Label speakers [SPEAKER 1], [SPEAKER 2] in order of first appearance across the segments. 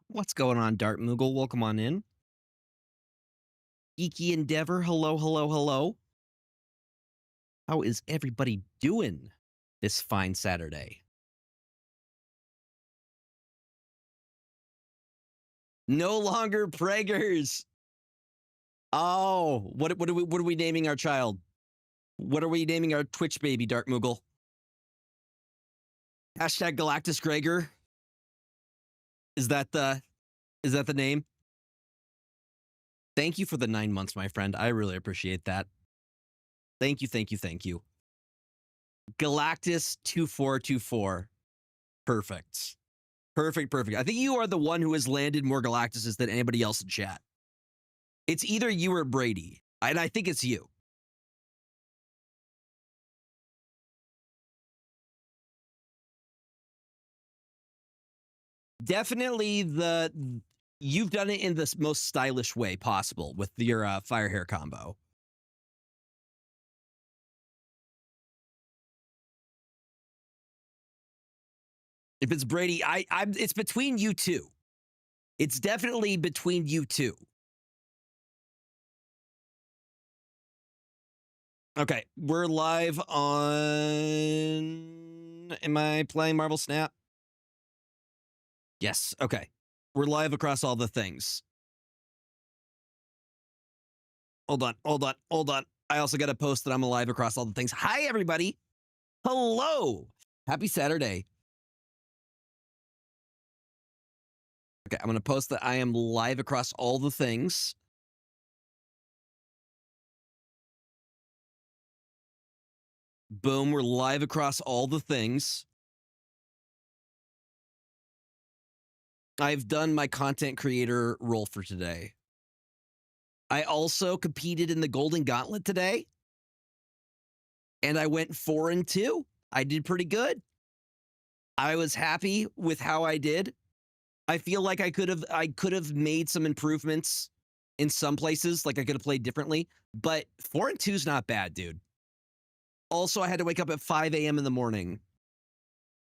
[SPEAKER 1] What's going on, Dart Moogle? Welcome on in. Geeky Endeavor, hello, hello, hello. How is everybody doing this fine Saturday? No longer Preggers. Oh, what are we naming our child? What are we naming our Twitch baby, Dart Moogle? Hashtag Galactus Gregor. Is that the name? Thank you for the 9 months, my friend. I really appreciate that. Thank you, thank you, thank you. Galactus 2424. Perfect. Perfect, perfect. I think you are the one who has landed more Galactuses than anybody else in chat. It's either you or Brady, and I think it's you. Definitely you've done it in the most stylish way possible with your fire hair combo. If it's Brady, it's between you two. It's definitely between you two. Okay, we're live on... Am I playing Marvel Snap? Yes, okay. We're live across all the things. Hold on. I also got to post that I'm alive across all the things. Hi, everybody. Hello. Happy Saturday. Okay, I'm going to post that I am live across all the things. Boom, we're live across all the things. I've done my content creator role for today. I also competed in the Golden Gauntlet today. And I went 4-2. I did pretty good. I was happy with how I did. I feel like I could have made some improvements in some places, like I could have played differently, but 4-2 is not bad, dude. Also, I had to wake up at 5 a.m. in the morning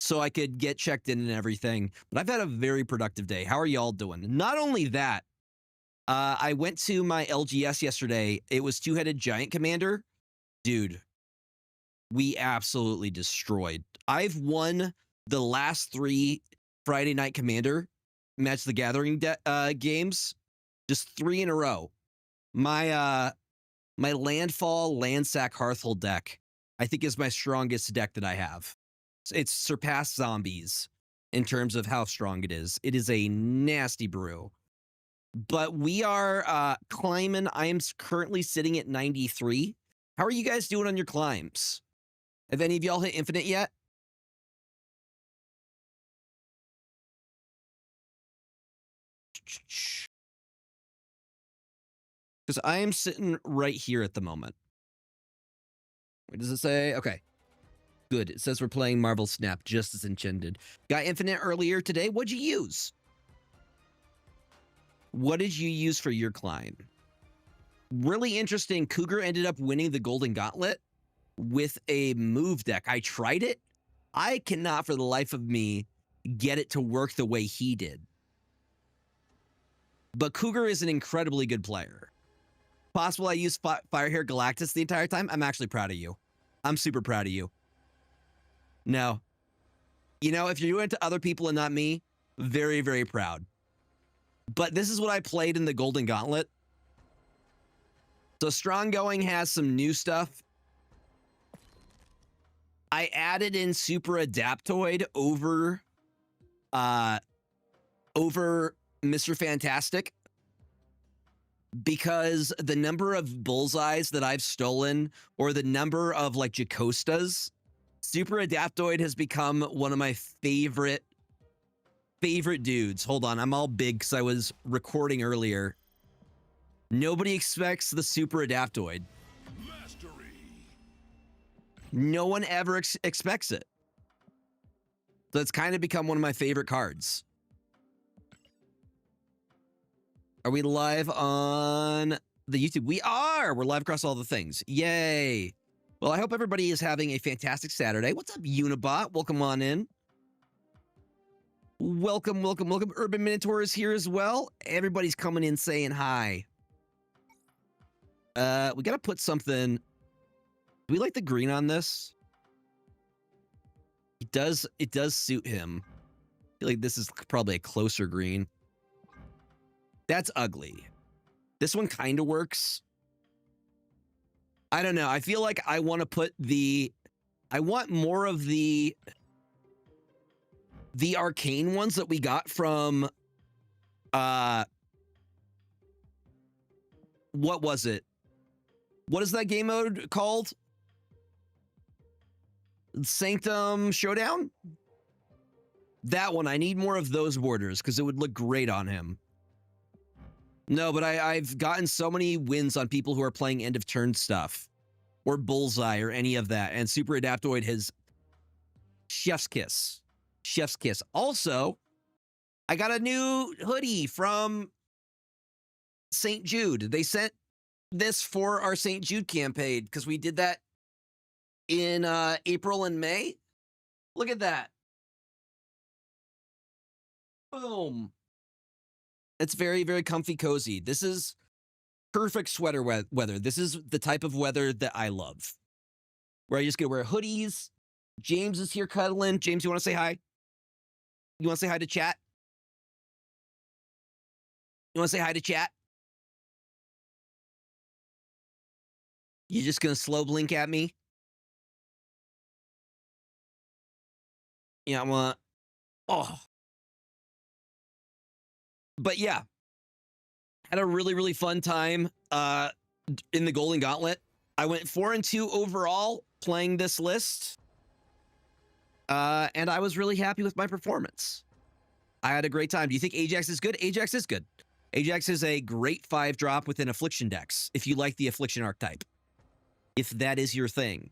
[SPEAKER 1] so I could get checked in and everything. But I've had a very productive day. How are y'all doing? Not only that, I went to my LGS yesterday. It was Two-Headed Giant Commander. Dude, we absolutely destroyed. I've won the last 3 Friday Night Commander Match the Gathering games, just 3 in a row. My Landfall Landsack Hearthhold deck, I think, is my strongest deck that I have. It's surpassed Zombies in terms of how strong it is. It is a nasty brew. But we are climbing. I am currently sitting at 93. How are you guys doing on your climbs? Have any of y'all hit Infinite yet? Because I am sitting right here at the moment. What does it say? Okay. Good. It says we're playing Marvel Snap just as intended. Got Infinite earlier today. What'd you use? What did you use for your climb? Really interesting. Cougar ended up winning the Golden Gauntlet with a move deck. I tried it. I cannot for the life of me get it to work the way he did. But Cougar is an incredibly good player. Possible I used Firehair Galactus the entire time? I'm actually proud of you. I'm super proud of you. No. You know, if you're doing it to other people and not me, very, very proud. But this is what I played in the Golden Gauntlet. So Strong Going has some new stuff. I added in Super Adaptoid over Mr. Fantastic, because the number of bullseyes that I've stolen, or the number of like Jocostas, Super Adaptoid has become one of my favorite dudes. Hold on, I'm all big because I was recording earlier. Nobody expects the Super Adaptoid. Mastery. No one ever expects it. So it's kind of become one of my favorite cards. Are we live on the YouTube? We are! We're live across all the things. Yay! Well, I hope everybody is having a fantastic Saturday. What's up, Unibot? Welcome on in. Welcome, welcome, welcome. Urban Minotaur is here as well. Everybody's coming in saying hi. We gotta put something. Do we like the green on this? It does suit him. I feel like this is probably a closer green. That's ugly. This one kind of works. I don't know. I feel like I want to put I want more of the arcane ones that we got from what was it? What is that game mode called? Sanctum Showdown? That one. I need more of those borders because it would look great on him. No, but I've gotten so many wins on people who are playing end of turn stuff or Bullseye or any of that. And Super Adaptoid has chef's kiss. Chef's kiss. Also, I got a new hoodie from St. Jude. They sent this for our St. Jude campaign because we did that in April and May. Look at that. Boom. It's very, very comfy, cozy. This is perfect sweater weather. This is the type of weather that I love, where I just get to wear hoodies. James is here cuddling. James, you want to say hi? You want to say hi to chat? You want to say hi to chat? You just going to slow blink at me? Yeah, I want... Oh. But yeah, had a really, really fun time in the Golden Gauntlet. I went 4-2 overall playing this list. And I was really happy with my performance. I had a great time. Do you think Ajax is good? Ajax is good. Ajax is a great 5-drop within Affliction decks, if you like the Affliction archetype. If that is your thing.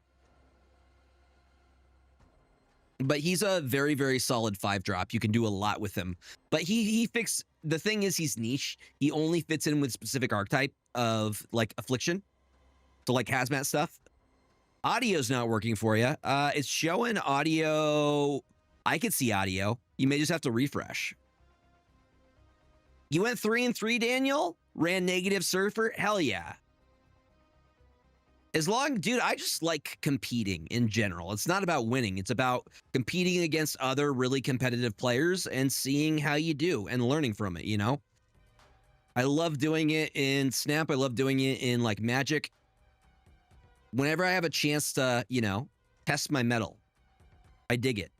[SPEAKER 1] But he's a very, very solid 5-drop. You can do a lot with him. But he fixed... The thing is, he's niche. He only fits in with specific archetype of, like, Affliction. So, like, Hazmat stuff. Audio's not working for you. It's showing audio. I could see audio. You may just have to refresh. You went 3-3, Daniel? Ran negative Surfer? Hell yeah. As long, dude, I just like competing in general. It's not about winning. It's about competing against other really competitive players and seeing how you do and learning from it, you know? I love doing it in Snap. I love doing it in, like, Magic. Whenever I have a chance to, you know, test my mettle, I dig it.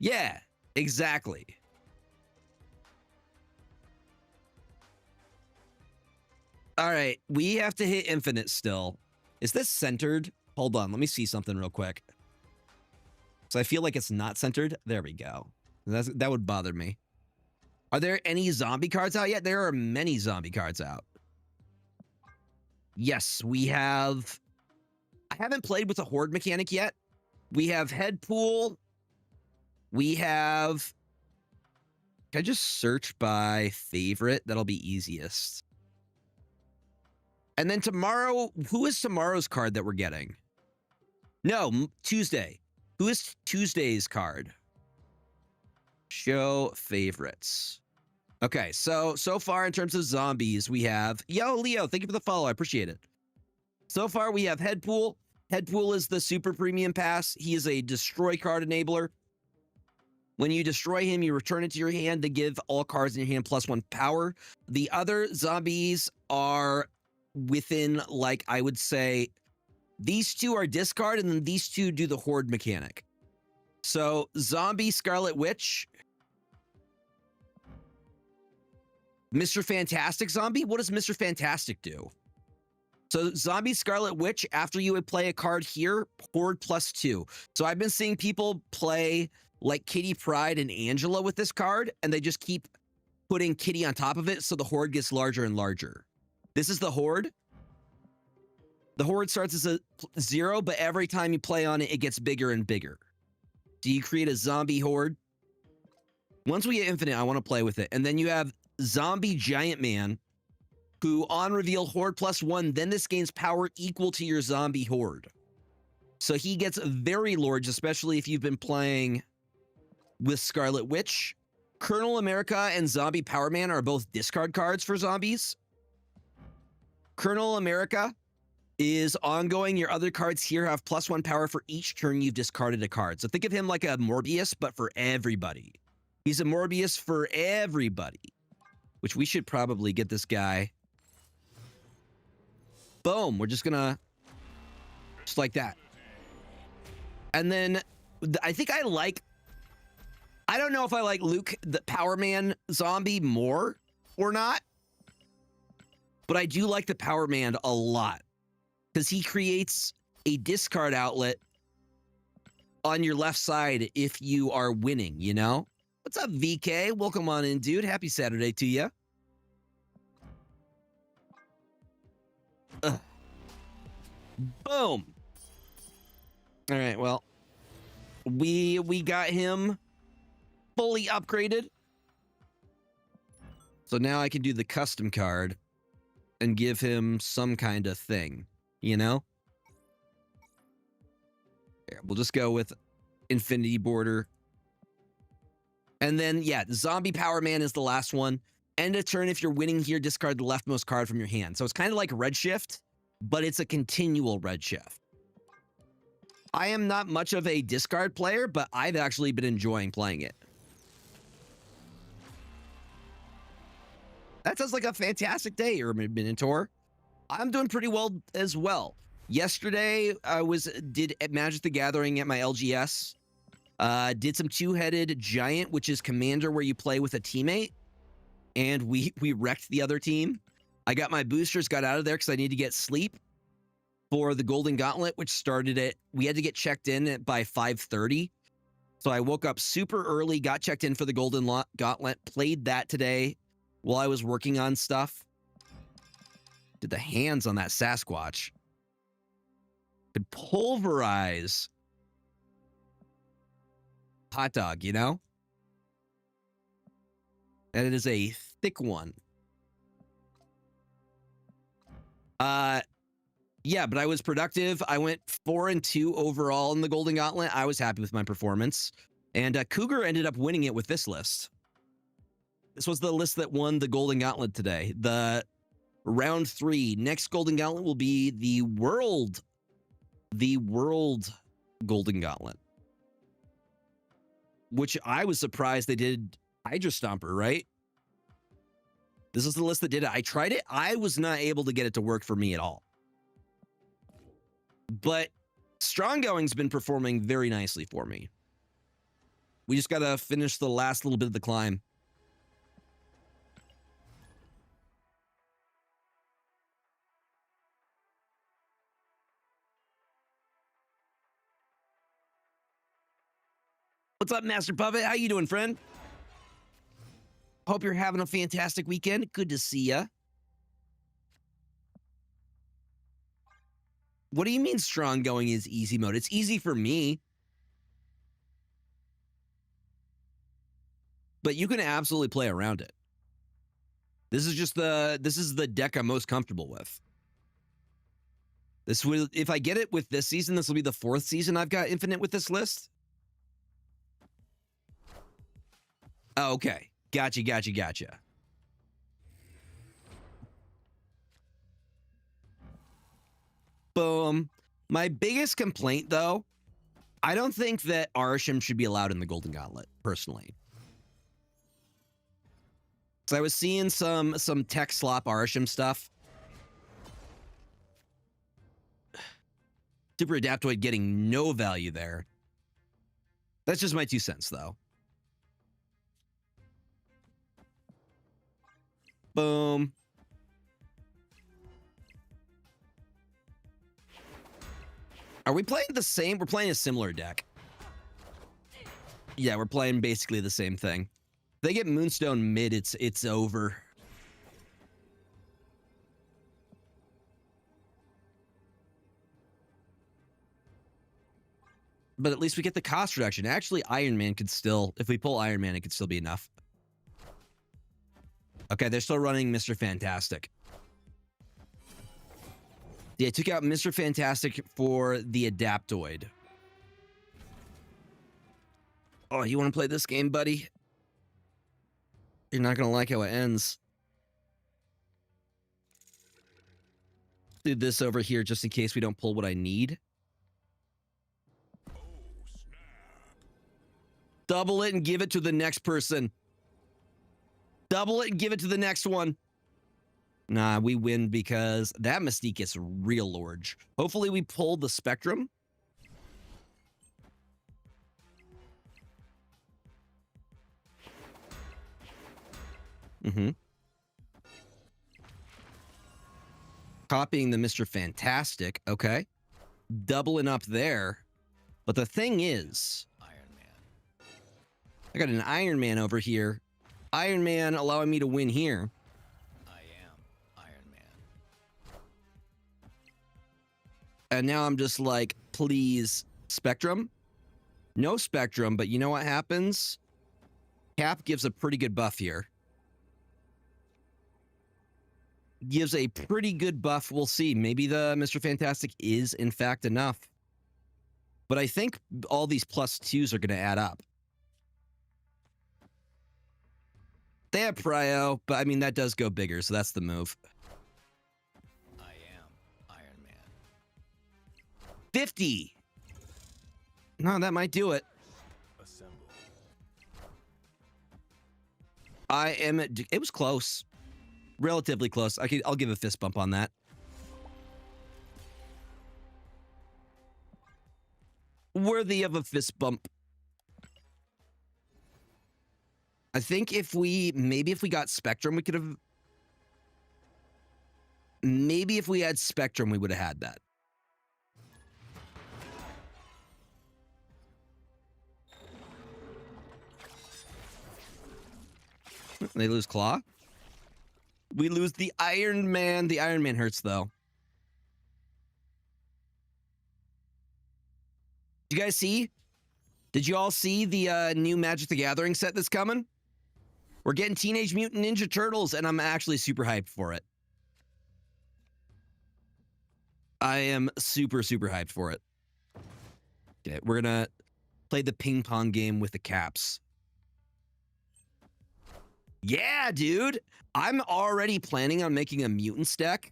[SPEAKER 1] Yeah, exactly. All right, we have to hit infinite still. Is this centered? Hold on, let me see something real quick. So I feel like it's not centered. There we go. That would bother me. Are there any zombie cards out yet? There are many zombie cards out. Yes, we have... I haven't played with a horde mechanic yet. We have head pool. We have... Can I just search by favorite? That'll be easiest. And then tomorrow, who is tomorrow's card that we're getting? No, Tuesday. Who is Tuesday's card? Show favorites. Okay, so far in terms of zombies, we have... Yo, Leo, thank you for the follow. I appreciate it. So far, we have Headpool. Headpool is the super premium pass. He is a destroy card enabler. When you destroy him, you return it to your hand to give all cards in your hand +1 power. The other zombies are within, like, I would say, these two are discard, and then these two do the horde mechanic. So, Zombie Scarlet Witch... Mr. Fantastic Zombie? What does Mr. Fantastic do? So Zombie Scarlet Witch, after you would play a card here, horde +2. So I've been seeing people play like Kitty Pryde and Angela with this card, and they just keep putting Kitty on top of it, so the horde gets larger and larger. This is the horde. The horde starts as a 0, but every time you play on it, it gets bigger and bigger. Do you create a zombie horde? Once we get infinite, I want to play with it. And then you have Zombie Giant Man, who on reveal horde +1, then this gains power equal to your zombie horde. So he gets very large, especially if you've been playing with Scarlet Witch. Colonel America and Zombie Power Man are both discard cards for zombies. Colonel America is ongoing. Your other cards here have +1 power for each turn you've discarded a card. So think of him like a Morbius, but for everybody. He's a Morbius for everybody, which we should probably get this guy. Boom. We're just gonna, just like that. And then I think I don't know if I like Luke, the Power Man zombie more or not, but I do like the Power Man a lot because he creates a discard outlet on your left side if you are winning, you know? What's up, VK? Welcome on in, dude. Happy Saturday to you. Boom. All right, well, we got him fully upgraded. So now I can do the custom card and give him some kind of thing, you know? Here, we'll just go with Infinity Border. And then, yeah, Zombie Power Man is the last one. End of turn, if you're winning here, discard the leftmost card from your hand. So it's kind of like Redshift, but it's a continual Redshift. I am not much of a discard player, but I've actually been enjoying playing it. That sounds like a fantastic day, Urban Minotaur. I'm doing pretty well as well. Yesterday, I did Magic the Gathering at my LGS. Did some two-headed giant, which is commander where you play with a teammate. And we wrecked the other team. I got my boosters, got out of there because I need to get sleep for the Golden Gauntlet, which started at, we had to get checked in by 5:30. So I woke up super early, got checked in for the Golden Gauntlet, played that today while I was working on stuff. Did the hands on that Sasquatch. Could pulverize hot dog, you know? And it is a thick one. Yeah, but I was productive. I went 4-2 overall in the Golden Gauntlet. I was happy with my performance. And Cougar ended up winning it with this list. This was the list that won the Golden Gauntlet today. The round 3. Next Golden Gauntlet will be the World Golden Gauntlet. Which I was surprised they did Hydra Stomper, right? This is the list that did it. I tried it. I was not able to get it to work for me at all. But Stronggoing's been performing very nicely for me. We just got to finish the last little bit of the climb. What's up, Master Puppet? How you doing, friend? Hope you're having a fantastic weekend. Good to see ya. What do you mean strong going is easy mode? It's easy for me. But you can absolutely play around it. This is just this is the deck I'm most comfortable with. This will, if I get it with this season, this will be the 4th season I've got Infinite with this list. Oh, okay. Gotcha. Boom. My biggest complaint, though, I don't think that Arisham should be allowed in the Golden Gauntlet, personally. So I was seeing some tech slop Arisham stuff. Super Adaptoid getting no value there. That's just my 2 cents, though. Boom. Are we playing the same? We're playing a similar deck. Yeah, we're playing basically the same thing. If they get Moonstone mid, it's over. But at least we get the cost reduction. Actually, Iron Man could still, if we pull Iron Man, it could still be enough. Okay, they're still running Mr. Fantastic. Yeah, I took out Mr. Fantastic for the Adaptoid. Oh, you want to play this game, buddy? You're not going to like how it ends. Do this over here just in case we don't pull what I need. Double it and give it to the next person. Double it and give it to the next one. Nah, we win because that Mystique is real large. Hopefully we pull the Spectrum. Copying the Mr. Fantastic. Okay. Doubling up there. But the thing is,
[SPEAKER 2] Iron Man.
[SPEAKER 1] I got an Iron Man over here. Iron Man allowing me to win here.
[SPEAKER 2] I am Iron Man.
[SPEAKER 1] And now I'm just like, please, Spectrum? No Spectrum, but you know what happens? Cap gives a pretty good buff here. Gives a pretty good buff. We'll see. Maybe the Mr. Fantastic is, in fact, enough. But I think all these +2s are going to add up. They have Prio, but I mean, that does go bigger, so that's the move.
[SPEAKER 2] I am Iron Man.
[SPEAKER 1] 50! No, that might do it.
[SPEAKER 2] Assemble.
[SPEAKER 1] It was close. Relatively close. I'll give a fist bump on that. Worthy of a fist bump. I think maybe if we got Spectrum, we could have. Maybe if we had Spectrum, we would have had that. They lose Claw. We lose the Iron Man. The Iron Man hurts, though. Did you guys see? Did you all see the new Magic the Gathering set that's coming? We're getting Teenage Mutant Ninja Turtles, and I'm actually super hyped for it. I am super, super hyped for it. Okay, we're going to play the ping pong game with the caps. Yeah, dude. I'm already planning on making a Mutants deck.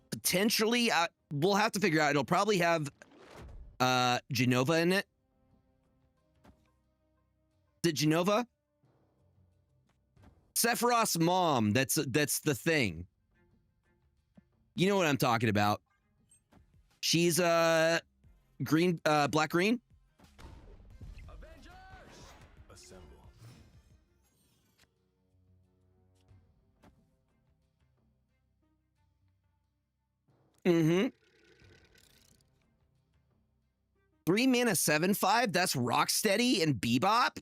[SPEAKER 1] Potentially, we'll have to figure out. It'll probably have Genova in it. Is it Genova? Sephiroth's mom. That's the thing. You know what I'm talking about. She's green, black green.
[SPEAKER 2] Avengers! Assemble.
[SPEAKER 1] Mm-hmm. 3 mana 7/5. That's Rocksteady and Bebop.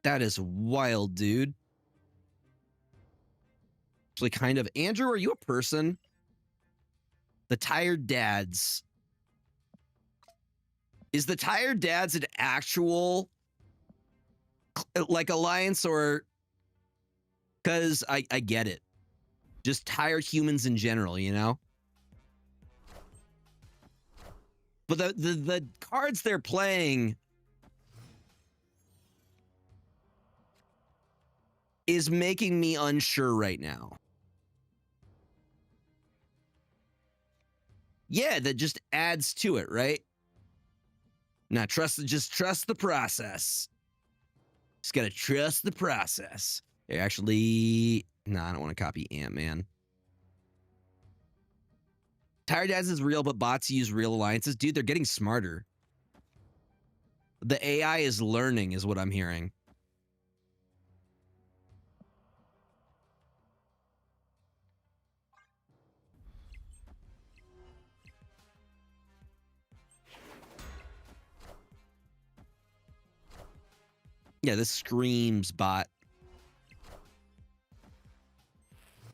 [SPEAKER 1] That is wild, dude. Actually, kind of. Andrew, are you a person? The Tired Dads. Is the Tired Dads an actual like alliance, or because I get it. Just tired humans in general, you know? But the cards they're playing is making me unsure right now. Yeah, that just adds to it, right? Now just trust the process. Just gotta trust the process. Actually, no, I don't want to copy Ant-Man. Tired Dads is real, but bots use real alliances. Dude, they're getting smarter. The AI is learning, is what I'm hearing. Yeah, this screams bot.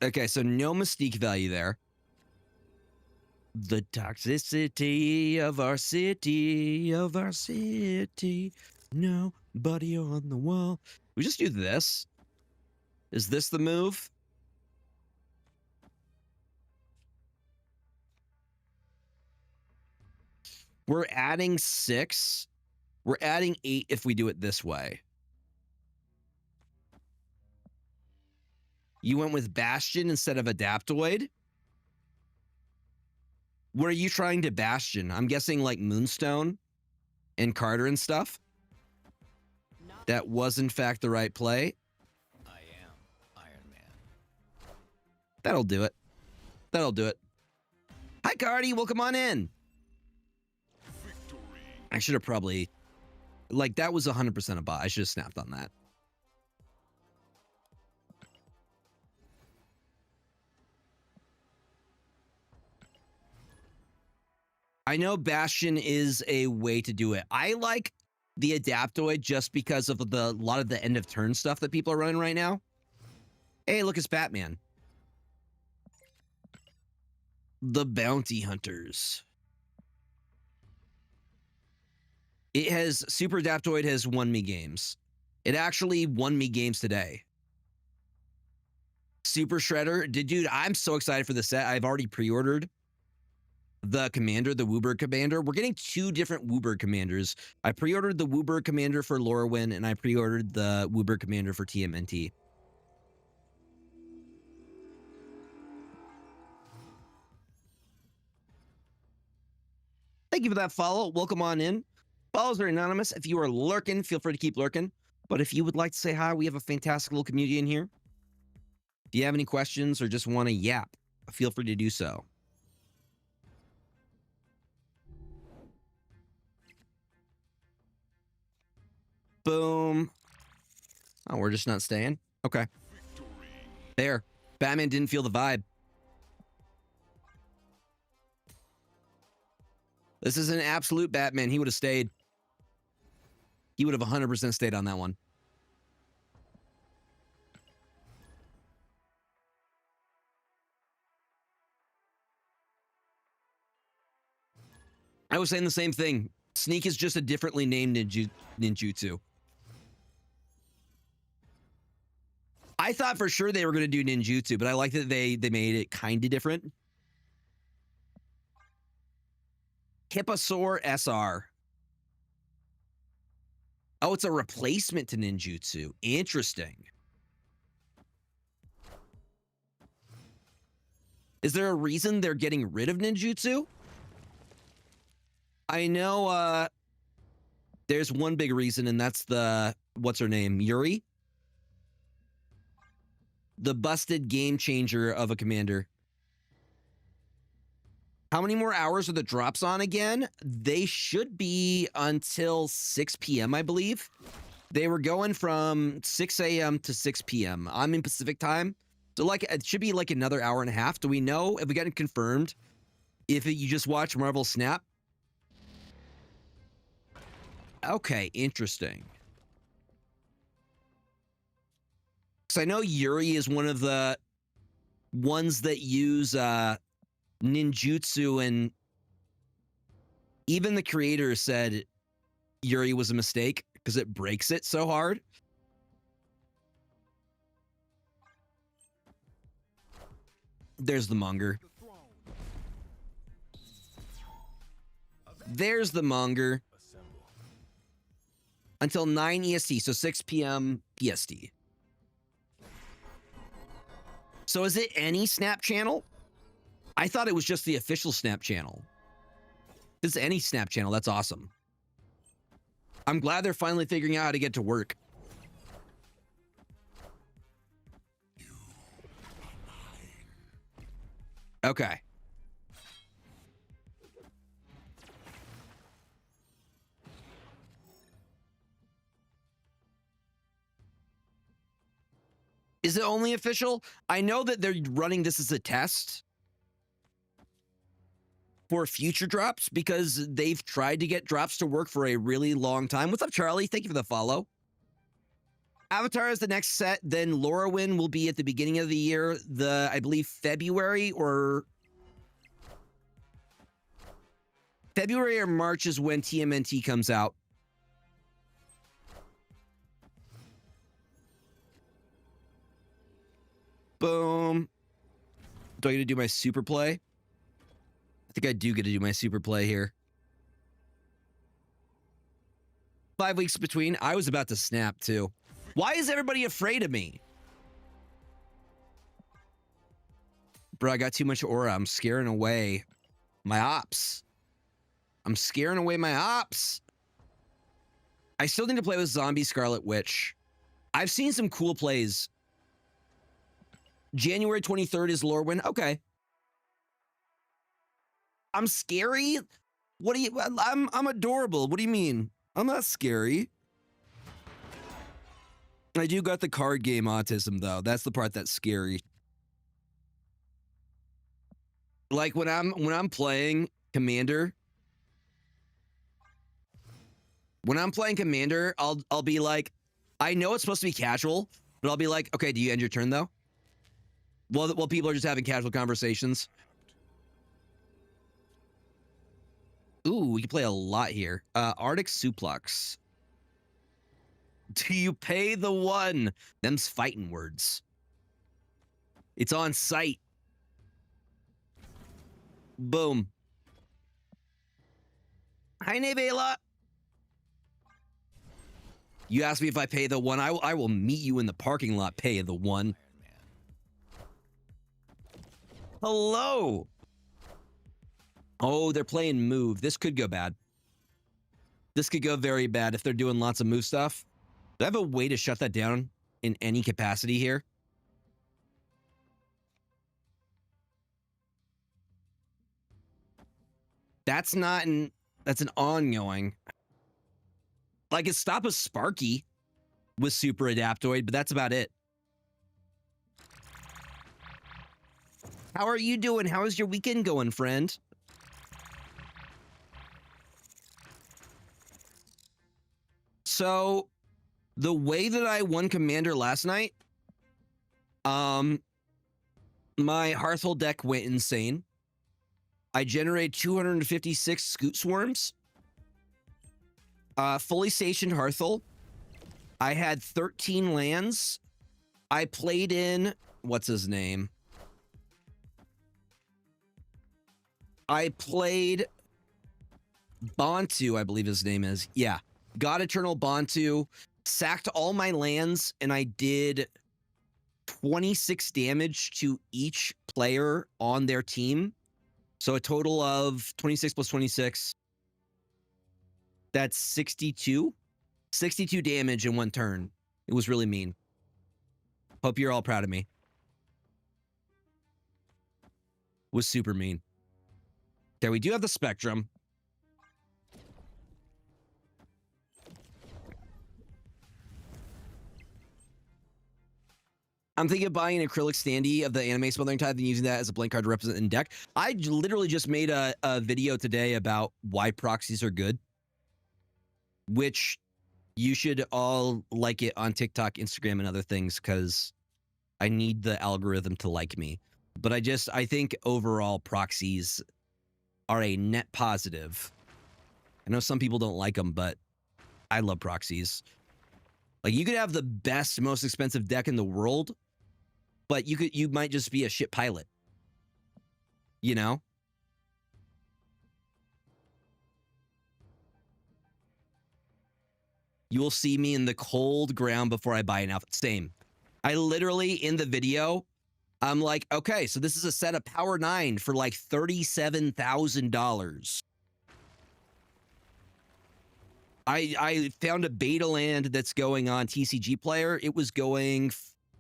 [SPEAKER 1] Okay, so no Mystique value there. The toxicity of our city, nobody on the wall. We just do this. Is this the move? We're adding 6. We're adding 8 if we do it this way. You went with Bastion instead of Adaptoid? What are you trying to Bastion? I'm guessing like Moonstone and Carter and stuff. That was in fact the right play.
[SPEAKER 2] I am Iron Man.
[SPEAKER 1] That'll do it. That'll do it. Hi, Cardi. Welcome on in.
[SPEAKER 2] Victory.
[SPEAKER 1] I should have probably... Like, that was 100% a bot. I should have snapped on that. I know Bastion is a way to do it. I like the Adaptoid just because of a lot of the end of turn stuff that people are running right now. Hey, look, it's Batman. The Bounty Hunters. It has Super Adaptoid has won me games. It actually won me games today. Super Shredder, dude, I'm so excited for the set. I've already pre-ordered the commander, the Wooburg commander. We're getting 2 different Wooburg commanders. I pre-ordered the Wooburg commander for Lorwyn, and I pre-ordered the Wooburg commander for TMNT. Thank you for that follow. Welcome on in. Follows are anonymous. If you are lurking, feel free to keep lurking. But if you would like to say hi, we have a fantastic little community in here. If you have any questions or just want to yap, feel free to do so. Boom. Oh, we're just not staying? Okay.
[SPEAKER 2] Victory.
[SPEAKER 1] There. Batman didn't feel the vibe. This is an absolute Batman. He would have stayed. He would have 100% stayed on that one. I was saying the same thing. Sneak is just a differently named ninjutsu. I thought for sure they were going to do ninjutsu, but I like that they made it kind of different. Hipposaur SR. Oh, it's a replacement to ninjutsu. Interesting. Is there a reason they're getting rid of ninjutsu? I know there's one big reason, and that's the, what's her name, Yuri? The busted game changer of a commander. How many more hours are the drops on again? They should be until 6 p.m., I believe. They were going from 6 a.m. to 6 p.m. I'm in Pacific time. So like it should be like another hour and a half. Do we know? Have we gotten confirmed if you just watch Marvel Snap? Okay, interesting. Because I know Yuri is one of the ones that use ninjutsu, and even the creator said Yuri was a mistake because it breaks it so hard. There's the monger. There's the monger.
[SPEAKER 2] Assemble.
[SPEAKER 1] Until 9 EST, so 6 p.m. PST. So is it any Snap channel? I thought it was just the official Snap channel. If it's any Snap channel, that's awesome. I'm glad they're finally figuring out how to get to work. Okay. Is it only official? I know that they're running this as a test for future drops because they've tried to get drops to work for a really long time. What's up, Charlie? Thank you for the follow. Avatar is the next set. Then Lorwyn will be at the beginning of the year. I believe February or March is when TMNT comes out. Boom. Do I get to do my super play? I think I do get to do my super play here. 5 weeks between. I was about to snap too. Why is everybody afraid of me? Bro, I got too much aura. I'm scaring away my ops. I'm scaring away my ops. I still need to play with Zombie Scarlet Witch. I've seen some cool plays. January 23rd is Lorwyn. Okay. I'm scary? What do you... I'm adorable. What do you mean? I'm not scary. I do got the card game autism, though. That's the part that's scary. Like, when I'm playing Commander... When I'm playing Commander, I'll be like... I know it's supposed to be casual, but I'll be like, okay, do you end your turn, though? Well, people are just having casual conversations. Ooh, we can play a lot here. Arctic Suplex. Do you pay the one? Them's fighting words. It's on site. Boom. Hi, Nevela. You asked me if I pay the one. I will meet you in the parking lot, pay the one. Hello. Oh, they're playing move. This could go bad. This could go very bad if they're doing lots of move stuff. Do I have a way to shut that down in any capacity here? That's not an... That's an ongoing. I could stop a Sparky with Super Adaptoid, but that's about it. How are you doing? How is your weekend going, friend? So, the way that I won Commander last night, my Hearthhold deck went insane. I generated 256 Scoot Swarms. Fully stationed Hearthhold. I had 13 lands. I played in... What's his name? I played... Bantu, I believe his name is. Yeah. God Eternal Bantu. Sacked all my lands, and I did 26 damage to each player on their team. So a total of 26 plus 26. That's 62. 62 damage in one turn. It was really mean. Hope you're all proud of me. Was super mean. Okay, we do have the Spectrum. I'm thinking of buying an acrylic standee of the anime Smothering Tide and using that as a blank card to represent in deck. I literally just made a video today about why proxies are good, which you should all like it on TikTok, Instagram, and other things, because I need the algorithm to like me. But I think overall proxies are a net positive. I know some people don't like them, but I love proxies. Like, you could have the best, most expensive deck in the world, but you might just be a shit pilot. You know? You will see me in the cold ground before I buy an outfit. Same. I literally, in the video, I'm like, okay, so this is a set of Power 9 for like $37,000. I found a beta land that's going on TCG Player. It was going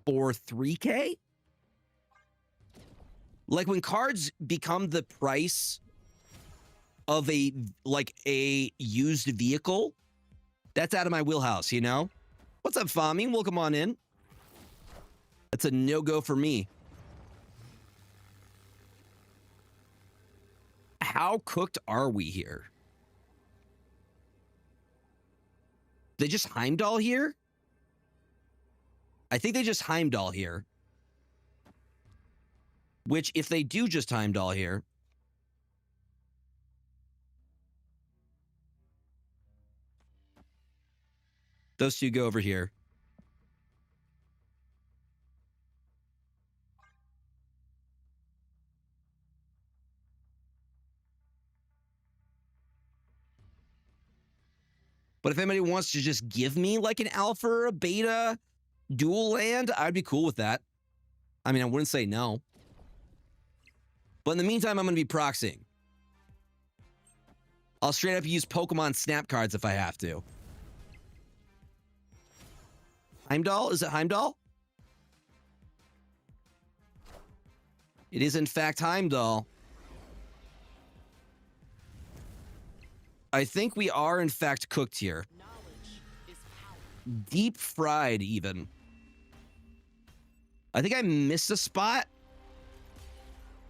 [SPEAKER 1] for $3K. Like, when cards become the price of a used vehicle, that's out of my wheelhouse, you know? What's up, Fami? Welcome on in. That's a no-go for me. How cooked are we here? They just Heimdall here? I think they just Heimdall here. Which, if they do just Heimdall here... Those two go over here. But if anybody wants to just give me like an alpha or a beta dual land, I'd be cool with that. I mean, I wouldn't say no. But in the meantime, I'm going to be proxying. I'll straight up use Pokemon Snap cards if I have to. Heimdall? Is it Heimdall? It is, in fact, Heimdall. I think we are, in fact, cooked here. Deep fried, even. I think I missed a spot.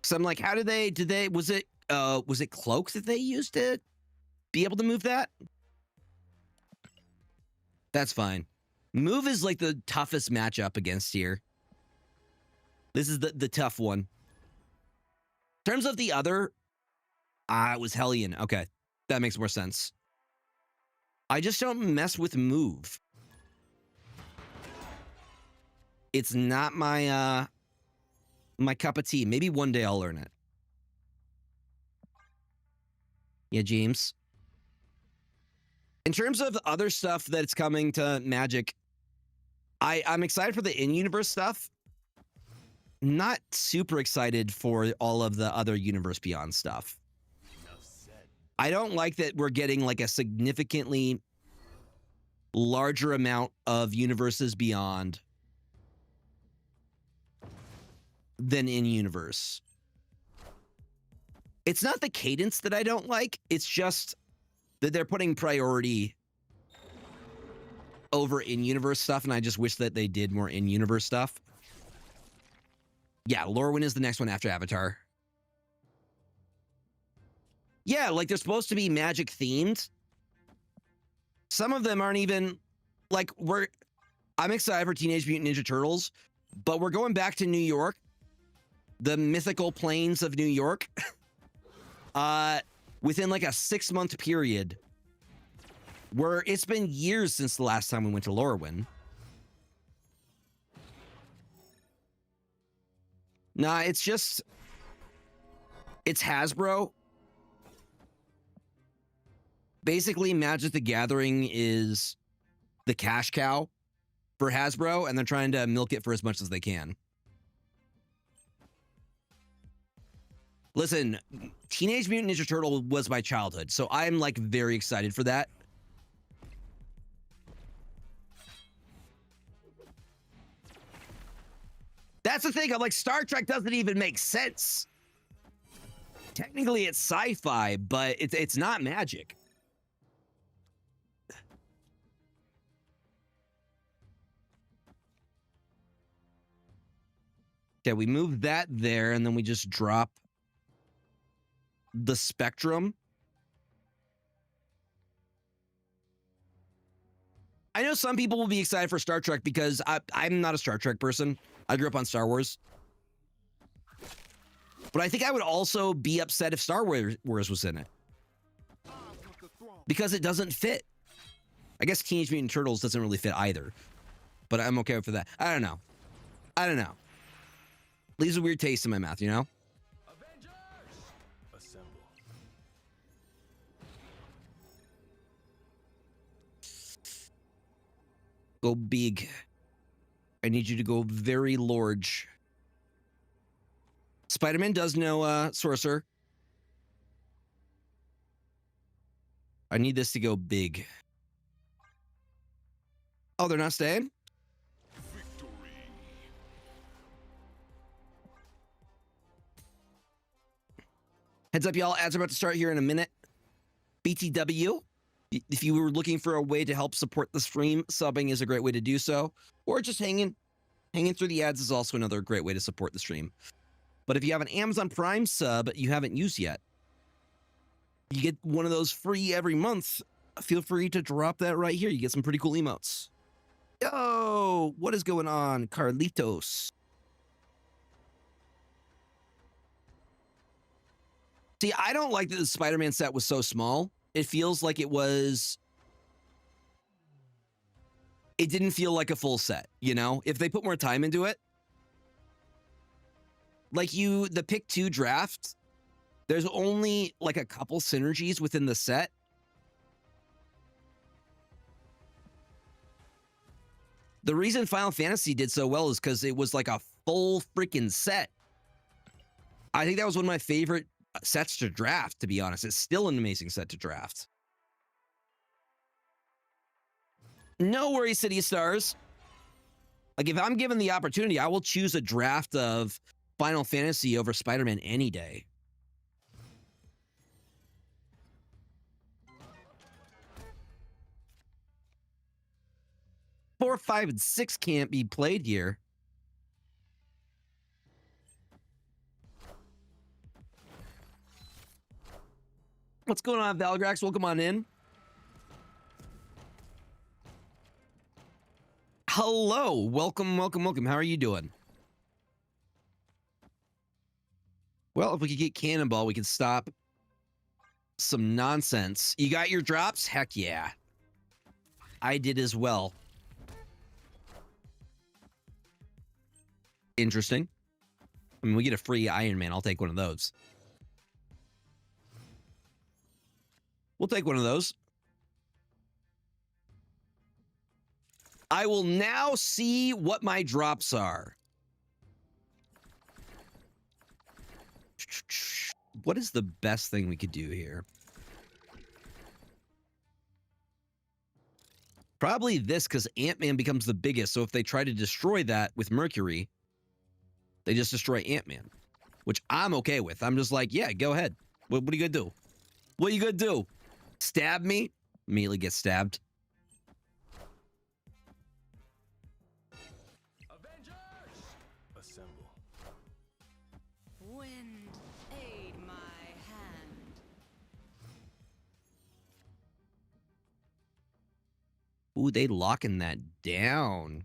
[SPEAKER 1] So I'm like, how did they, was it Cloak that they used to be able to move that? That's fine. Move is like the toughest matchup against here. This is the tough one. In terms of the other, it was Hellion. Okay, that makes more sense. I just don't mess with move. It's not my my cup of tea. Maybe one day I'll learn it. Yeah, James. In terms of other stuff that's coming to Magic, I'm excited for the in-universe stuff. Not super excited for all of the other Universe Beyond stuff. I don't like that we're getting like a significantly larger amount of Universes Beyond than in-universe. It's not the cadence that I don't like. It's just that they're putting priority over in-universe stuff, and I just wish that they did more in-universe stuff. Yeah, Lorwyn is the next one after Avatar. Yeah, like they're supposed to be Magic themed. Some of them aren't even like I'm excited for Teenage Mutant Ninja Turtles, but we're going back to New York, the mythical plains of New York, within like a 6-month period, where it's been years since the last time we went to Lorwyn. Nah, it's Hasbro. Basically, Magic the Gathering is the cash cow for Hasbro, and they're trying to milk it for as much as they can. Listen, Teenage Mutant Ninja Turtle was my childhood, so I'm like very excited for that. That's the thing. I'm like, Star Trek doesn't even make sense. Technically, it's sci-fi, but it's not magic. Okay, we move that there, and then we just drop the Spectrum. I know some people will be excited for Star Trek because I'm not a Star Trek person. I grew up on Star Wars. But I think I would also be upset if Star Wars was in it. Because it doesn't fit. I guess Teenage Mutant Turtles doesn't really fit either. But I'm okay for that. I don't know. Leaves a weird taste in my mouth, you know?
[SPEAKER 2] Avengers! Assemble.
[SPEAKER 1] Go big. I need you to go very large. Spider-Man does know Sorcerer. I need this to go big. Oh, they're not staying?
[SPEAKER 2] Victory.
[SPEAKER 1] Heads up, y'all. Ads are about to start here in a minute. BTW. If you were looking for a way to help support the stream, subbing is a great way to do so. Or just hanging through the ads is also another great way to support the stream. But if you have an Amazon Prime sub you haven't used yet, you get one of those free every month. Feel free to drop that right here. You get some pretty cool emotes. Yo, what is going on, Carlitos? See, I don't like that the Spider-Man set was so small. It feels like it didn't feel like a full set, you know? If they put more time into it. Like the pick 2 draft, there's only like a couple synergies within the set. The reason Final Fantasy did so well is because it was like a full freaking set. I think that was one of my favorite sets to draft, to be honest. It's still an amazing set to draft. No worries, City of Stars. Like, if I'm given the opportunity, I will choose a draft of Final Fantasy over Spider-Man any day. Four, 5, and 6 can't be played here. What's going on, Valgrax? Welcome on in. Hello. Welcome, welcome, welcome. How are you doing? Well, if we could get Cannonball, we can stop some nonsense. You got your drops? Heck yeah. I did as well. Interesting. I mean, we get a free Iron Man. I'll take one of those. We'll take one of those. I will now see what my drops are. What is the best thing we could do here? Probably this, because Ant-Man becomes the biggest. So if they try to destroy that with Mercury, they just destroy Ant-Man, which I'm okay with. I'm just like, yeah, go ahead. What are you going to do? What are you going to do? Stab me? Immediately get stabbed.
[SPEAKER 2] Avengers! Assemble.
[SPEAKER 3] Wind, aid my hand.
[SPEAKER 1] Ooh, they locking that down.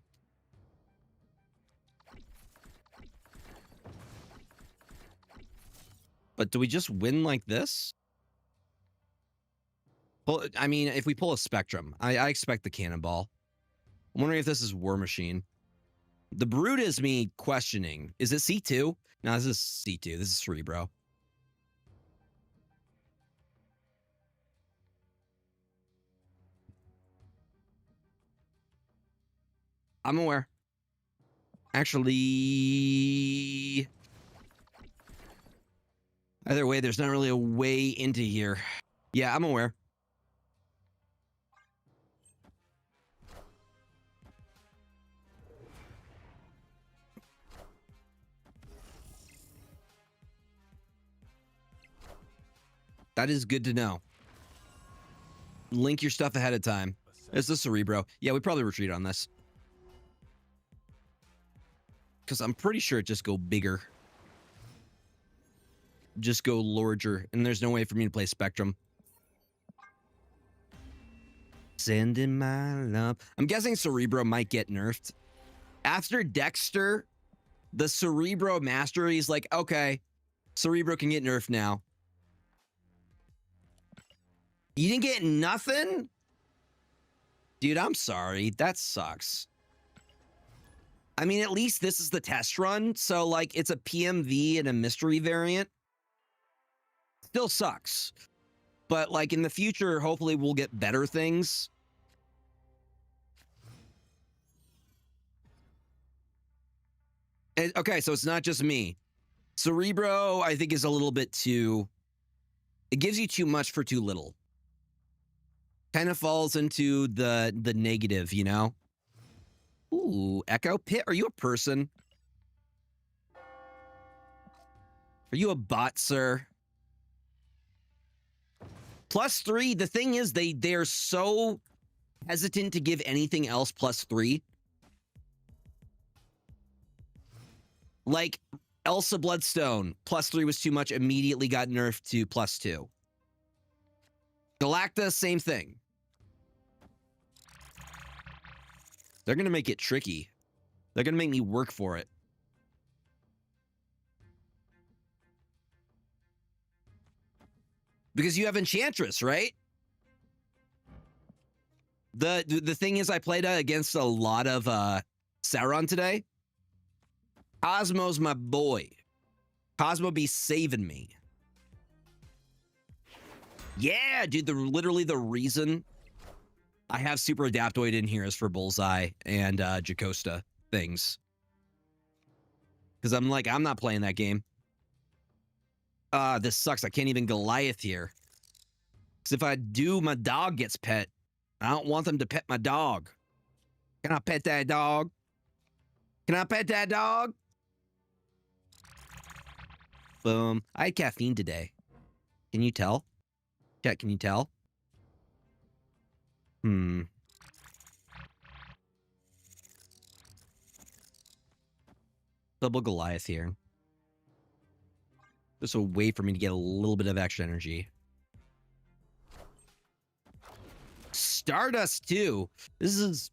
[SPEAKER 1] But do we just win like this? Well, I mean, if we pull a Spectrum, I expect the Cannonball. I'm wondering if this is War Machine. The Brute is me questioning. Is it C2? No, this is C2. This is Cerebro. I'm aware. Actually, either way, there's not really a way into here. Yeah, I'm aware. That is good to know. Link your stuff ahead of time. It's the Cerebro. Yeah, we probably retreat on this. Because I'm pretty sure it just go bigger. Just go larger. And there's no way for me to play Spectrum. Sending my love. I'm guessing Cerebro might get nerfed. After Dexter, the Cerebro Mastery is like, okay, Cerebro can get nerfed now. You didn't get nothing? Dude, I'm sorry. That sucks. I mean, at least this is the test run. So, like, it's a PMV and a mystery variant. Still sucks. But, like, in the future, hopefully we'll get better things. And, okay, so it's not just me. Cerebro, I think, is a little bit too... It gives you too much for too little. Kind of falls into the negative, you know? Ooh, Echo Pit, are you a person? Are you a bot, sir? +3, the thing is, they're so hesitant to give anything else +3. Like, Elsa Bloodstone, +3 was too much, immediately got nerfed to +2. Galacta, same thing. They're going to make it tricky. They're going to make me work for it. Because you have Enchantress, right? The thing is, I played against a lot of Sauron today. Cosmo's my boy. Cosmo be saving me. Yeah, dude, literally the reason I have Super Adaptoid in here as for Bullseye and Jacosta things. Because I'm like, I'm not playing that game. This sucks. I can't even Goliath here. Because if I do, my dog gets pet. I don't want them to pet my dog. Can I pet that dog? Can I pet that dog? Boom. I had caffeine today. Can you tell? Chat, can you tell? Double Goliath here. Just a way for me to get a little bit of extra energy. Stardust too. This is...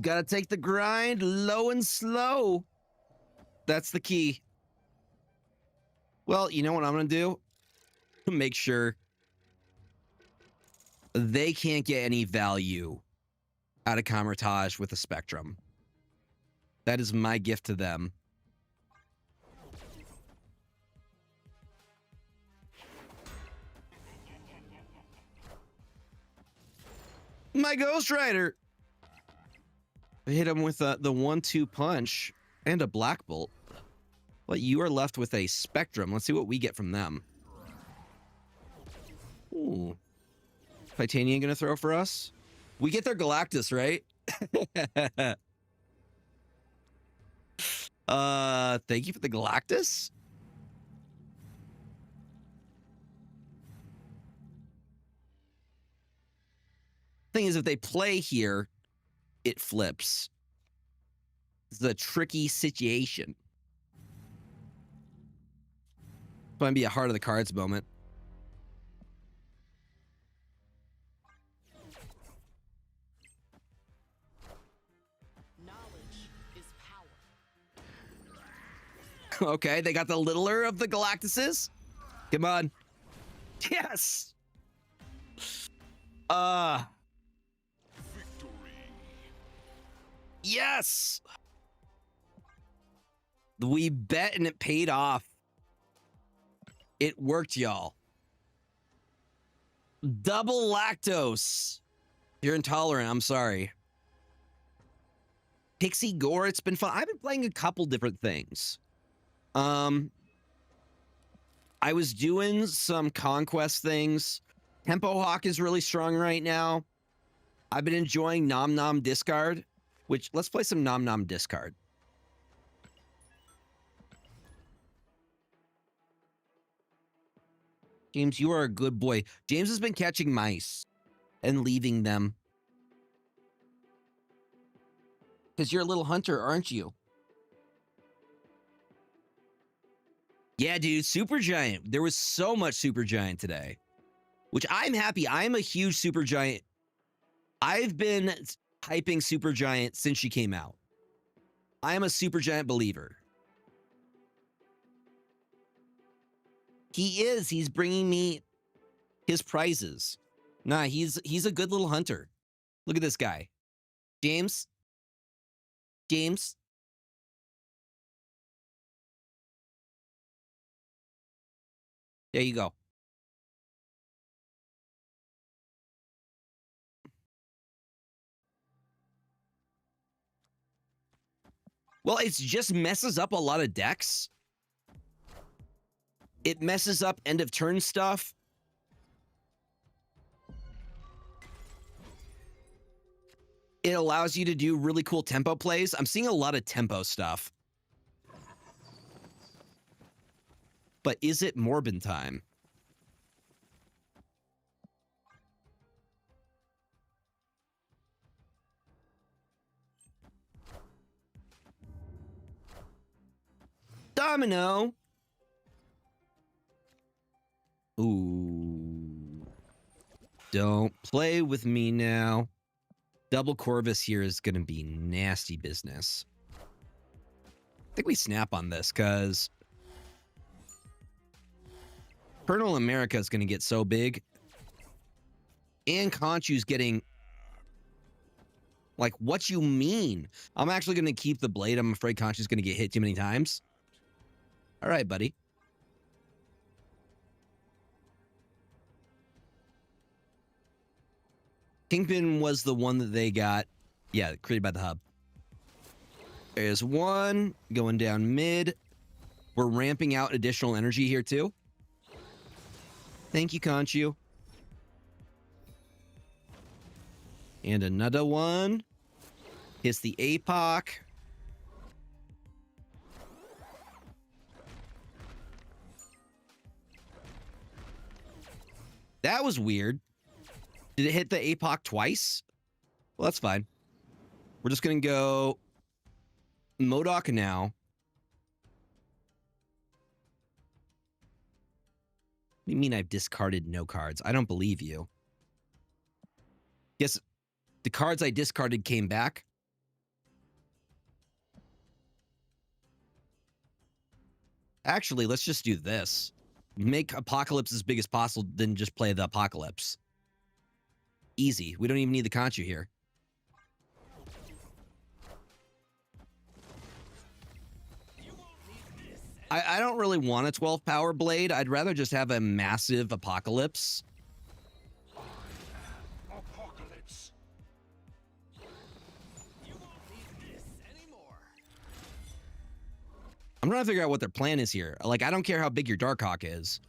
[SPEAKER 1] Gotta take the grind low and slow. That's the key. Well, you know what I'm gonna do? Make sure they can't get any value out of Camertage with a Spectrum. That is my gift to them. My Ghost Rider! I hit him with the 1-2 punch and a Black Bolt. Well, you are left with a Spectrum. Let's see what we get from them. Ooh. Titanium gonna throw for us? We get their Galactus, right? Thank you for the Galactus. Thing is, if they play here, it flips. It's a tricky situation. It's going to be a heart of the cards moment.
[SPEAKER 3] Knowledge is power.
[SPEAKER 1] Okay, they got the littler of the Galactuses. Come on. Yes. Yes. We bet and it paid off. It worked, y'all. Double lactose. You're intolerant. I'm sorry. Pixie Gore, it's been fun. I've been playing a couple different things. I was doing some Conquest things. Tempo Hawk is really strong right now. I've been enjoying Nom Nom Discard, which let's play some Nom Nom Discard. James, you are a good boy. James has been catching mice and leaving them. Because you're a little hunter, aren't you? Yeah, dude, Supergiant. There was so much Supergiant today, which I'm happy. I'm a huge Supergiant. I've been hyping Supergiant since she came out. I am a Supergiant believer. He is. He's bringing me his prizes. Nah, he's a good little hunter. Look at this guy. James. James. There you go. Well, it just messes up a lot of decks. It messes up end of turn stuff. It allows you to do really cool tempo plays. I'm seeing a lot of tempo stuff. But is it Morbin time? Domino. Ooh. Don't play with me now. Double Corvus here is going to be nasty business. I think we snap on this because Colonel America is going to get so big. And Conchu's getting... Like, what you mean? I'm actually going to keep the blade. I'm afraid Conchu's going to get hit too many times. All right, buddy. Kingpin was the one that they got, yeah, created by the hub. There's one going down mid. We're ramping out additional energy here too. Thank you, Conchu. And another one. Hits the APOC. That was weird. Did it hit the APOC twice? Well, that's fine. We're just going to go MODOK now. What do you mean I've discarded no cards? I don't believe you. Yes, the cards I discarded came back. Actually, let's just do this. Make Apocalypse as big as possible, then just play the Apocalypse. Easy. We don't even need the Conchu here. I don't really want a 12 power blade. I'd rather just have a massive Apocalypse.
[SPEAKER 2] Apocalypse. You won't need this anymore.
[SPEAKER 1] I'm trying to figure out what their plan is here. Like, I don't care how big your Darkhawk is.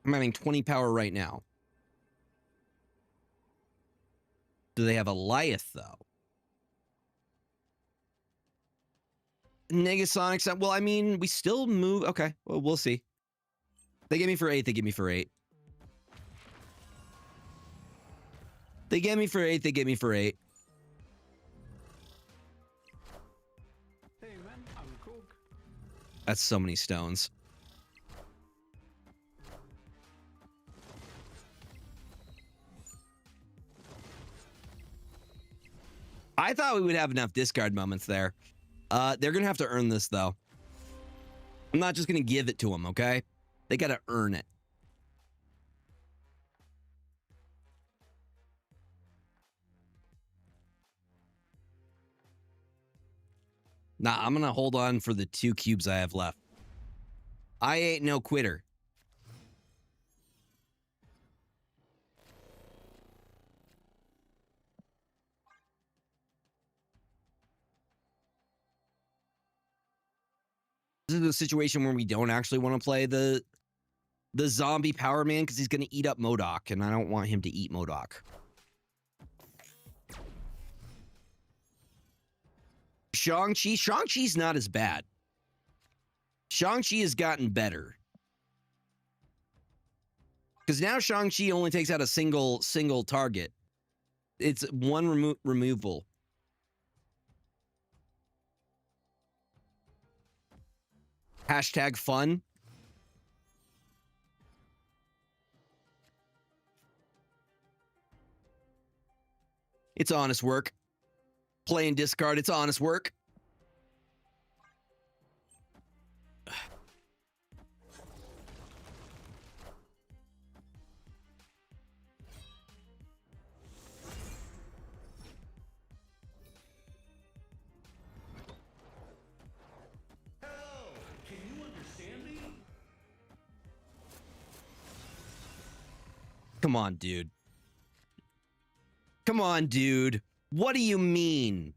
[SPEAKER 1] I'm having 20 power right now. Do they have a Lyeth, though? Negasonic. Well, I mean, we still move. Okay, well, we'll see. They get me for 8. They get me for 8. They get me for 8. They get me for 8.
[SPEAKER 2] Hey man, I'm cook.
[SPEAKER 1] That's so many stones. I thought we would have enough discard moments there. They're going to have to earn this, though. I'm not just going to give it to them, okay? They got to earn it. Nah, I'm going to hold on for the 2 cubes I have left. I ain't no quitter. This is a situation where we don't actually want to play the zombie Power Man because he's going to eat up MODOK, and I don't want him to eat MODOK. Shang-Chi's not as bad. Shang-Chi has gotten better. Because now Shang-Chi only takes out a single target. It's one removal. Hashtag fun. It's honest work. Play and discard, it's honest work. Come on, dude. Come on, dude. What do you mean?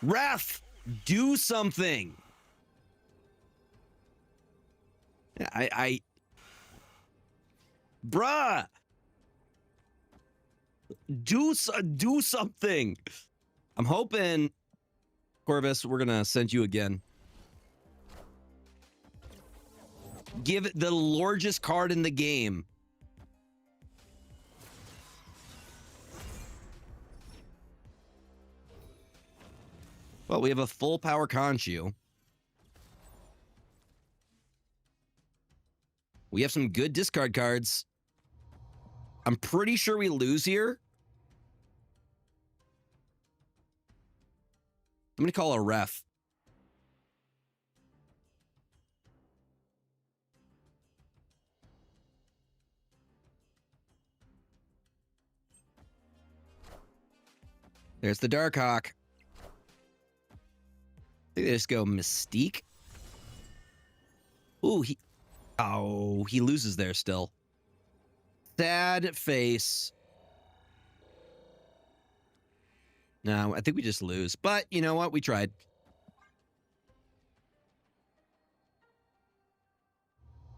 [SPEAKER 1] Ref, do something. Bruh. Do something. I'm hoping, Corvus, we're gonna send you again. Give it the largest card in the game. Well, we have a full power Conchu. We have some good discard cards. I'm pretty sure we lose here. I'm going to call a ref. There's the Darkhawk. I think they just go Mystique. Ooh, he loses there still. Sad face. No, I think we just lose. But you know what? We tried.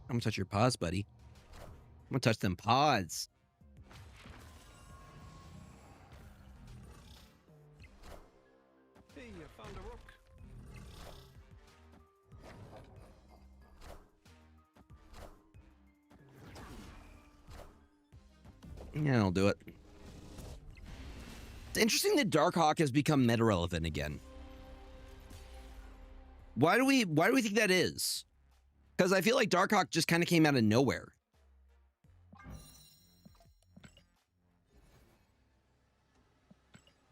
[SPEAKER 1] I'm gonna touch your paws, buddy. I'm gonna touch them paws.
[SPEAKER 2] Hey, I found a rook.
[SPEAKER 1] Yeah, I'll do it. It's interesting that Darkhawk has become meta relevant again. Why do we think that is? Because I feel like Darkhawk just kind of came out of nowhere.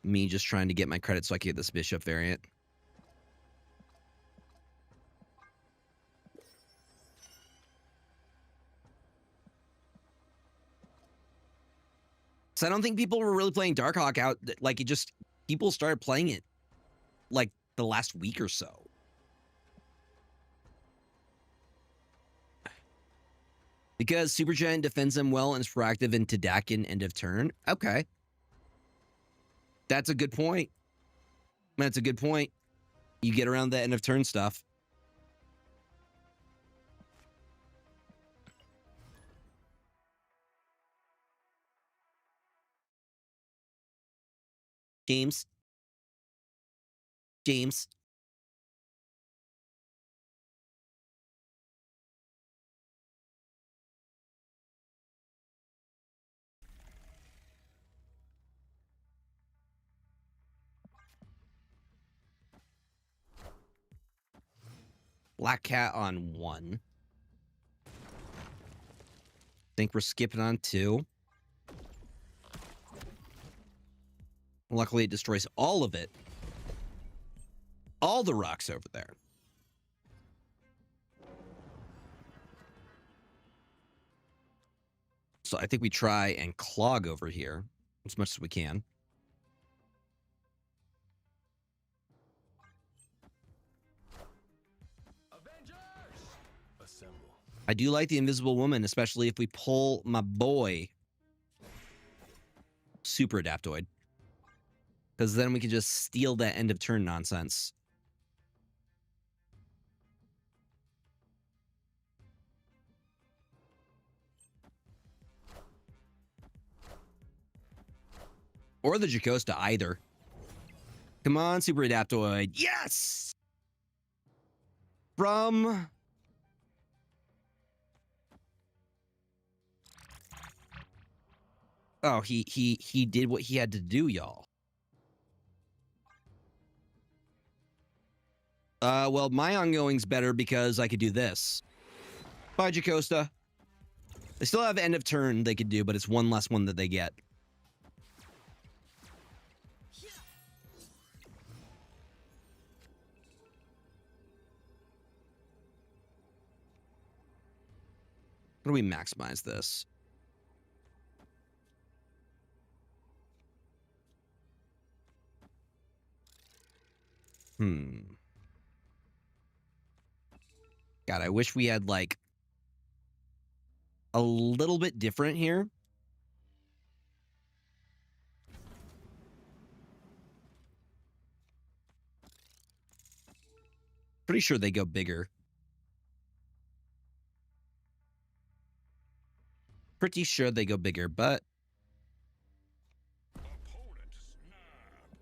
[SPEAKER 1] Me just trying to get my credit so I can get this bishop variant. So I don't think people were really playing Darkhawk out. Like, it just, people started playing it like the last week or so. Because Supergiant defends him well and is proactive into Dakin end of turn. Okay. That's a good point. That's a good point. You get around the end of turn stuff. James. James. Black Cat on 1. Think we're skipping on 2. Luckily, it destroys all of it. All the rocks over there. So I think we try and clog over here as much as we can. I do like the Invisible Woman, especially if we pull my boy Super Adaptoid. Because then we can just steal that end of turn nonsense. Or the Jocasta, either. Come on, Super Adaptoid. Yes! From... Oh, he did what he had to do, y'all. Well, my ongoing's better because I could do this. Bye, Jocasta. They still have end of turn they could do, but it's one less one that they get. How do we maximize this? God, I wish we had, like, a little bit different here. Pretty sure they go bigger. Pretty sure they go bigger, but...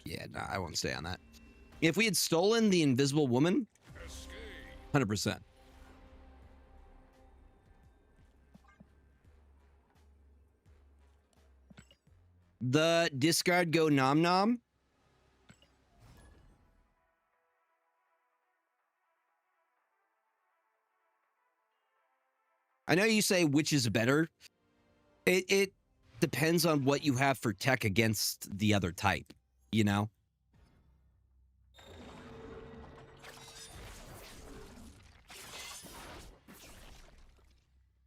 [SPEAKER 1] Yeah, no, I won't stay on that. If we had stolen the Invisible Woman, 100%. The discard go nom nom. I know you say which is better. It depends on what you have for tech against the other type, you know?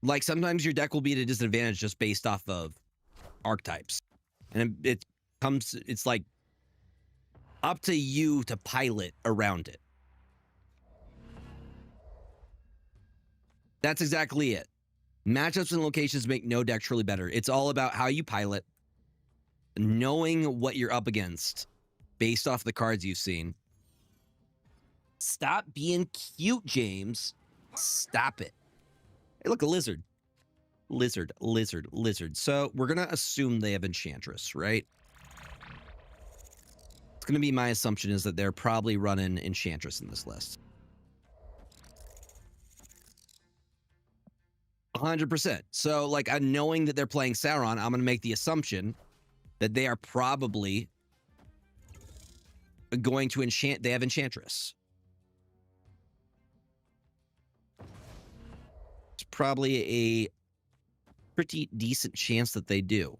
[SPEAKER 1] Like, sometimes your deck will be at a disadvantage just based off of archetypes. And it's like Up to you to pilot around it. That's exactly it. Matchups and locations make no deck truly better. It's all about how you pilot, knowing what you're up against based off the cards you've seen. Stop being cute, James. Stop it. Hey, look, a lizard. Lizard, lizard, lizard. So we're going to assume they have Enchantress, right? It's going to be my assumption is that they're probably running Enchantress in this list. 100%. So, like, knowing that they're playing Sauron, I'm going to make the assumption that they are probably going to enchant. They have Enchantress. It's probably a pretty decent chance that they do.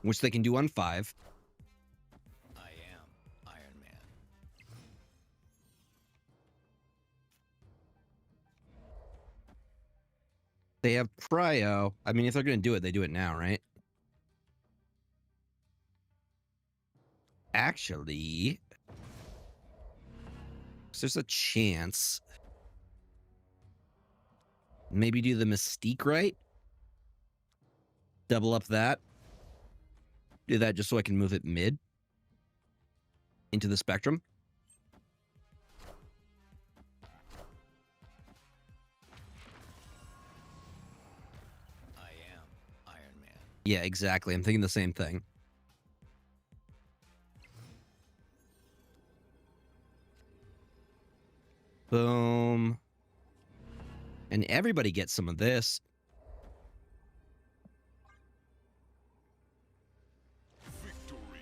[SPEAKER 1] Which they can do on 5.
[SPEAKER 2] I am Iron Man.
[SPEAKER 1] They have Cryo. I mean, if they're going to do it, they do it now, right? Actually, there's a chance. Maybe do the Mystique right. Double up that. Do that just so I can move it mid into the spectrum.
[SPEAKER 2] I am Iron Man.
[SPEAKER 1] Yeah, exactly. I'm thinking the same thing. Boom. And everybody gets some of this.
[SPEAKER 2] Victory.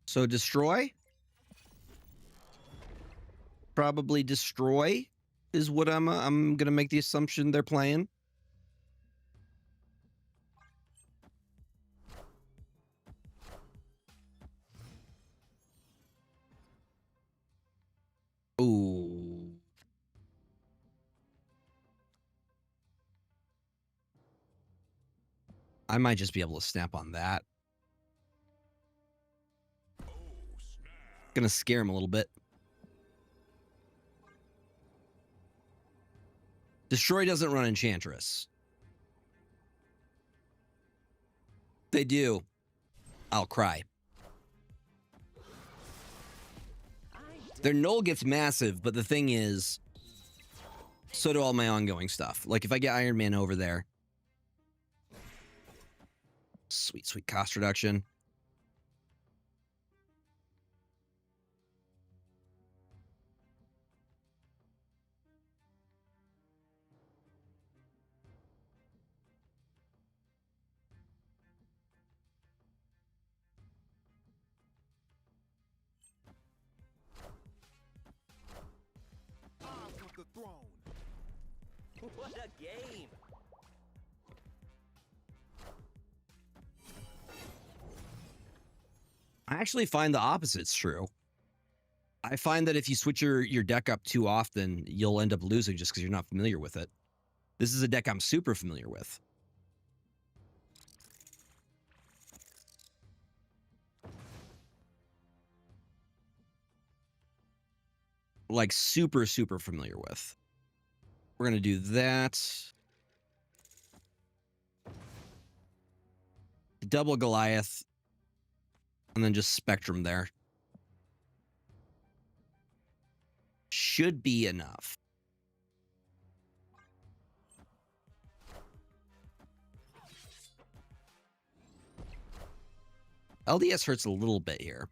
[SPEAKER 1] So destroy. Probably destroy is what I'm going to make the assumption they're playing. Ooh. I might just be able to snap on that. Gonna scare him a little bit. Destroy doesn't run Enchantress. They do. I'll cry. Their null gets massive, but the thing is, so do all my ongoing stuff. Like if I get Iron Man over there. Sweet, sweet cost reduction.
[SPEAKER 2] I want the throne. What a game.
[SPEAKER 1] I actually find the opposite's true. I find that if you switch your deck up too often, you'll end up losing just because you're not familiar with it. This is a deck I'm super familiar with. Like super, super familiar with. We're going to do that. Double Goliath. And then just Spectrum there. Should be enough. LDS hurts a little bit here.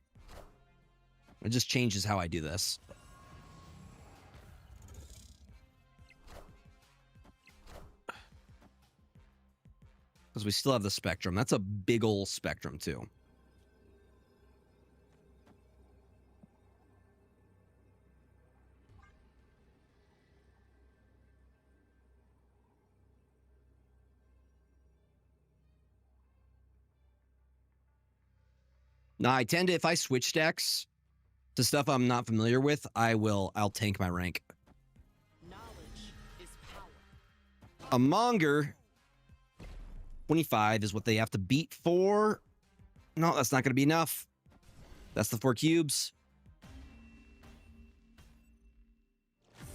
[SPEAKER 1] It just changes how I do this. Because we still have the Spectrum. That's a big ol' Spectrum, too. Now, I tend to, if I switch decks to stuff I'm not familiar with, I'll tank my rank.
[SPEAKER 3] Knowledge is power.
[SPEAKER 1] A Monger, 25 is what they have to beat for. No, that's not going to be enough. That's the 4 cubes.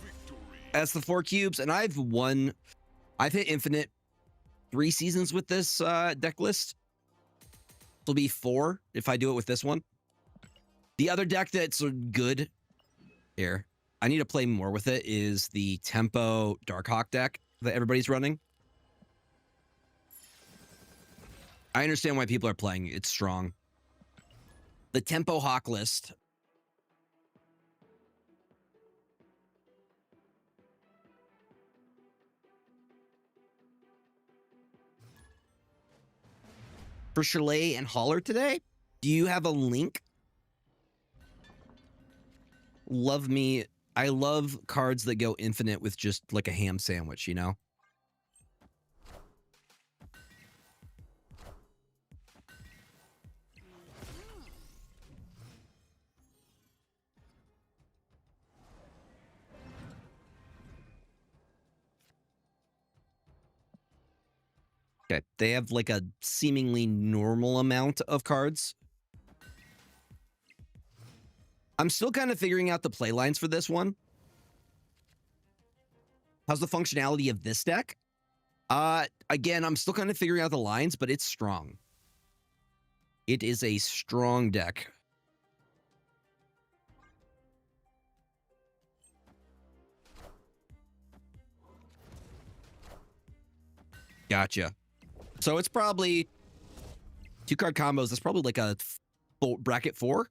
[SPEAKER 2] Victory.
[SPEAKER 1] That's the 4 cubes, and I've hit infinite 3 seasons with this deck list. It'll be 4 if I do it with this one. The other deck that's good here, I need to play more with it, is the Tempo Darkhawk deck that everybody's running. I understand why people are playing it. It's strong. The Tempo Hawk list. For Chalet and Holler today, do you have a link? Love me. I love cards that go infinite with just like a ham sandwich, you know? Okay, they have like a seemingly normal amount of cards. I'm still kind of figuring out the play lines for this one. How's the functionality of this deck? Again, I'm still kind of figuring out the lines, but it's strong. It is a strong deck. Gotcha. So it's probably 2-card combos. That's probably like a bracket 4.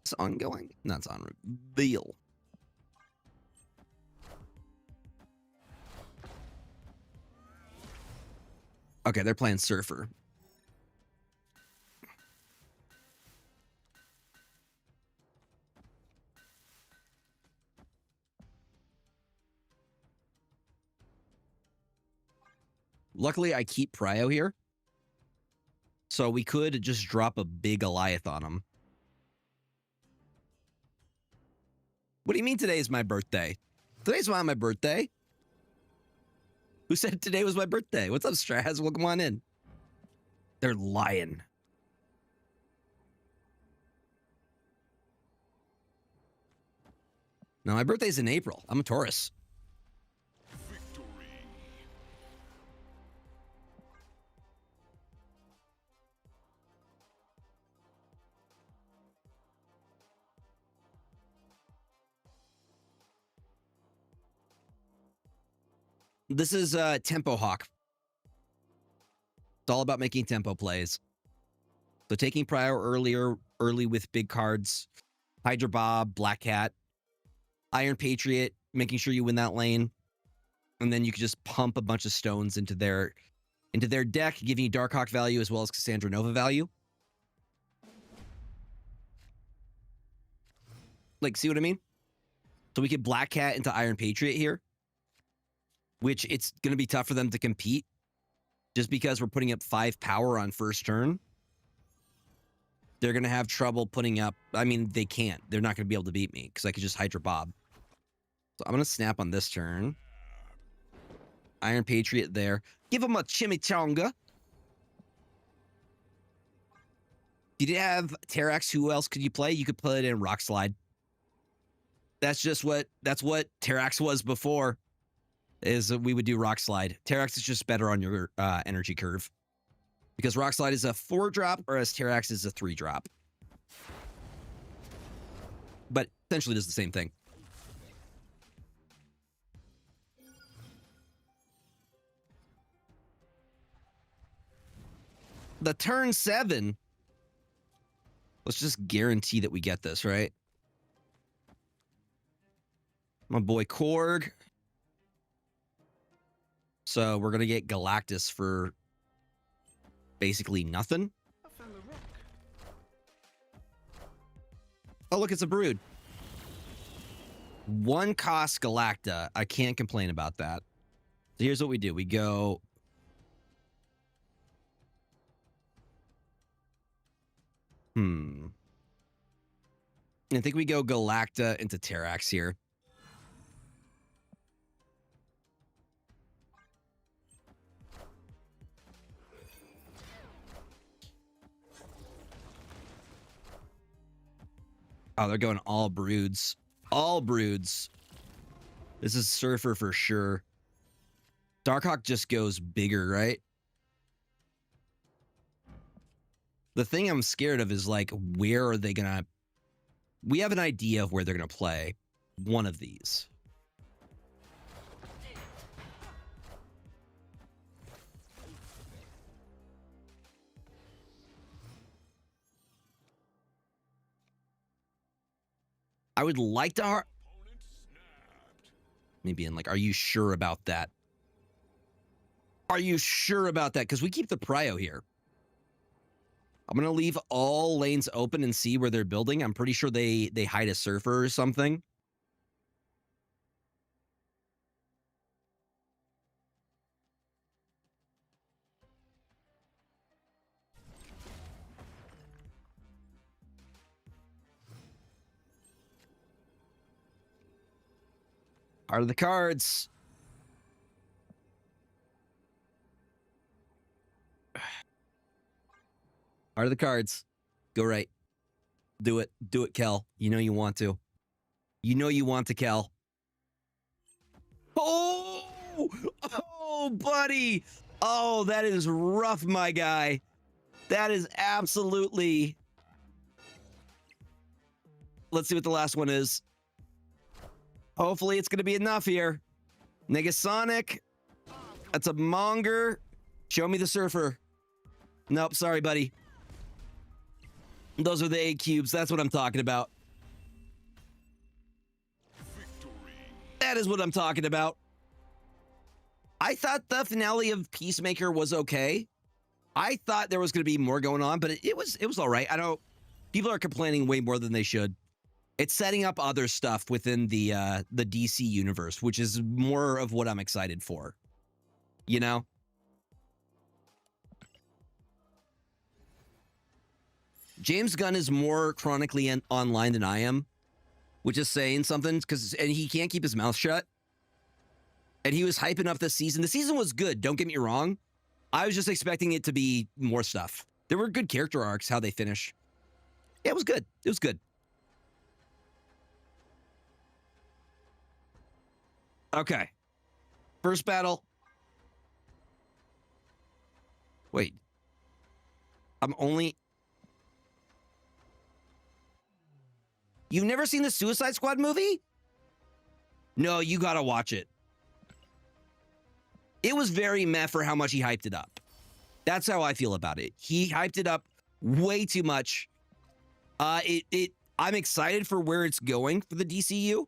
[SPEAKER 1] It's ongoing. No, it's on reveal. Okay, they're playing Surfer. Luckily, I keep Prio here. So we could just drop a big Goliath on him. What do you mean today is my birthday? Today's not my birthday. Who said today was my birthday? What's up, Straz? Welcome on in. They're lying. No, my birthday's in April. I'm a Taurus.
[SPEAKER 2] Victory.
[SPEAKER 1] This is Tempo Hawk. It's all about making tempo plays. So taking Prior early with big cards. Hydra Bob, Black Cat, Iron Patriot, making sure you win that lane. And then you can just pump a bunch of stones into their deck, giving you Darkhawk value as well as Cassandra Nova value. Like, see what I mean? So we get Black Cat into Iron Patriot here, which it's going to be tough for them to compete just because we're putting up 5 power on first turn. They're going to have trouble putting up. I mean, they can't. They're not going to be able to beat me because I could just Hydra Bob. So I'm going to snap on this turn. Iron Patriot there. Give him a chimichanga. If you did have Terrax, who else could you play? You could put it in Rock Slide. That's what Terrax was before. Is we would do Rock Slide. Terrax is just better on your energy curve. Because Rock Slide is a 4-drop, whereas Terrax is a 3-drop. But essentially does the same thing. the turn 7. Let's just guarantee that we get this, right? My boy Korg. So we're going to get Galactus for basically nothing.
[SPEAKER 2] I found the rock.
[SPEAKER 1] Oh, look, it's a Brood. 1 cost Galacta. I can't complain about that. So here's what we do. We go... I think we go Galacta into Terrax here. Oh, they're going all Broods. All Broods. This is Surfer for sure. Darkhawk just goes bigger, right? The thing I'm scared of is, like, where are they gonna... We have an idea of where they're gonna play one of these. I would like to...
[SPEAKER 2] Opponent snapped.
[SPEAKER 1] Maybe in like, are you sure about that? Are you sure about that? Because we keep the prio here. I'm going to leave all lanes open and see where they're building. I'm pretty sure they hide a Surfer or something. Are the cards? Are the cards? Go right. Do it. Do it, Kel. You know you want to. You know you want to, Kel. Oh! Oh, buddy! Oh, that is rough, my guy. That is absolutely... Let's see what the last one is. Hopefully it's going to be enough here. Negasonic. That's a Monger. Show me the Surfer. Nope, sorry, buddy. Those are the 8 cubes. That's what I'm talking about.
[SPEAKER 2] Victory.
[SPEAKER 1] That is what I'm talking about. I thought the finale of Peacemaker was okay. I thought there was going to be more going on, but it was all right. I don't... People are complaining way more than they should. It's setting up other stuff within the DC universe, which is more of what I'm excited for. You know? James Gunn is more chronically online than I am, which is saying something, and he can't keep his mouth shut. And he was hyping up this season. The season was good, don't get me wrong. I was just expecting it to be more stuff. There were good character arcs, how they finish. Yeah, it was good. It was good. Okay. First battle. Wait. I'm only... You've never seen the Suicide Squad movie? No, you gotta watch it. It was very meh for how much he hyped it up. That's how I feel about it. He hyped it up way too much. I'm excited for where it's going for the DCU.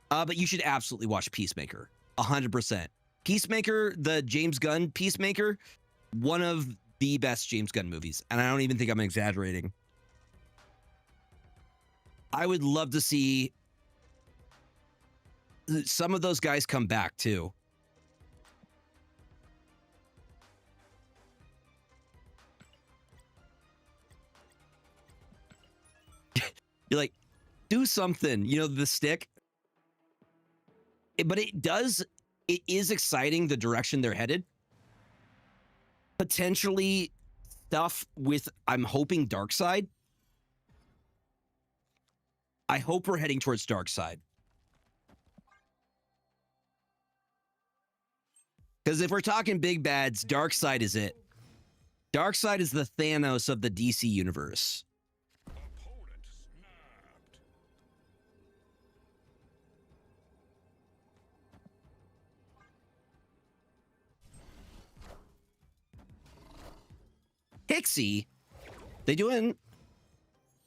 [SPEAKER 1] But you should absolutely watch Peacemaker. 100%. Peacemaker, the James Gunn Peacemaker, one of the best James Gunn movies. And I don't even think I'm exaggerating. I would love to see some of those guys come back too. You're like, do something, you know, the stick. But it is exciting the direction they're headed. Potentially stuff with, I'm hoping, Darkseid. I hope we're heading towards Darkseid. Because if we're talking big bads, Darkseid is it. Darkseid is the Thanos of the DC universe.
[SPEAKER 2] Opponent snapped.
[SPEAKER 1] Pixie, they doing...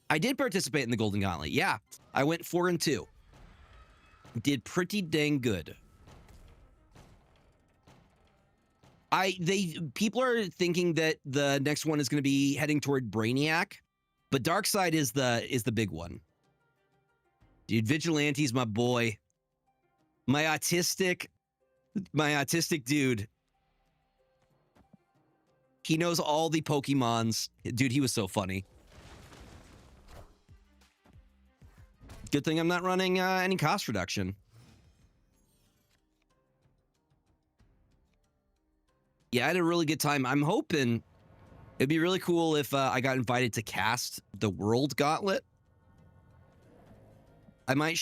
[SPEAKER 1] I did participate in the Golden Gauntlet. Yeah, I went 4-2. Did pretty dang good. People are thinking that the next one is going to be heading toward Brainiac, but Darkseid is the big one. Dude, Vigilante's my boy. My autistic dude. He knows all the Pokemons. Dude, he was so funny. Good thing I'm not running any cost reduction. Yeah, I had a really good time. I'm hoping it'd be really cool if I got invited to cast the World Gauntlet. I might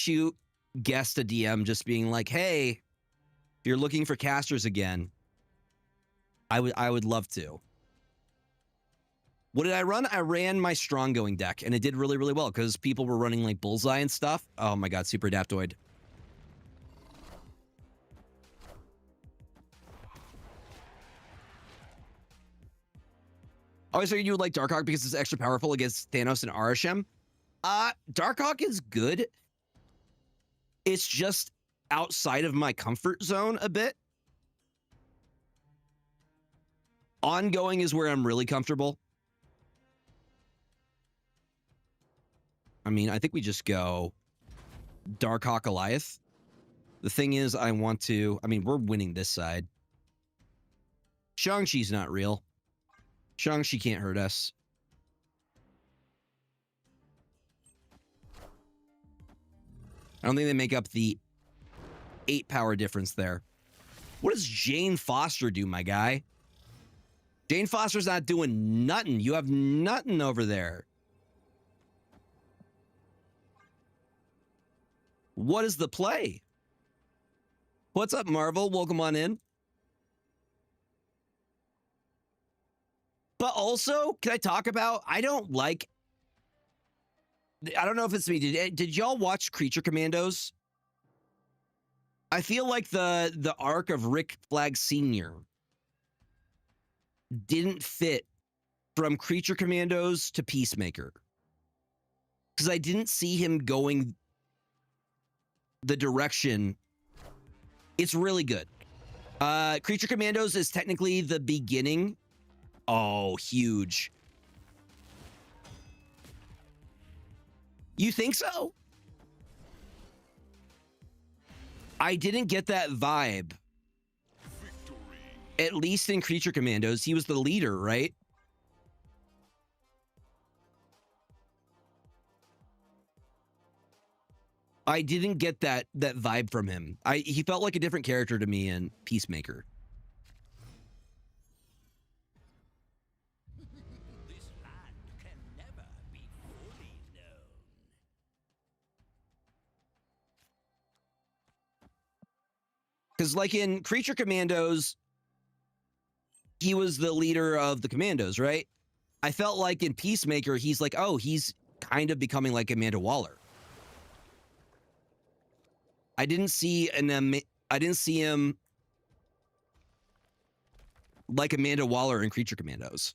[SPEAKER 1] guest a DM just being like, hey, if you're looking for casters again, I would love to. What did I run? I ran my strong going deck, and it did really, really well because people were running like Bullseye and stuff. Oh my god, Super Adaptoid. I always figured you would like Darkhawk because it's extra powerful against Thanos and Arishem. Darkhawk is good. It's just outside of my comfort zone a bit. Ongoing is where I'm really comfortable. I mean, I think we just go Darkhawk Goliath. The thing is, I mean, we're winning this side. Shang-Chi's not real. Shang-Chi can't hurt us. I don't think they make up the 8 power difference there. What does Jane Foster do, my guy? Jane Foster's not doing nothing. You have nothing over there. What is the play? What's up, Marvel? Welcome on in. But also, can I talk about, I don't know if it's me. Did y'all watch Creature Commandos? I feel like the arc of Rick Flag Sr. didn't fit from Creature Commandos to Peacemaker. Because I didn't see him going the direction. It's really good. Creature Commandos is technically the beginning. Oh, huge. You think so? I didn't get that vibe.
[SPEAKER 2] Victory.
[SPEAKER 1] At least in Creature Commandos, he was the leader, right? I didn't get that vibe from him. He felt like a different character to me in Peacemaker.
[SPEAKER 4] This land can never be fully known.
[SPEAKER 1] Because like in Creature Commandos, he was the leader of the Commandos, right? I felt like in Peacemaker, he's like, oh, he's kind of becoming like Amanda Waller. I didn't see him like Amanda Waller in Creature Commandos.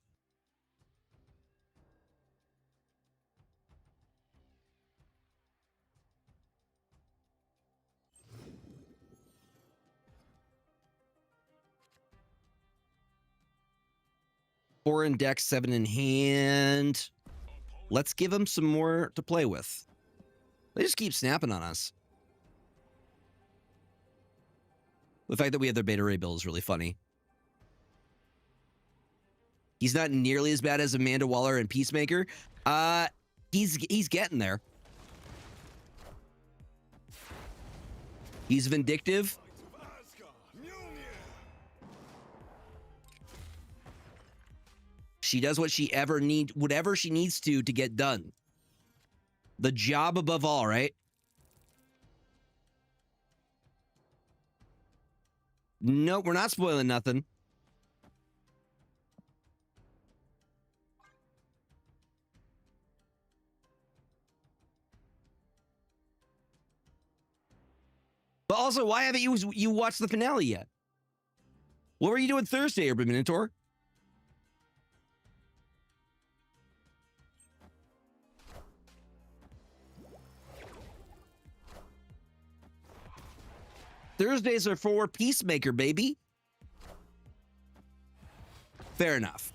[SPEAKER 1] Four in deck, 7 in hand. Let's give him some more to play with. They just keep snapping on us. The fact that we have their Beta Ray build is really funny. He's not nearly as bad as Amanda Waller and Peacemaker. He's getting there. He's vindictive. She does whatever she needs to get done. The job above all, right? No, we're not spoiling nothing. But also, why haven't you watched the finale yet? What were you doing Thursday, Urban Minotaur? Thursdays are for Peacemaker, baby. Fair enough.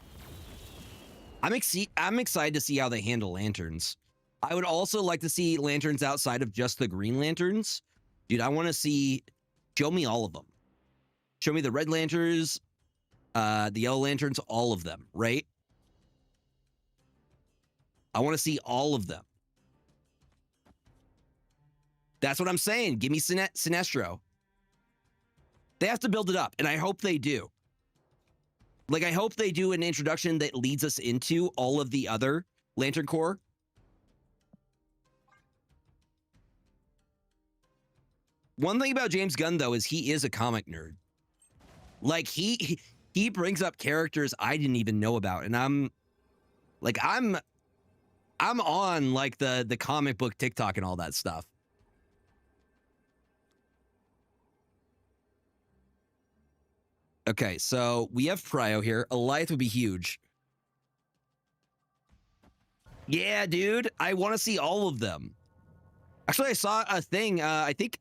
[SPEAKER 1] I'm excited to see how they handle lanterns. I would also like to see lanterns outside of just the green lanterns. Dude, I want to see... Show me all of them. Show me the red lanterns, the yellow lanterns, all of them, right? I want to see all of them. That's what I'm saying. Give me Sinestro. They have to build it up, and I hope they do. Like, I hope they do an introduction that leads us into all of the other Lantern Corps. One thing about James Gunn, though, is he is a comic nerd. Like, he brings up characters I didn't even know about, and I'm on, like, the comic book TikTok and all that stuff. Okay, so we have Prio here. Alliath would be huge. Yeah, dude. I want to see all of them. Actually, I saw a thing, I think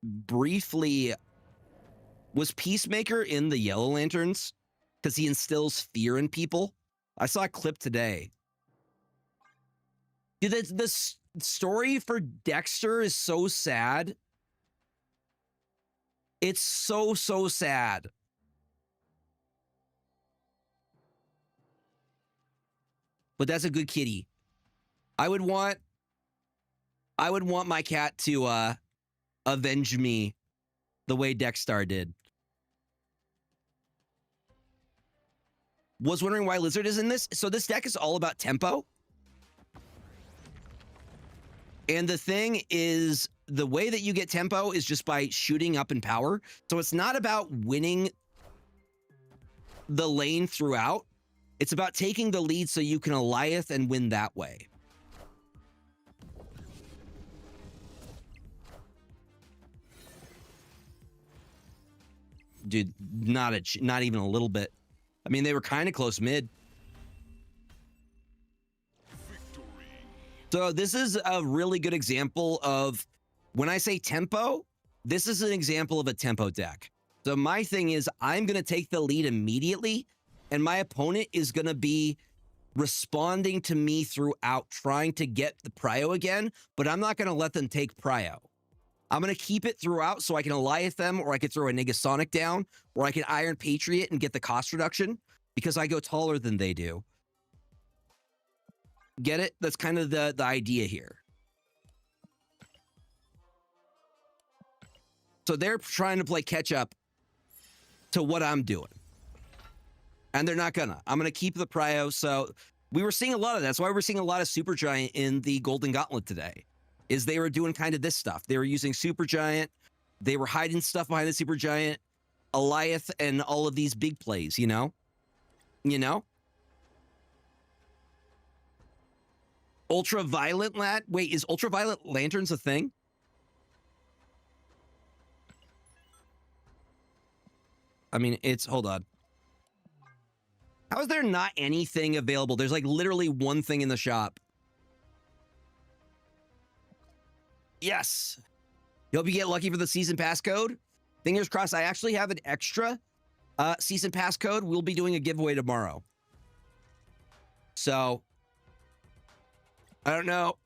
[SPEAKER 1] briefly, was Peacemaker in the Yellow Lanterns? Because he instills fear in people. I saw a clip today. Dude, this story for Dexter is so sad. It's so sad. But that's a good kitty. I would want my cat to avenge me the way Dexter did. Was wondering why Lizard is in this. So this deck is all about tempo. And the thing is, the way that you get tempo is just by shooting up in power. So it's not about winning the lane throughout. It's about taking the lead so you can Alliath and win that way. Dude, not even a little bit. I mean, they were kind of close mid.
[SPEAKER 2] Victory.
[SPEAKER 1] So this is a really good example of, when I say tempo, this is an example of a tempo deck. So my thing is, I'm going to take the lead immediately, and my opponent is going to be responding to me throughout, trying to get the prio again, but I'm not going to let them take prio. I'm going to keep it throughout so I can Alliath them, or I can throw a Negasonic down, or I can Iron Patriot and get the cost reduction because I go taller than they do. Get it? That's kind of the idea here. So they're trying to play catch up to what I'm doing. And they're not gonna. I'm gonna keep the prio. So we were seeing a lot of that. That's why we're seeing a lot of Supergiant in the Golden Gauntlet today. Is they were doing kind of this stuff. They were using Supergiant. They were hiding stuff behind the Supergiant, Alliath, and all of these big plays, you know? You know? Ultraviolet Wait, is Ultraviolet Lanterns a thing? I mean, hold on. How is there not anything available? There's like literally one thing in the shop. Yes. Hope you get lucky for the season pass code. Fingers crossed. I actually have an extra season pass code. We'll be doing a giveaway tomorrow. So, I don't know.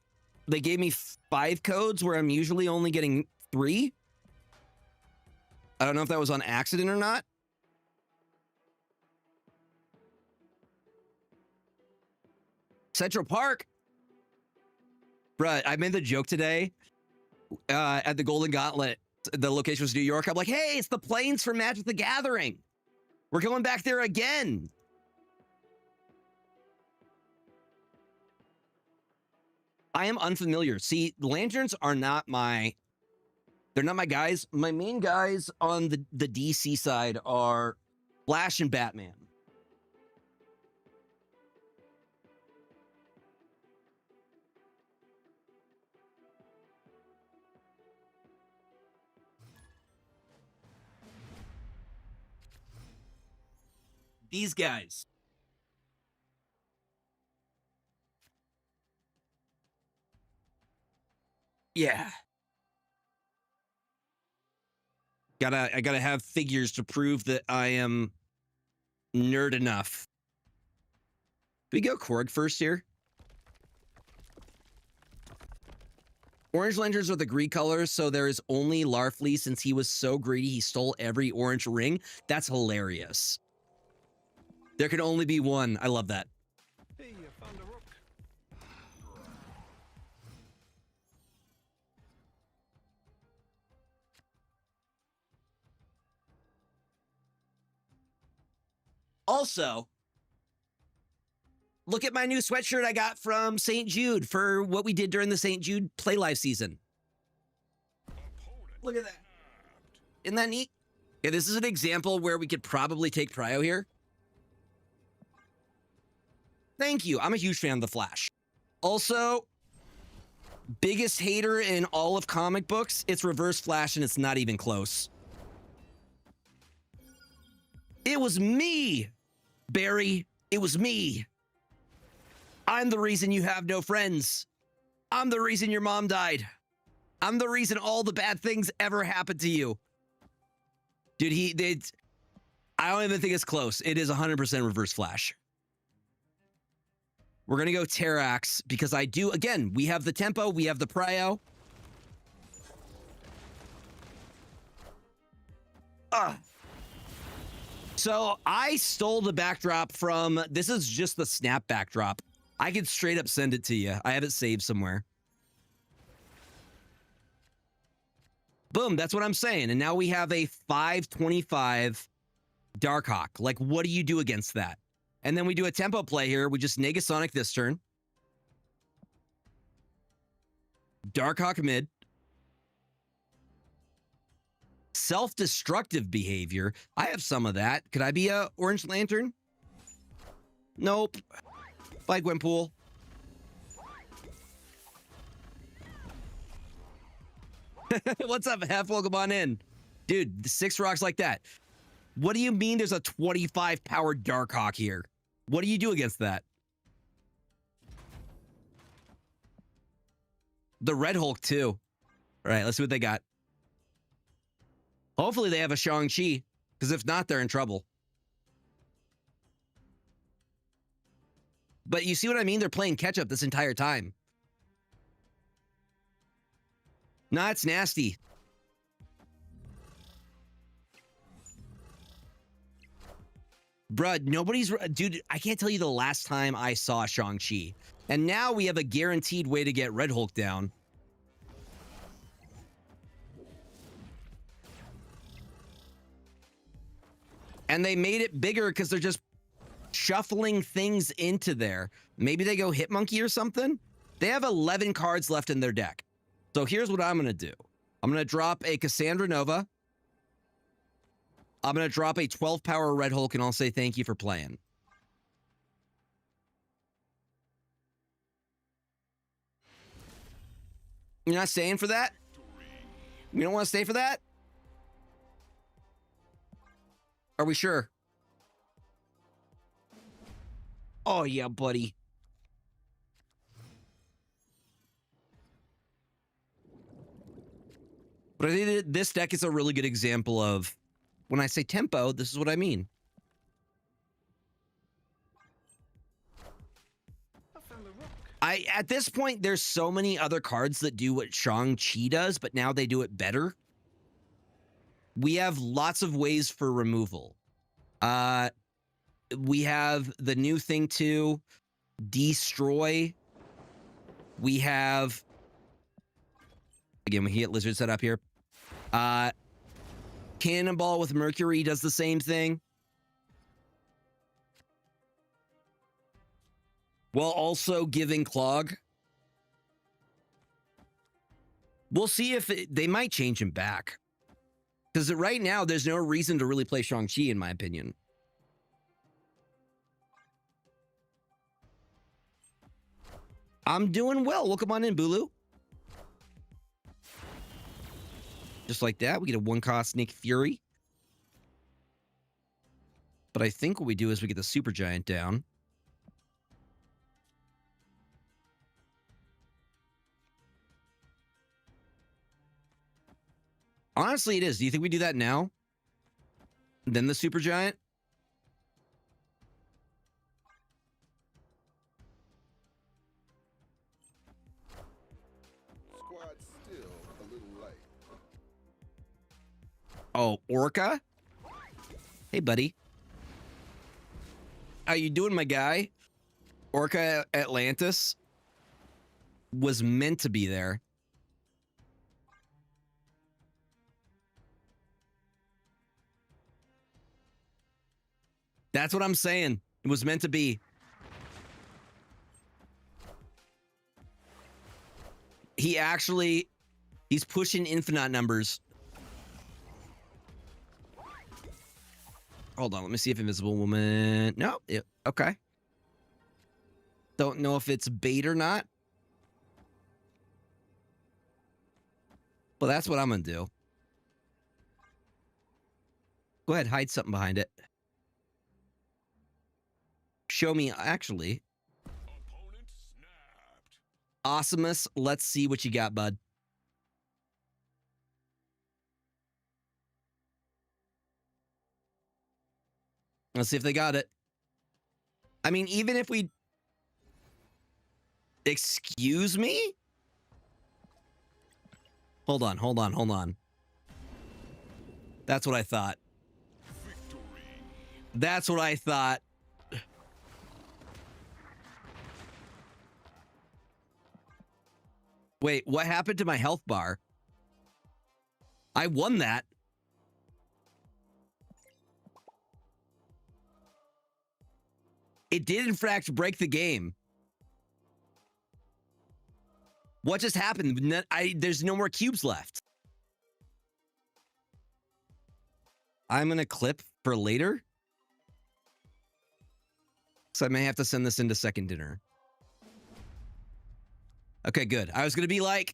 [SPEAKER 1] They gave me 5 codes where I'm usually only getting 3. I don't know if that was on accident or not. Central Park. Bruh, I made the joke today at the Golden Gauntlet. The location was New York. I'm like, hey, it's the plains for Magic the Gathering. We're going back there again. I am unfamiliar. See, lanterns are not my... They're not my guys. My main guys on the DC side are Flash and Batman. These guys. Yeah. I gotta have figures to prove that I am nerd enough. Can we go Korg first here? Orange lanterns are the greed colors, so there is only Larfleeze since he was so greedy he stole every orange ring. That's hilarious. There can only be one. I love that.
[SPEAKER 2] Hey, you found a rook.
[SPEAKER 1] Also, look at my new sweatshirt I got from St. Jude for what we did during the St. Jude Play Live season. Look at that. Isn't that neat? Yeah, this is an example where we could probably take Prio here. Thank you. I'm a huge fan of The Flash. Also, biggest hater in all of comic books, it's Reverse Flash and it's not even close. It was me, Barry. It was me. I'm the reason you have no friends. I'm the reason your mom died. I'm the reason all the bad things ever happened to you. Dude, I don't even think it's close. It is 100% Reverse Flash. We're going to go Terrax because I do, again, we have the tempo, we have the prio. So I stole the backdrop from, this is just the snap backdrop. I could straight up send it to you. I have it saved somewhere. Boom, that's what I'm saying. And now we have a 525 Darkhawk. Like, what do you do against that? And then we do a tempo play here. We just Negasonic this turn. Darkhawk mid. Self-destructive behavior. I have some of that. Could I be a Orange Lantern? Nope. Like Gwenpool. What's up, Hef? Welcome on in. Dude, the 6 rocks like that. What do you mean there's a 25 powered Darkhawk here? What do you do against that? The Red Hulk, too. All right, let's see what they got. Hopefully they have a Shang-Chi, because if not, they're in trouble. But you see what I mean? They're playing catch-up this entire time. Nah, it's nasty. Bruh, dude, I can't tell you the last time I saw Shang-Chi. And now we have a guaranteed way to get Red Hulk down. And they made it bigger because they're just shuffling things into there. Maybe they go Hit Monkey or something. They have 11 cards left in their deck. So here's what I'm going to do. I'm going to drop a Cassandra Nova. I'm going to drop a 12 power Red Hulk, and I'll say thank you for playing. You're not staying for that? You don't want to stay for that? Are we sure? Oh, yeah, buddy. But I think that this deck is a really good example of when I say tempo, this is what I mean. At this point, there's so many other cards that do what Shang-Chi does, but now they do it better. We have lots of ways for removal. We have the new thing too, destroy. We have, again, we can get Lizard set up here. Cannonball with Mercury does the same thing. While also giving Clog. We'll see if they might change him back. Because right now, there's no reason to really play Shang-Chi, in my opinion. I'm doing well. Welcome on in, Bulu. Just like that, we get a 1-cost Nick Fury. But I think what we do is we get the Super Giant down. Honestly, it is. Do you think we do that now? Then the super giant?
[SPEAKER 5] Squad still a little light.
[SPEAKER 1] Oh, Orca? Hey, buddy. How you doing, my guy? Orca Atlantis was meant to be there. That's what I'm saying. It was meant to be. He's pushing infinite numbers. Hold on, let me see if Invisible Woman... No, okay. Don't know if it's bait or not. Well, that's what I'm gonna do. Go ahead, hide something behind it. Show me, actually.
[SPEAKER 4] Opponent snapped.
[SPEAKER 1] Awesomeness, let's see what you got, bud. Let's see if they got it. I mean, even if we... Excuse me? Hold on. That's what I thought.
[SPEAKER 4] Victory.
[SPEAKER 1] That's what I thought. Wait, what happened to my health bar? I won that. It did, in fact, break the game. What just happened? There's no more cubes left. I'm going to clip for later. So I may have to send this into second dinner. Okay, good. I was going to be like,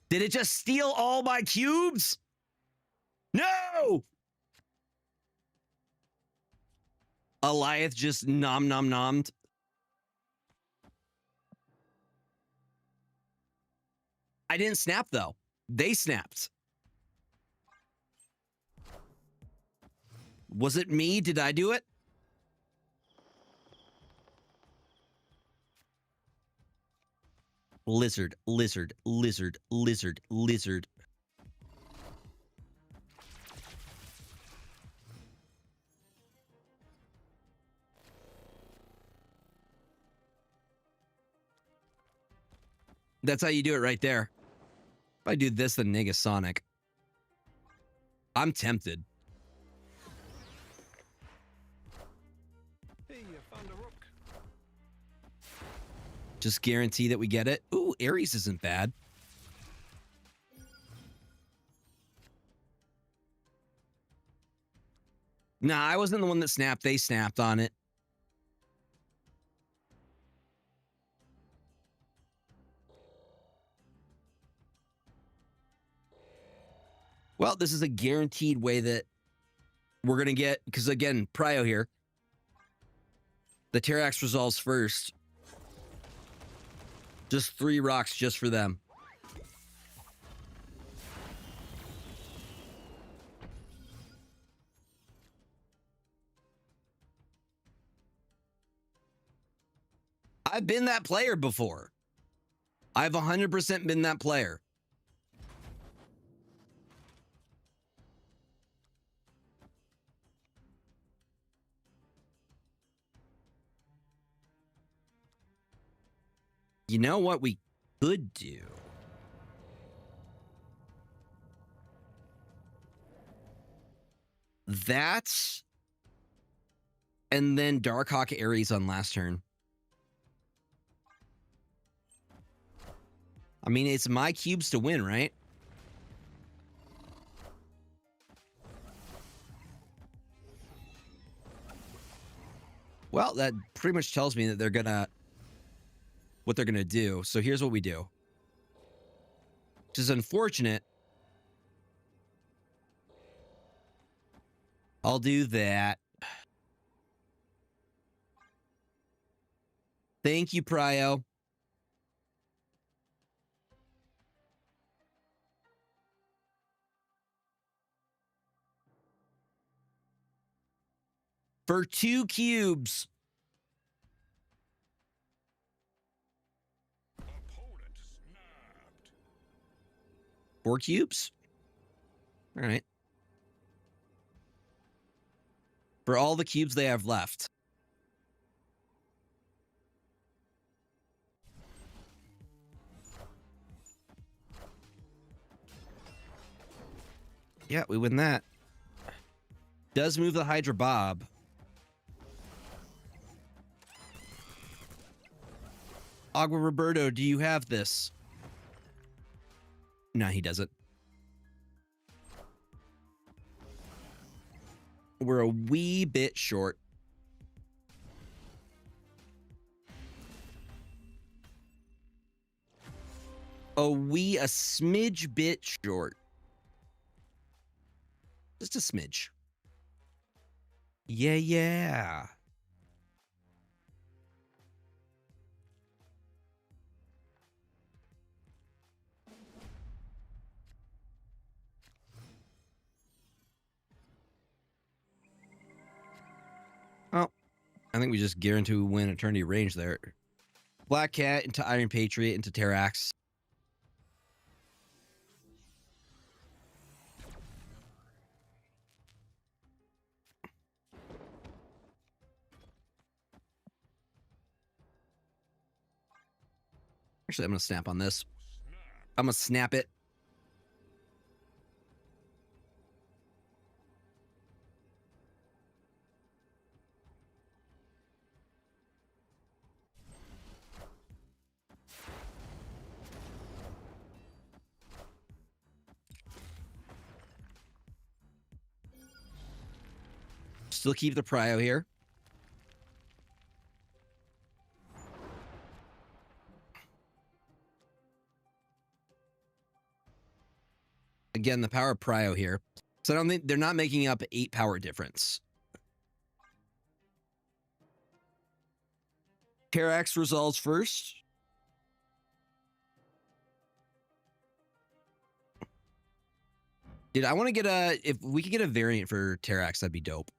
[SPEAKER 1] did it just steal all my cubes? No! Eliath just nommed. I didn't snap, though. They snapped. Was it me? Did I do it? Lizard. That's how you do it right there. If I do this, then Negasonic. I'm tempted.
[SPEAKER 2] Hey, you found a rook.
[SPEAKER 1] Just guarantee that we get it. Ooh, Ares isn't bad. Nah, I wasn't the one that snapped. They snapped on it. Well, this is a guaranteed way that we're going to get, because again, Prio here. The Terrax resolves first. Just 3 rocks just for them. I've been that player before. I've 100% been that player. You know what we could do? That's... And then Darkhawk Ares on last turn. I mean, it's my cubes to win, right? Well, that pretty much tells me that they're gonna... what they're gonna do. So here's what we do. Which is unfortunate. I'll do that. Thank you, Prio. For 2 cubes.
[SPEAKER 2] Opponent snapped.
[SPEAKER 1] 4 cubes? All right. For all the cubes they have left. Yeah, we win that. Does move the Hydra Bob. Agua Roberto, do you have this? No, he doesn't. We're a wee bit short. A smidge bit short. Just a smidge. Yeah. Oh, I think we just guarantee we win Eternity Range there. Black Cat into Iron Patriot into Terrax. Actually, I'm going to snap on this. I'm going to snap it. Still keep the prio here. Again, the power of prio here. So I don't think they're not making up 8 power difference. Terrax resolves first. Dude, I want to get a... If we could get a variant for Terrax, that'd be dope.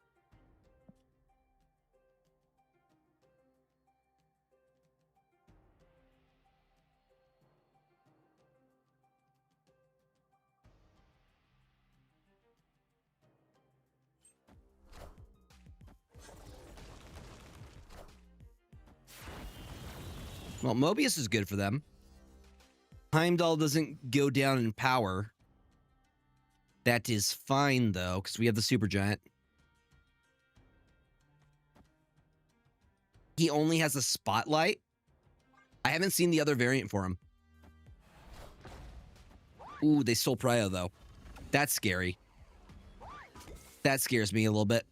[SPEAKER 1] Well, Mobius is good for them. Heimdall doesn't go down in power. That is fine, though, because we have the Supergiant. He only has a Spotlight. I haven't seen the other variant for him. Ooh, they stole Prio, though. That's scary. That scares me a little bit.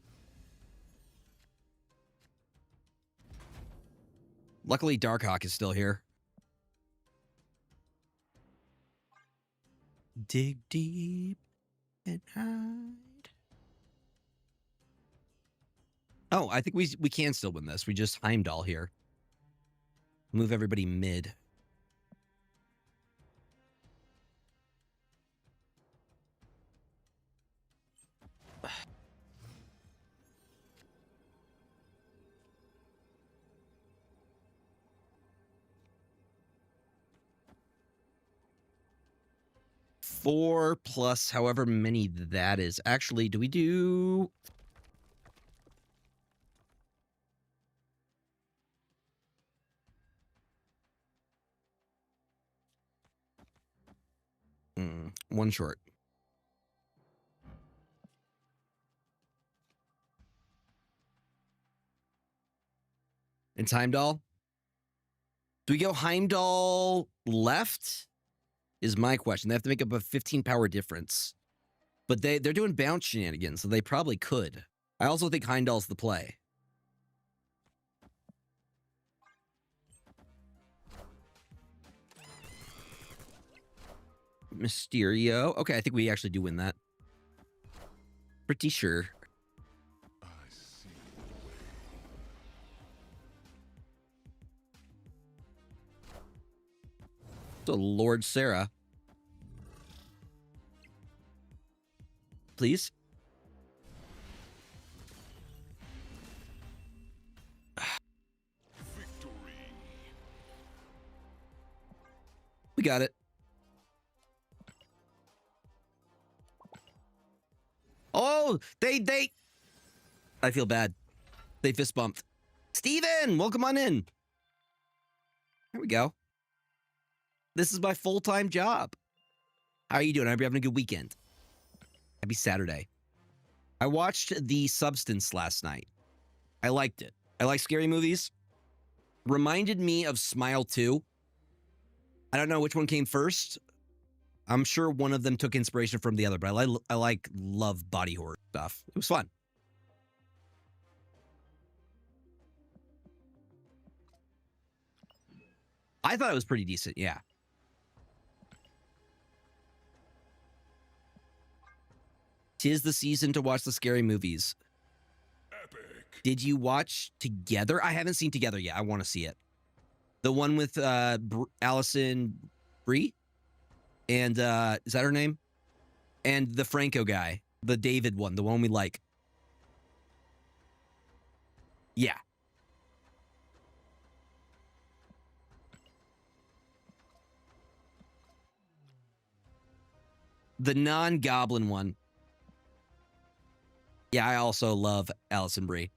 [SPEAKER 1] Luckily, Darkhawk is still here. Dig deep and hide. Oh, I think we can still win this. We just Heimdall here. Move everybody mid. Four plus however many that is. Actually, do we do... one short. It's Heimdall. Do we go Heimdall left? Is my question. They have to make up a 15 power difference. But they're doing bounce shenanigans, so they probably could. I also think Heimdall's the play. Mysterio. Okay, I think we actually do win that. Pretty sure.
[SPEAKER 5] I see
[SPEAKER 1] So Lord Sarah. Please. got it. Oh, they. I feel bad. They fist bumped. Steven, welcome on in. There we go. This is my full-time job. How are you doing? I hope you're having a good weekend. Happy Saturday. I watched The Substance last night. I liked it. I like scary movies. Reminded me of Smile 2. I don't know which one came first. I'm sure one of them took inspiration from the other, but I love body horror stuff. It was fun. I thought it was pretty decent, yeah. Tis the season to watch the scary movies.
[SPEAKER 2] Epic.
[SPEAKER 1] Did you watch Together? I haven't seen Together yet. I want to see it. The one with Allison Brie? And is that her name? And the Franco guy. The David one. The one we like. Yeah. The non-goblin one. Yeah, I also love Allison Brie.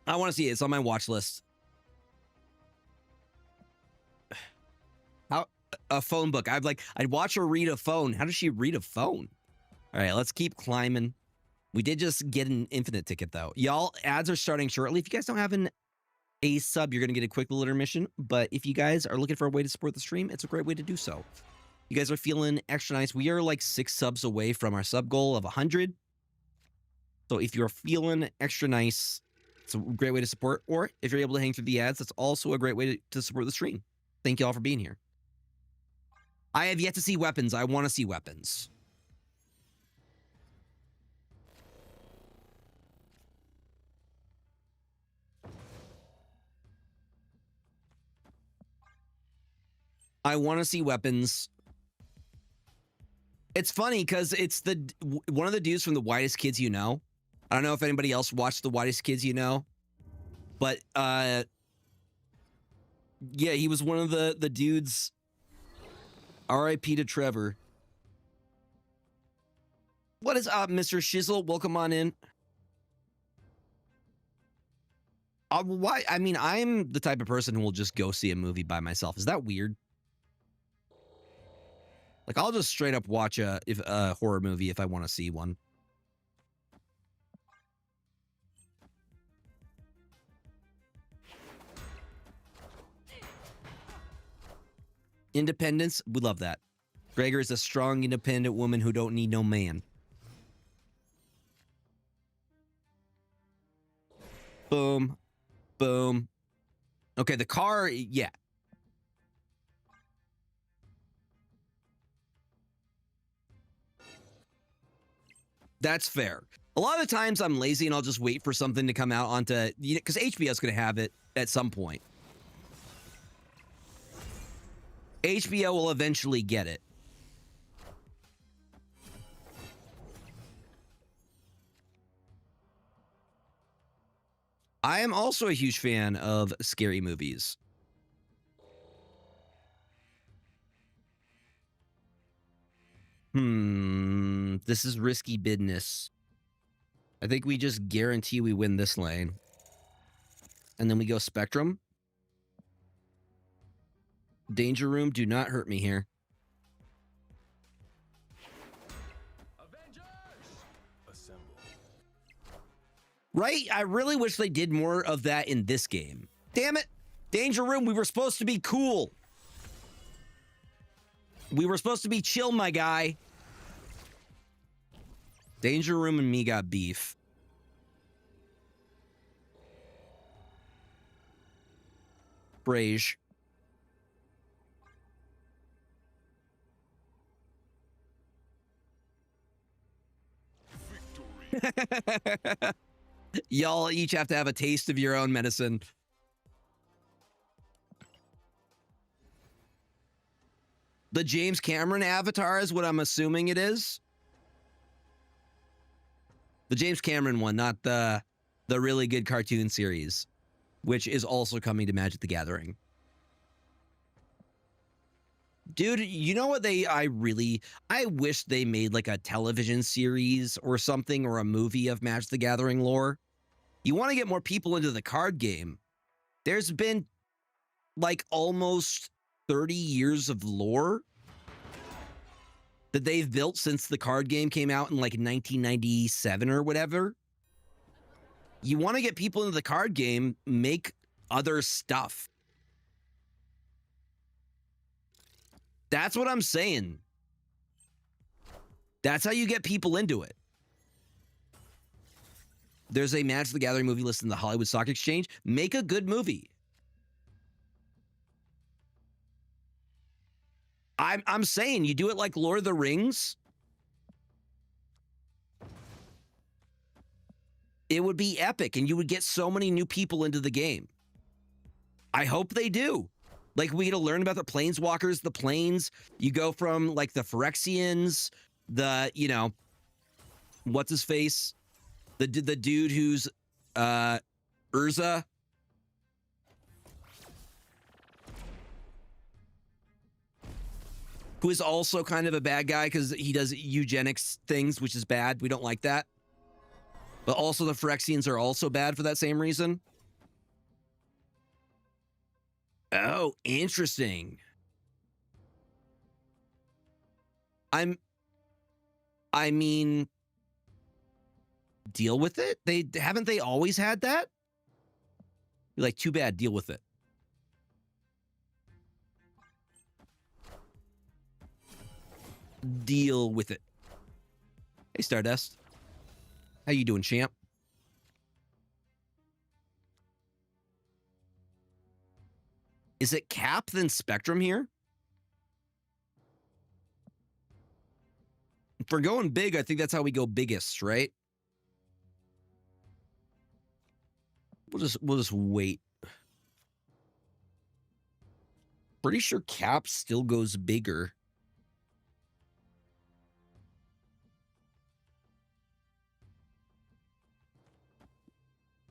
[SPEAKER 1] I want to see it. It's on my watch list. How a phone book. I'd watch her read a phone. How does she read a phone? All right, let's keep climbing. We did just get an infinite ticket though. Y'all, ads are starting shortly. If you guys don't have a sub, you're gonna get a quick little intermission. But if you guys are looking for a way to support the stream, it's a great way to do so. You guys are feeling extra nice. We are like 6 subs away from our sub goal of 100. So if you're feeling extra nice, it's a great way to support. Or if you're able to hang through the ads, that's also a great way to support the stream. Thank you all for being here. I have yet to see Weapons. I want to see Weapons. I want to see Weapons. It's funny because it's one of the dudes from The Whitest Kids You Know. I don't know if anybody else watched The Whitest Kids You Know, but yeah, he was one of the dudes. R.I.P. to Trevor. What is up, Mr. Shizzle? Welcome on in. Why? I mean, I'm the type of person who will just go see a movie by myself. Is that weird? Like, I'll just straight up watch a horror movie if I want to see one. Independence, we love that. Gregor is a strong, independent woman who don't need no man. Boom. Boom. Okay, the car, yeah. That's fair. A lot of the times I'm lazy and I'll just wait for something to come out onto, because HBO's going to have it at some point. HBO will eventually get it. I am also a huge fan of scary movies. This is risky business. I think we just guarantee we win this lane. And then we go Spectrum. Danger Room, do not hurt me here.
[SPEAKER 2] Assemble.
[SPEAKER 1] Right? I really wish they did more of that in this game. Damn it. Danger Room, we were supposed to be cool. We were supposed to be chill, my guy. Danger Room and me got beef. Brage. Y'all each have to have a taste of your own medicine. The James Cameron Avatar is what I'm assuming it is. The James Cameron one, not the really good cartoon series, which is also coming to Magic the Gathering. Dude, you know what I wish they made like a television series or something or a movie of Magic the Gathering lore. You want to get more people into the card game. There's been like almost 30 years of lore that they've built since the card game came out in like 1997 or whatever. You want to get people into the card game, make other stuff. That's what I'm saying. That's how you get people into it. There's a Magic the Gathering movie listed in the Hollywood Stock Exchange. Make a good movie. I'm saying you do it like Lord of the Rings. It would be epic, and you would get so many new people into the game. I hope they do. Like, we get to learn about the planeswalkers, the planes. You go from, like, the Phyrexians, the, you know, what's his face? The dude who's, Urza. Who is also kind of a bad guy because he does eugenics things, which is bad. We don't like that. But also the Phyrexians are also bad for that same reason. Oh, interesting. I mean, deal with it. Haven't they always had that? You're like, too bad, deal with it. Deal with it. Hey, Stardust. How you doing, champ? Is it Cap then Spectrum here? If we're going big, I think that's how we go biggest, right? We'll just wait. Pretty sure Cap still goes bigger.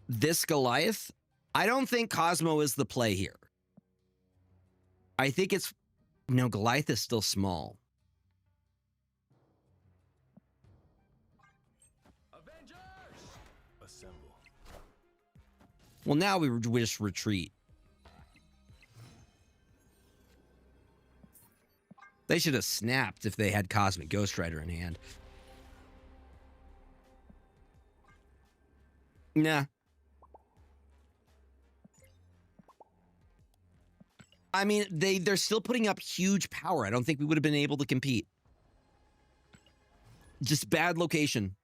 [SPEAKER 1] This Goliath? I don't think Cosmo is the play here. I think it's... No, Goliath is still small.
[SPEAKER 2] Avengers! Assemble.
[SPEAKER 1] Well, now we just retreat. They should have snapped if they had Cosmic Ghost Rider in hand. Nah. I mean, they're still putting up huge power. I don't think we would have been able to compete. Just bad location.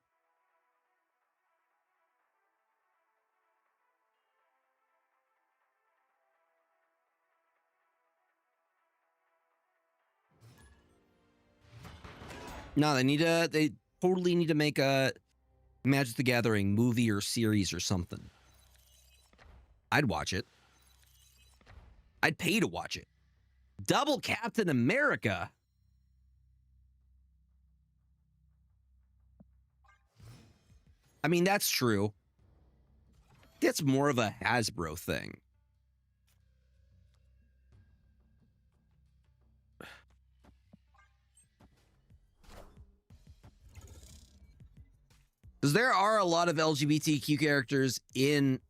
[SPEAKER 1] No, they totally need to make a Magic the Gathering movie or series or something. I'd watch it. I'd pay to watch it. Double Captain America. I mean, that's true. That's more of a Hasbro thing. Because there are a lot of LGBTQ characters in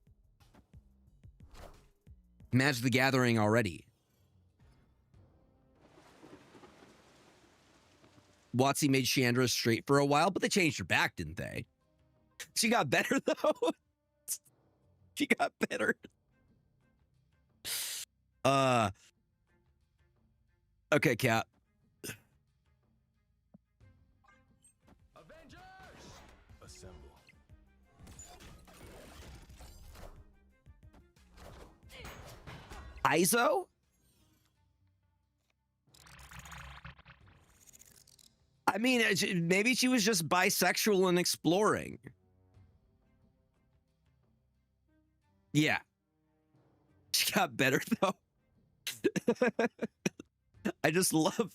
[SPEAKER 1] Magic the Gathering already. WotC made Chandra straight for a while, but they changed her back, didn't they? She got better, though. She got better. Okay, Cap.
[SPEAKER 2] Avengers! Assemble.
[SPEAKER 1] ISO? I mean, maybe she was just bisexual and exploring. Yeah. She got better, though. I just love...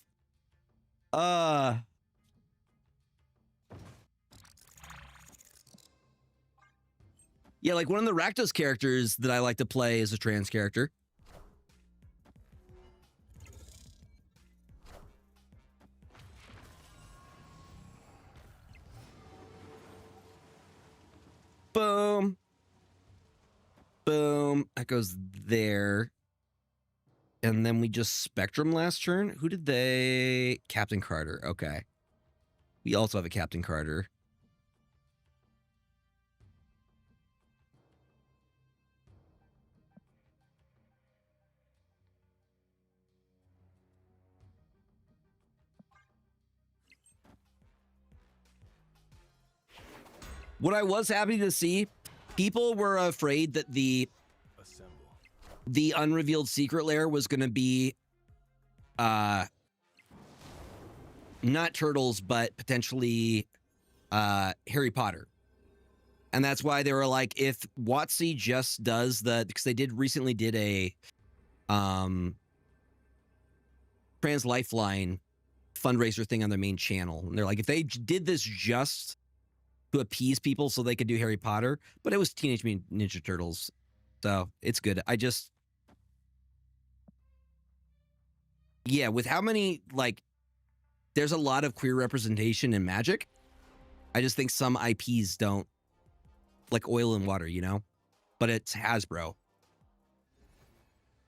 [SPEAKER 1] Yeah, like one of the Rakdos characters that I like to play is a trans character. Boom. Boom. That goes there. And then we just Spectrum last turn. Who did they? Captain Carter. Okay. We also have a Captain Carter. What I was happy to see, people were afraid that the unrevealed secret lair was going to be not turtles, but potentially Harry Potter. And that's why they were like, if WotC just does because they recently did a Trans Lifeline fundraiser thing on their main channel. And they're like, if they did this just to appease people so they could do Harry Potter, but it was Teenage Mutant Ninja Turtles. So it's good. Yeah, with how many, like, there's a lot of queer representation in Magic. I just think some IPs don't, like Oil and Water, you know? But it's Hasbro.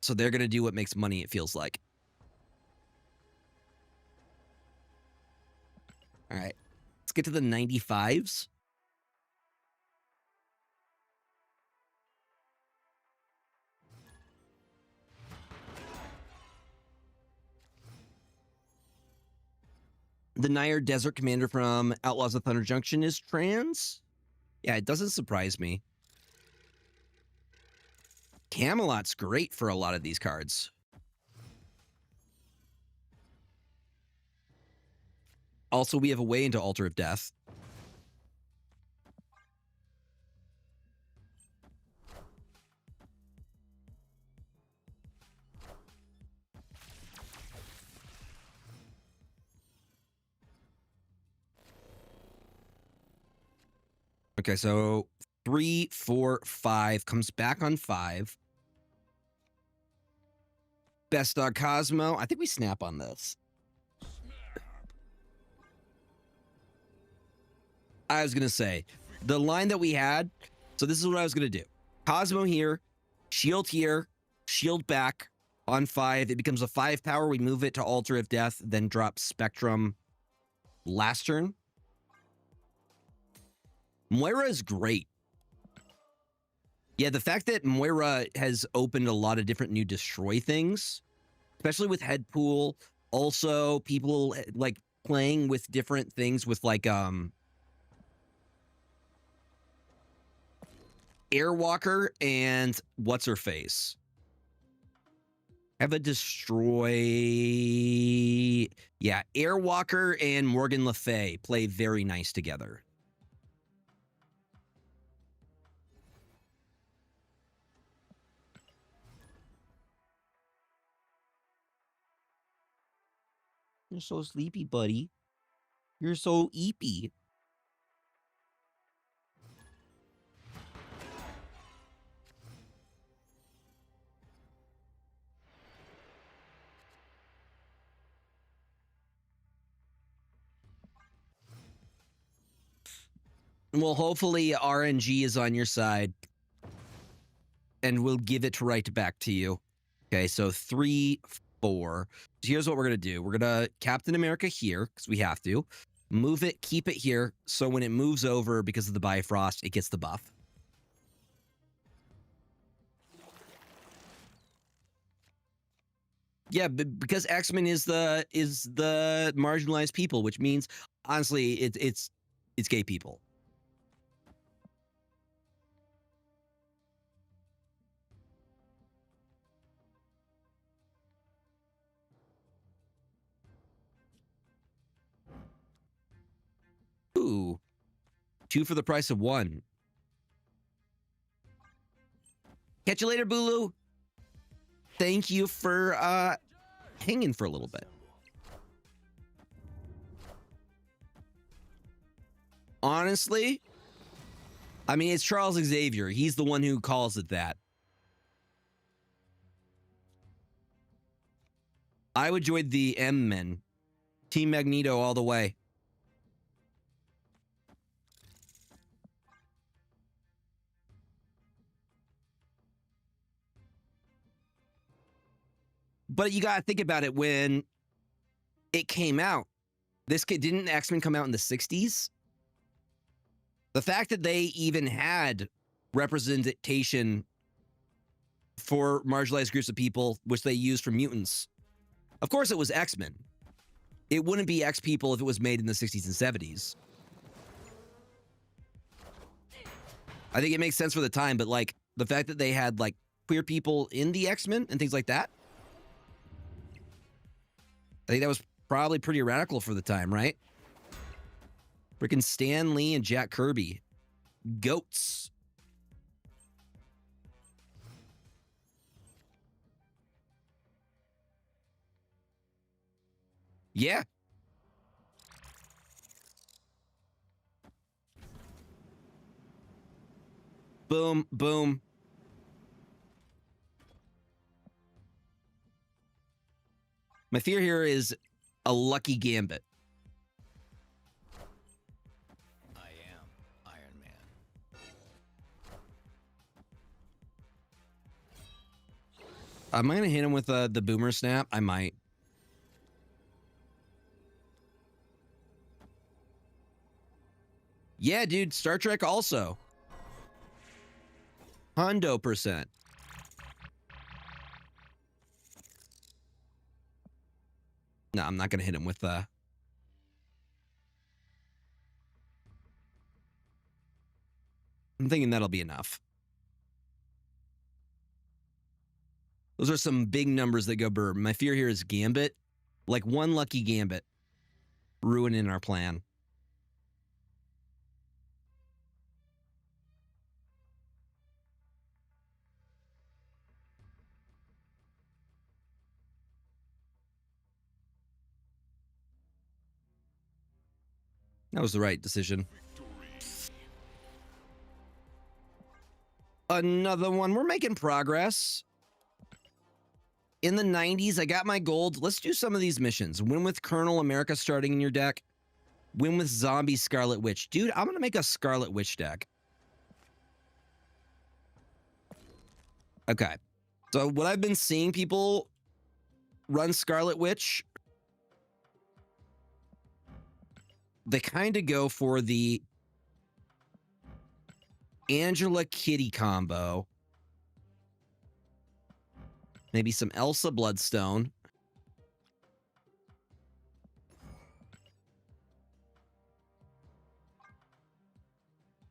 [SPEAKER 1] So they're going to do what makes money, it feels like. All right. Let's get to the 95s. The Nair Desert Commander from Outlaws of Thunder Junction is trans? Yeah, it doesn't surprise me. Camelot's great for a lot of these cards. Also, we have a way into Altar of Death. Okay, so 3, 4, 5 comes back on 5. Best Dog Cosmo. I think we snap on this. I was going to say, the line that we had, so this is what I was going to do. Cosmo here, shield back on 5. It becomes a 5 power. We move it to Altar of Death, then drop Spectrum last turn. Moira is great. Yeah, the fact that Moira has opened a lot of different new destroy things, especially with Headpool. Also, people like playing with different things with like Airwalker and what's her face. Have a destroy. Yeah, Airwalker and Morgan Le Fay play very nice together. You're so sleepy, buddy. You're so eepy. Well, hopefully RNG is on your side. And we'll give it right back to you. Okay, so 3, 4. So here's what we're going to do. We're going to Captain America here, because we have to. Move it, keep it here, so when it moves over because of the Bifrost, it gets the buff. Yeah, because X-Men is the marginalized people, which means, honestly, it's gay people. Ooh. 2 for the price of 1. Catch you later, Bulu. Thank you for hanging for a little bit. Honestly, I mean, it's Charles Xavier. He's the one who calls it that. I would join the M-Men. Team Magneto all the way. But you got to think about it when it came out. This kid didn't X-Men come out in the 60s? The fact that they even had representation for marginalized groups of people, which they used for mutants. Of course, it was X-Men. It wouldn't be X-People if it was made in the 60s and 70s. I think it makes sense for the time, but like the fact that they had like queer people in the X-Men and things like that, I think that was probably pretty radical for the time, right? Freaking Stan Lee and Jack Kirby. Goats. Yeah. Boom, boom. My fear here is a lucky gambit.
[SPEAKER 4] I am Iron Man.
[SPEAKER 1] Am I going to hit him with the boomer snap? I might. Yeah, dude. Star Trek also. Hundo%. No, I'm not going to hit him with I'm thinking that'll be enough. Those are some big numbers that go burr. My fear here is Gambit. Like one lucky Gambit. Ruining our plan. That was the right decision. Another one. We're making progress. In the 90s, I got my gold. Let's do some of these missions. Win with Colonel America starting in your deck. Win with Zombie Scarlet Witch. Dude, I'm going to make a Scarlet Witch deck. Okay. So what I've been seeing people run Scarlet Witch, they kind of go for the Angela Kitty combo. Maybe some Elsa Bloodstone.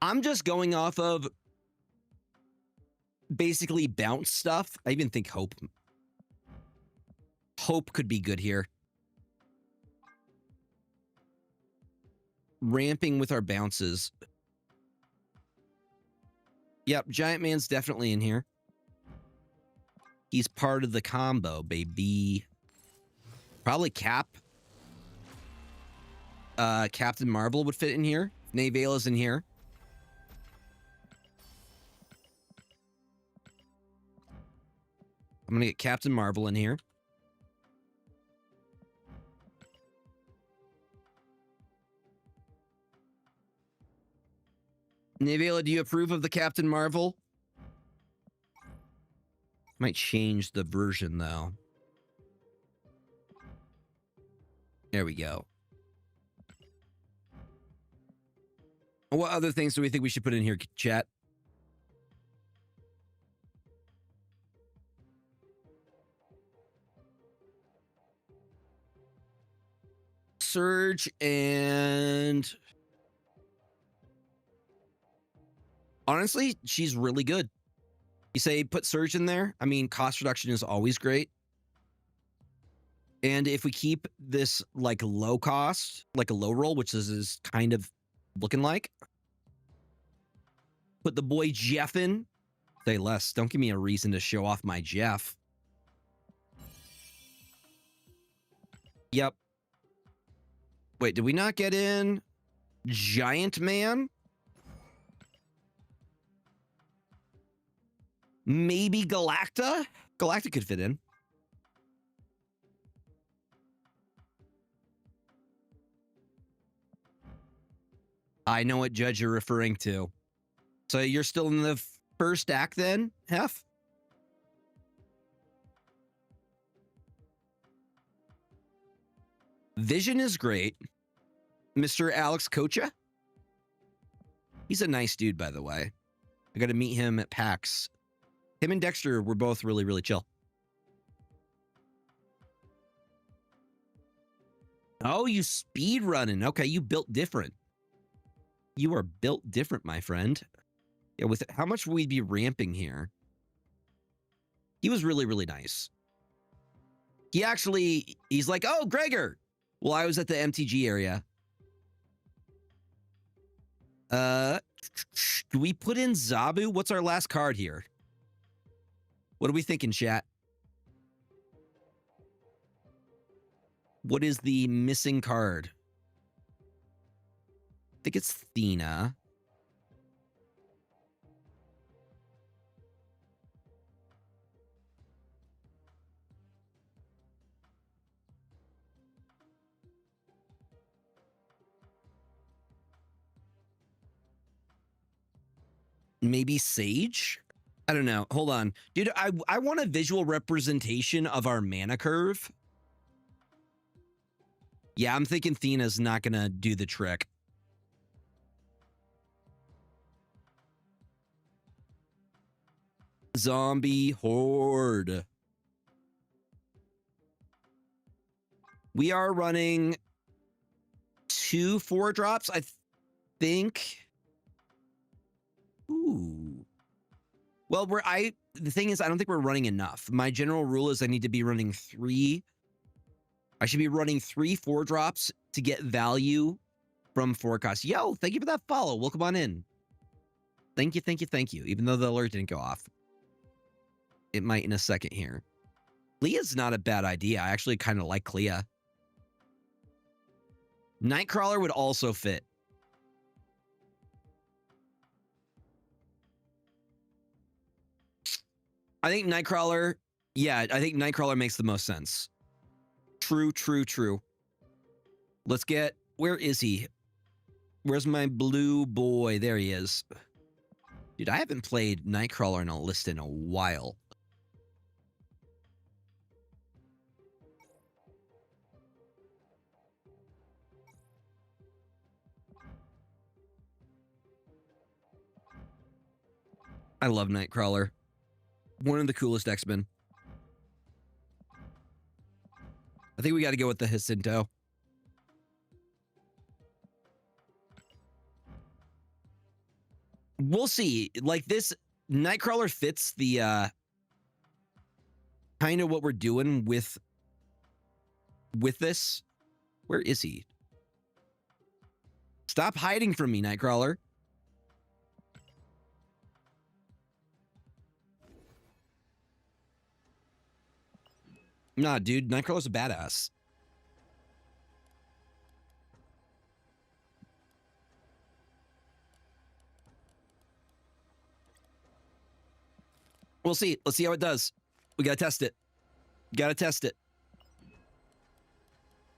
[SPEAKER 1] I'm just going off of basically bounce stuff. I even think Hope. Hope could be good here. Ramping with our bounces. Yep, Giant Man's definitely in here. He's part of the combo, baby. Probably Cap. Captain Marvel would fit in here. Nevela's in here. I'm going to get Captain Marvel in here. Nevela, do you approve of the Captain Marvel? Might change the version, though. There we go. What other things do we think we should put in here, chat? Surge and... Honestly, she's really good. You say put Surge in there? I mean, cost reduction is always great. And if we keep this like low cost, like a low roll, which is kind of looking like, put the boy Jeff in. Say less. Don't give me a reason to show off my Jeff. Yep. Wait, did we not get in Giant Man? Maybe Galacta? Galacta could fit in. I know what Judge you're referring to. So you're still in the first act then, Hef? Vision is great. Mr. Alex Kocha. He's a nice dude, by the way. I got to meet him at PAX. Him and Dexter were both really, really chill. Oh, you speed running. Okay, you built different. You are built different, my friend. Yeah, with how much would we be ramping here? He was really, really nice. He's like, oh, Gregor. Well, I was at the MTG area. Do we put in Zabu? What's our last card here? What are we thinking, chat? What is the missing card? I think it's Thena. Maybe Sage? I don't know. Hold on. Dude, I want a visual representation of our mana curve. Yeah, I'm thinking Thena's not going to do the trick. Zombie Horde. We are running 2 4-drops, I think. Ooh. Well, the thing is, I don't think we're running enough. My general rule is I need to be running 3. I should be running 3 4-drops to get value from forecast. Yo, thank you for that follow. Welcome on in. Thank you, thank you, thank you. Even though the alert didn't go off. It might in a second here. Clea's not a bad idea. I actually kind of like Clea. Nightcrawler would also fit. I think Nightcrawler, I think Nightcrawler makes the most sense. True, true, true. Let's get, where is he? Where's my blue boy? There he is. Dude, I haven't played Nightcrawler in a list in a while. I love Nightcrawler. One of the coolest X-Men. I think we got to go with the Jacinto. We'll see. Like, this Nightcrawler fits the kind of what we're doing with this. Where is he? Stop hiding from me, Nightcrawler. Nah, dude, Nightcrawler's a badass. We'll see. Let's see how it does. We gotta test it. Gotta test it.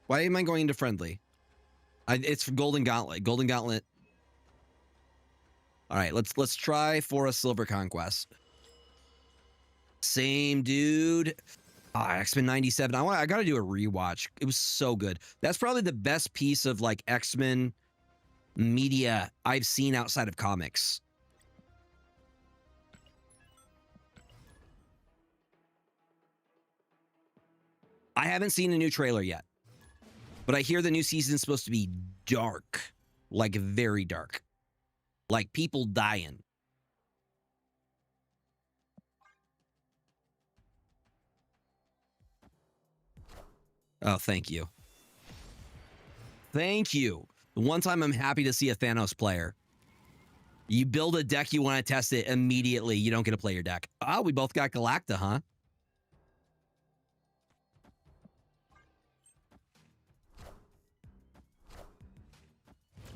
[SPEAKER 1] Why am I going into friendly? It's for Golden Gauntlet. Golden Gauntlet. All right, let's try for a Silver Conquest. Same dude. X-Men 97. I gotta do a rewatch. It was so good. That's probably the best piece of like X-Men media I've seen outside of comics. I haven't seen a new trailer yet, but I hear the new season is supposed to be dark, like very dark, like people dying. Oh, thank you. Thank you. The one time I'm happy to see a Thanos player. You build a deck, you want to test it immediately. You don't get to play your deck. Oh, we both got Galacta, huh?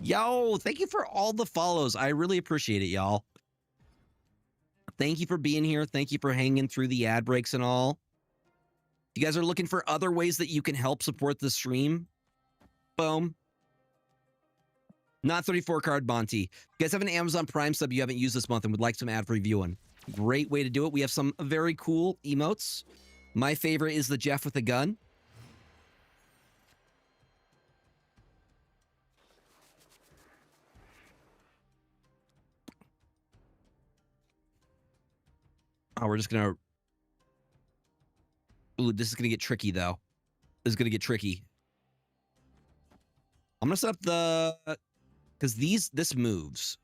[SPEAKER 1] Yo, thank you for all the follows. I really appreciate it, y'all. Thank you for being here. Thank you for hanging through the ad breaks and all. If you guys are looking for other ways that you can help support the stream, boom. Not 34 card Monty. If you guys have an Amazon Prime sub you haven't used this month and would like some ad-free viewing, great way to do it. We have some very cool emotes. My favorite is the Jeff with a gun. Oh, we're just gonna... Ooh, this is gonna get tricky, though. This is gonna get tricky. I'm gonna set up the... Because this moves.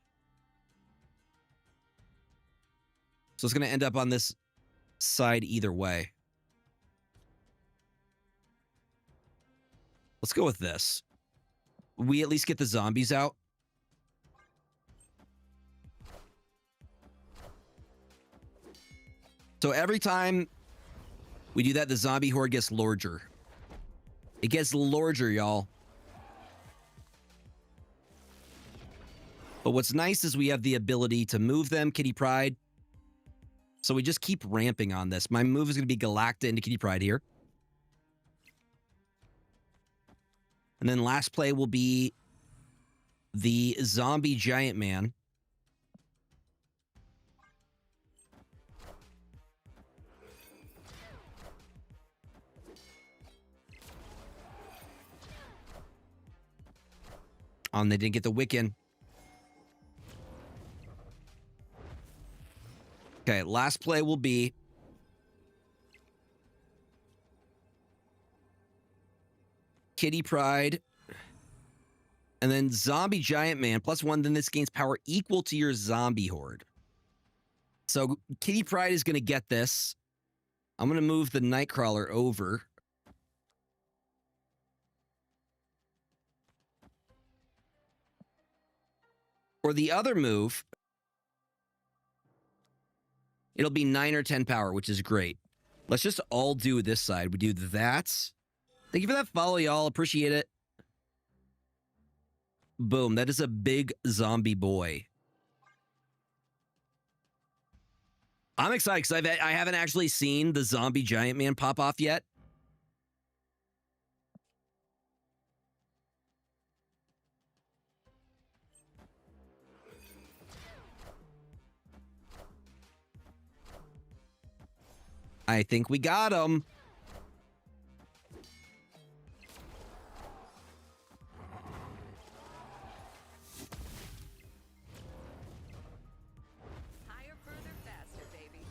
[SPEAKER 1] So it's gonna end up on this side either way. Let's go with this. We at least get the zombies out. So every time we do that, the zombie horde gets larger. It gets larger, y'all. But what's nice is we have the ability to move them, Kitty Pride. So we just keep ramping on this. My move is going to be Galacta into Kitty Pride here. And then last play will be the zombie giant man. They didn't get the Wiccan. Okay, last play will be Kitty Pride. And then Zombie Giant Man, +1, then this gains power equal to your zombie horde. So Kitty Pride is going to get this. I'm going to move the Nightcrawler over. For the other move, it'll be 9 or 10 power, which is great. Let's just all do this side. We do that. Thank you for that follow, y'all. Appreciate it. Boom. That is a big zombie boy. I'm excited because I haven't actually seen the zombie giant man pop off yet. I think we got him.
[SPEAKER 3] Higher, further, faster, baby.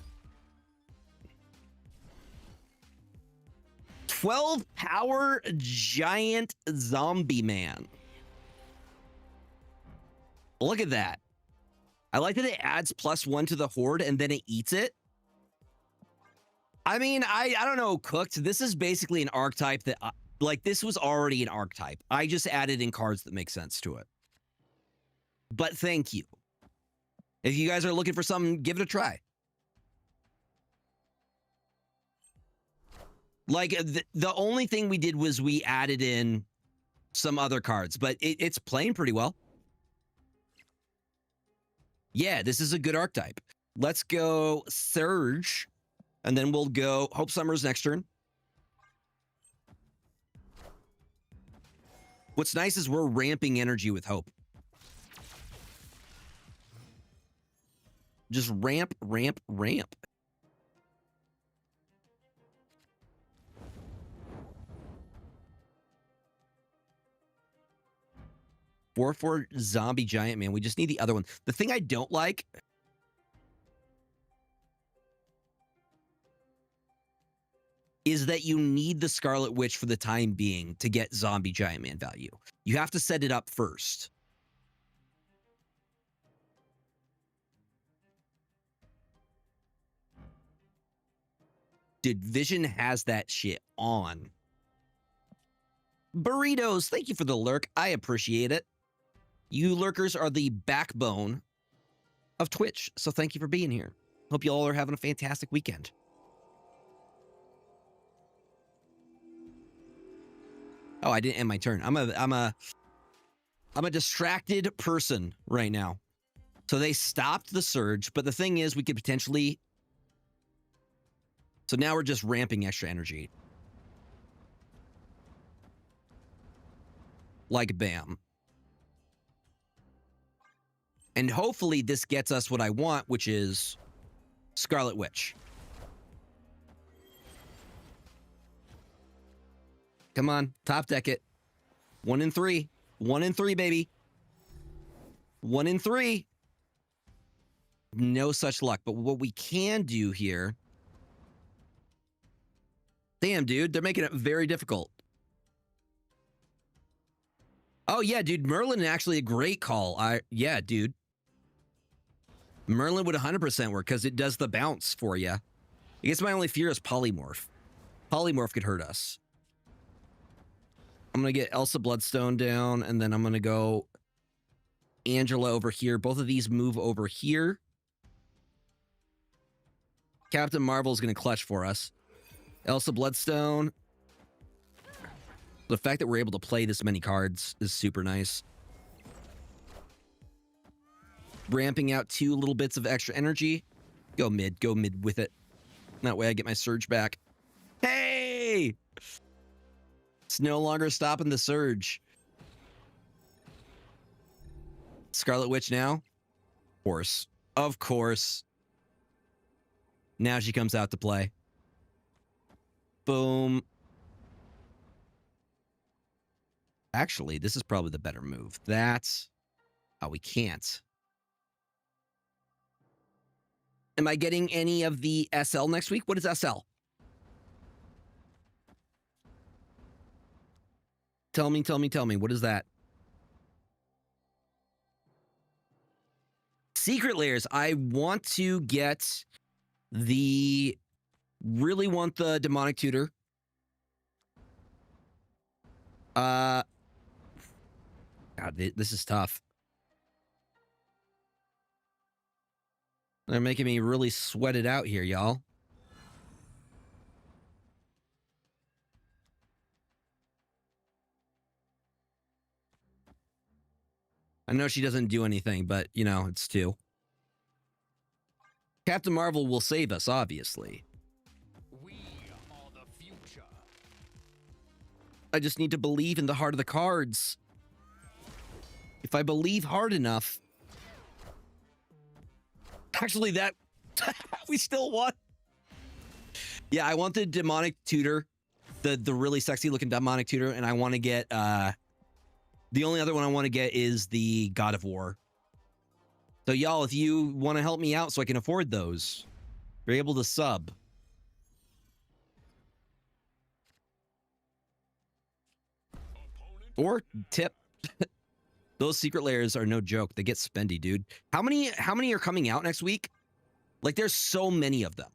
[SPEAKER 1] 12 power giant zombie man. Look at that. I like that it adds +1 to the horde and then it eats it. I mean, I don't know, Cooked. This is basically an archetype that, like, this was already an archetype. I just added in cards that make sense to it. But thank you. If you guys are looking for something, give it a try. Like, the only thing we did was we added in some other cards, but it's playing pretty well. Yeah, this is a good archetype. Let's go Surge. And then we'll go Hope Summers next turn. What's nice is we're ramping energy with Hope. Just ramp, ramp, ramp. For zombie giant man. We just need the other one. The thing I don't like is that you need the Scarlet Witch for the time being to get zombie giant man value. You have to set it up first. Dude, Vision has that shit on. Burritos, thank you for the lurk. I appreciate it. You lurkers are the backbone of Twitch, so thank you for being here. Hope you all are having a fantastic weekend. Oh, I didn't end my turn. I'm a distracted person right now. So they stopped the surge, but the thing is we could potentially... So now we're just ramping extra energy. Like bam. And hopefully this gets us what I want, which is Scarlet Witch. Come on, top deck it. 1 in 3. 1 in 3, baby. 1 in 3. No such luck. But what we can do here... Damn, dude. They're making it very difficult. Oh, yeah, dude. Merlin actually a great call. Yeah, dude. Merlin would 100% work because it does the bounce for you. I guess my only fear is Polymorph. Polymorph could hurt us. I'm going to get Elsa Bloodstone down, and then I'm going to go Angela over here. Both of these move over here. Captain Marvel is going to clutch for us. Elsa Bloodstone. The fact that we're able to play this many cards is super nice. Ramping out 2 little bits of extra energy. Go mid with it. That way I get my surge back. Hey! It's no longer stopping the surge. Scarlet Witch now? Of course. Of course. Now she comes out to play. Boom. Actually, this is probably the better move. That's... Oh, we can't. Am I getting any of the SL next week? What is SL? Tell me. What is that? Secret layers. I want to get the... Really want the demonic tutor. God, this is tough. They're making me really sweat it out here, y'all. I know she doesn't do anything, but, you know, it's 2. Captain Marvel will save us, obviously.
[SPEAKER 4] We are the future.
[SPEAKER 1] I just need to believe in the heart of the cards. If I believe hard enough... Actually, that... we still won. Yeah, I want the demonic tutor. The really sexy looking demonic tutor. And I want to get... the only other one I want to get is the God of War. So y'all, if you want to help me out so I can afford those, you're able to sub. Or tip. Those secret layers are no joke. They get spendy, dude. How many are coming out next week? Like, there's so many of them.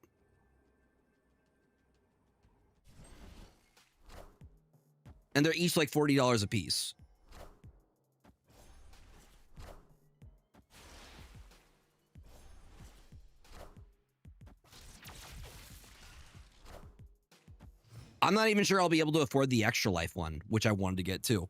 [SPEAKER 1] And they're each like $40 a piece. I'm not even sure I'll be able to afford the extra life one, which I wanted to get too.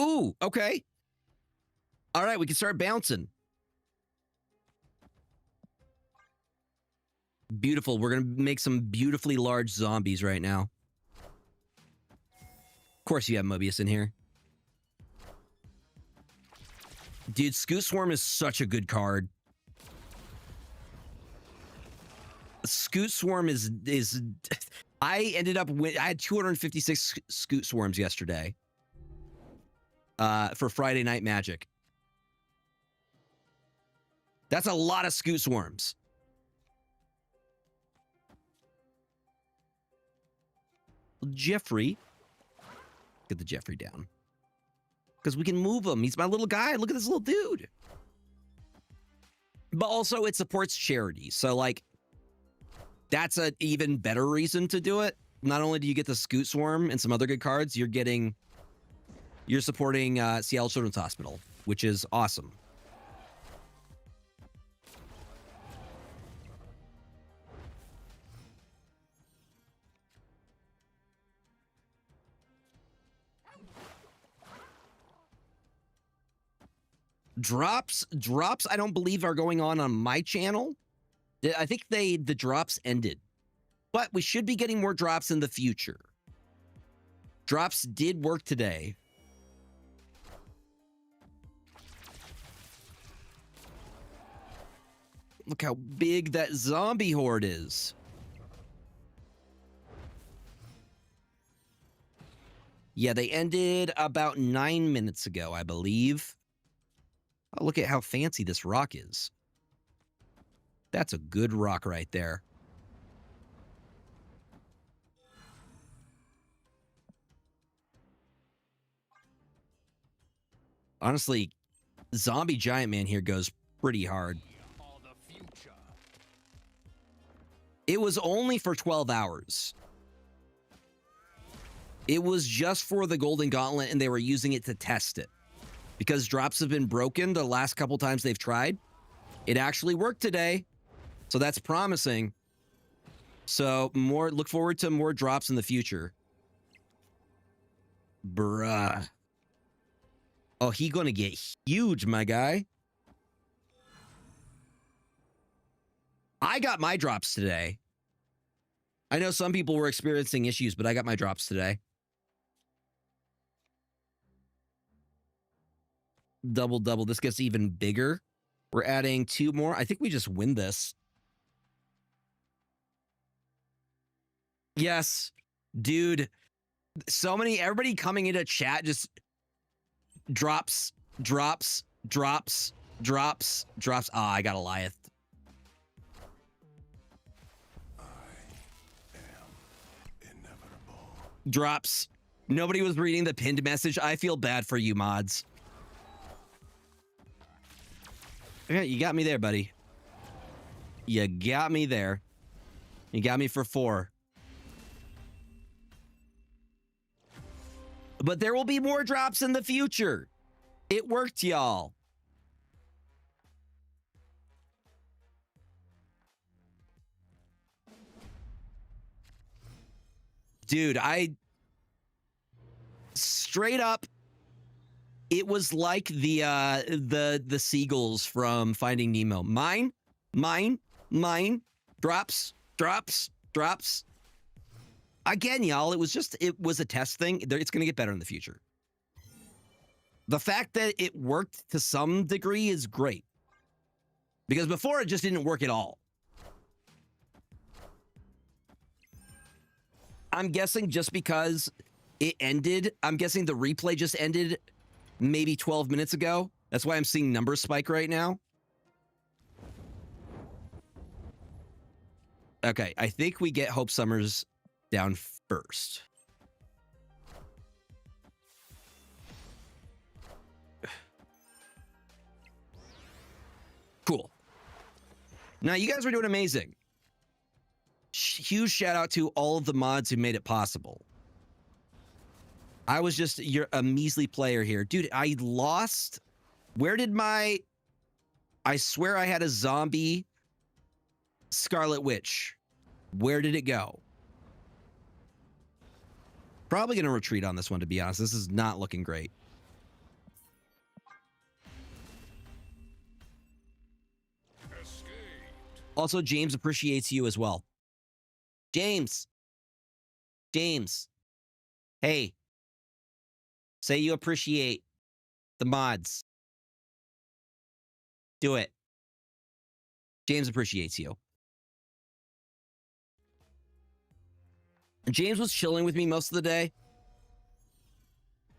[SPEAKER 1] Ooh, okay. All right, we can start bouncing. Beautiful. We're going to make some beautifully large zombies right now. Of course you have Mobius in here. Dude, Scoot Swarm is such a good card. Scoot Swarm is I ended up with... I had 256 Scoot Swarms yesterday. For Friday Night Magic. That's a lot of Scoot Swarms. Jeffrey. Get the Jeffrey down. Because we can move him. He's my little guy. Look at this little dude. But also it supports charity. So like, that's an even better reason to do it. Not only do you get the Scoot Swarm and some other good cards, you're supporting Seattle Children's Hospital, which is awesome. Drops, I don't believe are going on my channel. I think the drops ended. But we should be getting more drops in the future. Drops did work today. Look how big that zombie horde is. Yeah, they ended about 9 minutes ago, I believe. Oh, look at how fancy this rock is. That's a good rock right there. Honestly, Zombie Giant Man here goes pretty hard.
[SPEAKER 4] Or the future.
[SPEAKER 1] It was only for 12 hours. It was just for the Golden Gauntlet, and they were using it to test it. Because drops have been broken the last couple times they've tried. It actually worked today, so that's promising. So look forward to more drops in the future. Bruh. Oh, he gonna get huge, my guy. I got my drops today. I know some people were experiencing issues, but I got my drops today. Double. This gets even bigger. We're adding 2 more. I think we just win this. Yes, dude. Everybody coming into chat just drops. Ah, I got Eliath.
[SPEAKER 5] Inevitable.
[SPEAKER 1] Drops. Nobody was reading the pinned message. I feel bad for you, mods. Yeah, you got me there, buddy. You got me there. You got me for 4. But there will be more drops in the future. It worked, y'all. Dude, straight up, it was like the seagulls from Finding Nemo. Mine, drops. Again, y'all, it was a test thing. It's going to get better in the future. The fact that it worked to some degree is great. Because before, it just didn't work at all. I'm guessing just because it ended, I'm guessing the replay just ended maybe 12 minutes ago. That's why I'm seeing numbers spike right now. Okay, I think we get Hope Summers down first. Cool. Now, you guys were doing amazing. Huge shout out to all of the mods who made it possible. I was just a measly player here. Dude, I lost. Where did I swear I had a zombie Scarlet Witch. Where did it go? Probably going to retreat on this one, to be honest. This is not looking great.
[SPEAKER 5] Escaped.
[SPEAKER 1] Also, James appreciates you as well. James. Hey. Say you appreciate the mods. Do it. James appreciates you. James was chilling with me most of the day.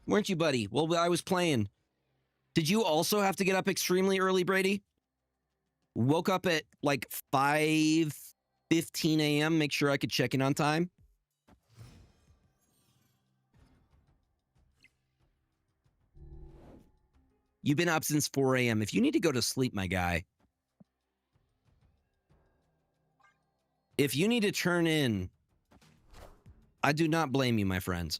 [SPEAKER 1] Weren't you, buddy? Well, I was playing. Did you also have to get up extremely early, Brady? Woke up at like 5:15 a.m. Make sure I could check in on time. You've been up since 4 a.m. If you need to go to sleep, my guy. If you need to turn in, I do not blame you, my friends.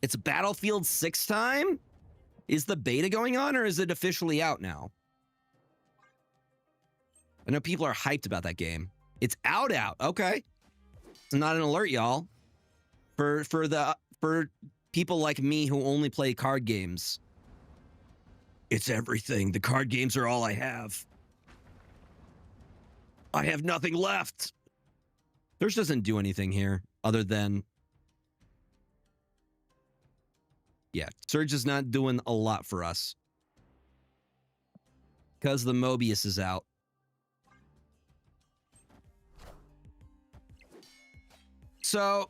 [SPEAKER 1] It's Battlefield 6 time? Is the beta going on, or is it officially out now? I know people are hyped about that game. It's out. Okay. It's not an alert, y'all. For people like me who only play card games. It's everything. The card games are all I have. I have nothing left. Thirst doesn't do anything here other than... Yeah, Surge is not doing a lot for us. Because the Mobius is out. So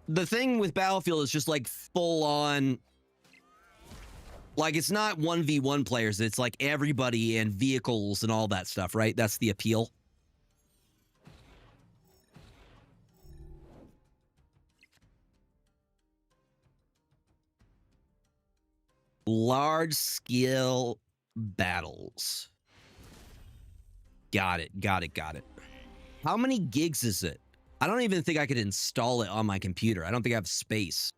[SPEAKER 1] the thing with Battlefield is just like full on. Like, it's not 1v1 players. It's like everybody and vehicles and all that stuff, right? That's the appeal. Large scale battles. Got it. Got it. Got it. How many gigs is it? I don't even think I could install it on my computer. I don't think I have space.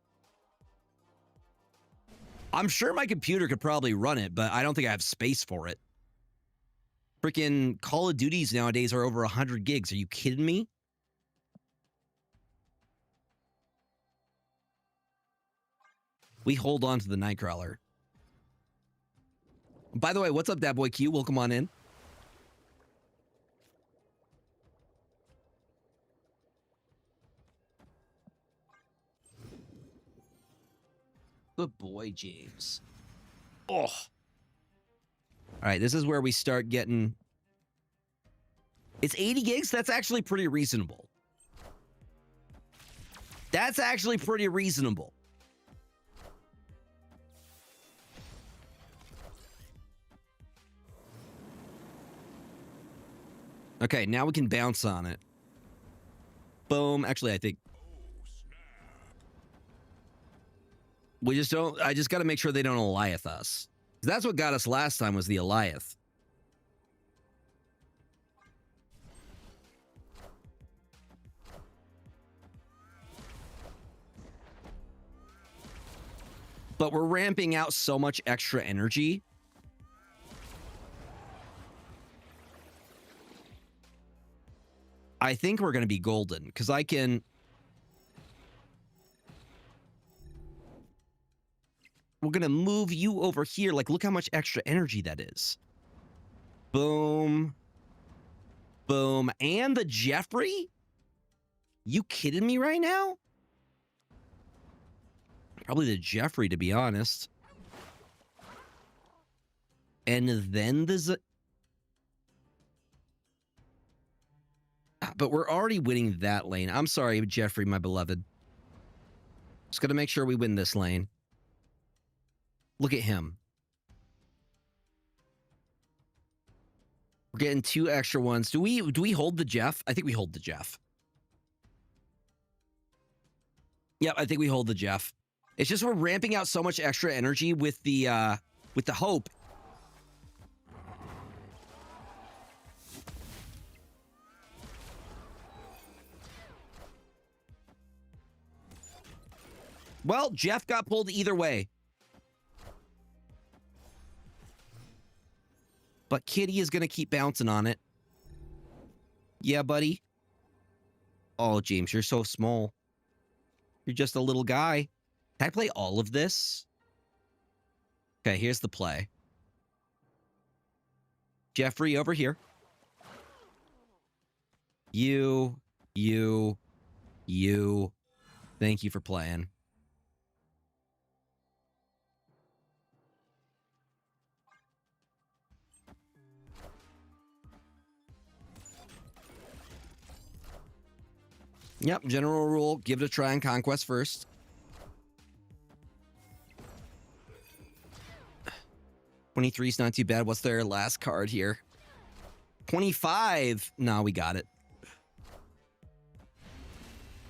[SPEAKER 1] I'm sure my computer could probably run it, but I don't think I have space for it. Freaking Call of Duties nowadays are over 100 gigs. Are you kidding me? We hold on to the Nightcrawler. By the way, what's up, that boy Q? Welcome on in. Good boy, James. Oh. All right, this is where we start getting... It's 80 gigs? That's actually pretty reasonable. That's actually pretty reasonable. Okay, now we can bounce on it. Boom. Actually, I think... We just don't... I just got to make sure they don't Eliath us. That's what got us last time, was the Eliath. But we're ramping out so much extra energy. I think we're going to be golden, because I can... We're going to move you over here. Like, look how much extra energy that is. Boom. Boom. And the Jeffrey? You kidding me right now? Probably the Jeffrey, to be honest. And then the... But we're already winning that lane. I'm sorry, Jeffrey, my beloved. Just got to make sure we win this lane. Look at him. We're getting 2 extra ones. Do we hold the Jeff? I think we hold the Jeff. Yep, I think we hold the Jeff. It's just we're ramping out so much extra energy with the hope. Well, Jeff got pulled either way. But Kitty is going to keep bouncing on it. Yeah, buddy. Oh, James, you're so small. You're just a little guy. Can I play all of this? Okay, here's the play. Jeffrey over here. You. Thank you for playing. Yep, general rule, give it a try on Conquest first. $23's not too bad. What's their last card here? 25. No, we got it.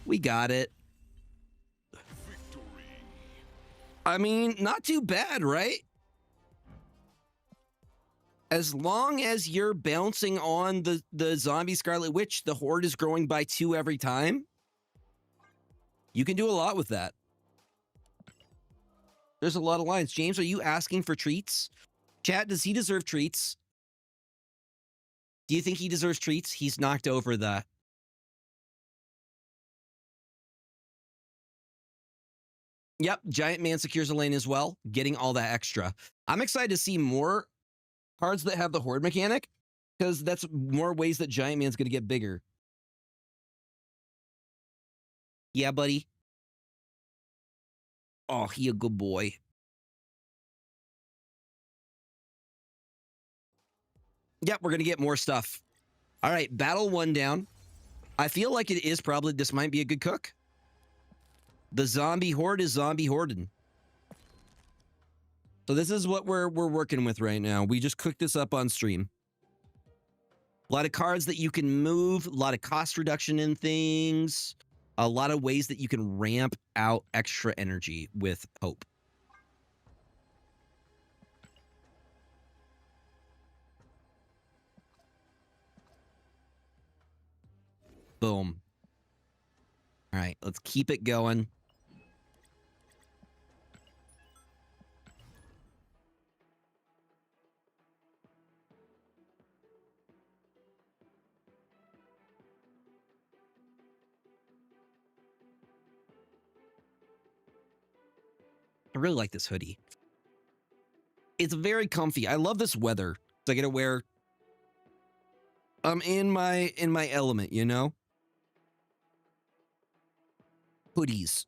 [SPEAKER 1] We got it.
[SPEAKER 5] Victory.
[SPEAKER 1] I mean, not too bad, right? As long as you're bouncing on the zombie Scarlet Witch, the horde is growing by 2 every time. You can do a lot with that. There's a lot of lines. James, are you asking for treats? Chat, does he deserve treats? Do you think he deserves treats? He's knocked over the... Yep, Giant Man secures a lane as well, getting all that extra. I'm excited to see more cards that have the horde mechanic, because that's more ways that Giant Man's going to get bigger. Yeah, buddy. Oh, he a good boy. Yep, we're going to get more stuff. All right, battle 1 down. I feel like it is probably, this might be a good cook. The zombie horde is zombie hording. So this is what we're working with right now. We just cooked this up on stream. A lot of cards that you can move, a lot of cost reduction in things, a lot of ways that you can ramp out extra energy with Hope. Boom. All right, let's keep it going. I really like this hoodie. It's very comfy. I love this weather. So I get to wear. I'm in my element, you know? Hoodies.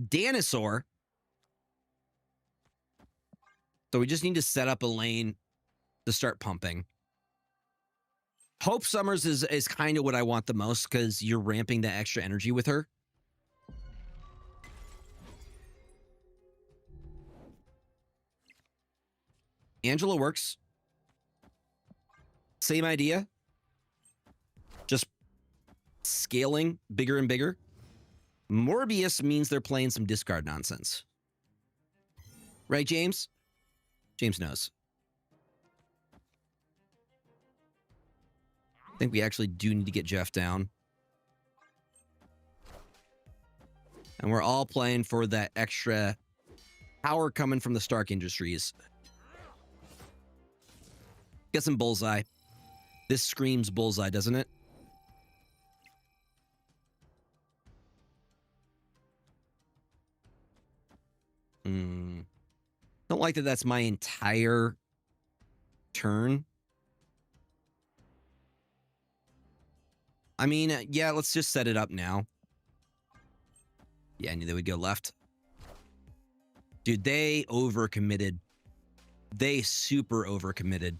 [SPEAKER 1] Dinosaur. So we just need to set up a lane to start pumping. Hope Summers is kind of what I want the most because you're ramping the extra energy with her. Angela works. Same idea. Just scaling bigger and bigger. Morbius means they're playing some discard nonsense. Right, James? James knows. I think we actually do need to get Jeff down. And we're all playing for that extra power coming from the Stark Industries. Get some bullseye. This screams bullseye, doesn't it? Don't like that that's my entire turn. I mean, yeah, let's just set it up now. Yeah, I knew they would go left. Dude, they overcommitted. They super overcommitted.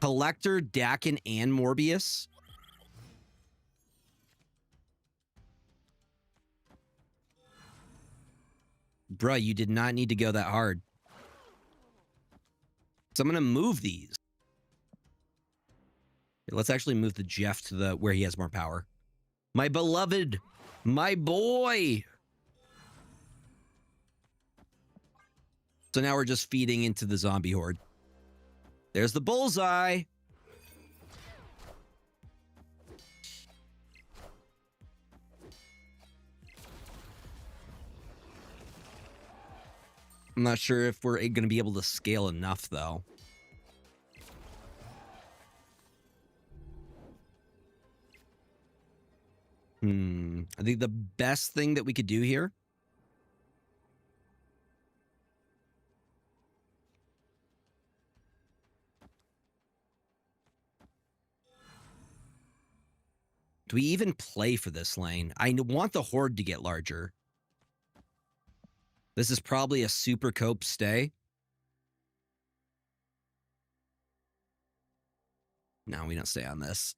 [SPEAKER 1] Collector, Dakin, and Morbius. Bruh, you did not need to go that hard. So I'm going to move these. Let's actually move the Jeff to the where he has more power. My beloved. My boy. So now we're just feeding into the zombie horde. There's the bullseye. I'm not sure if we're going to be able to scale enough, though. I think the best thing that we could do here. Do we even play for this lane? I want the horde to get larger. This is probably a super cope stay. No, we don't stay on this.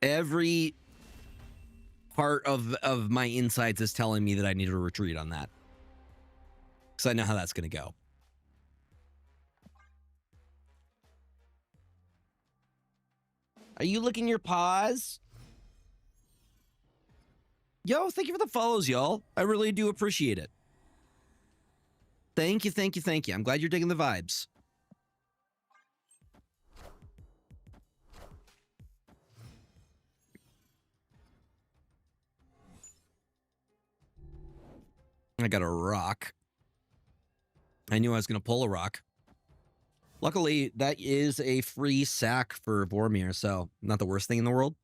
[SPEAKER 1] Every part of my insights is telling me that I need to retreat on that. Because I know how that's going to go. Are you licking your paws? Yo, thank you for the follows, y'all. I really do appreciate it. Thank you, thank you, thank you. I'm glad you're digging the vibes. I got a rock. I knew I was going to pull a rock. Luckily, that is a free sack for Vormir, so not the worst thing in the world.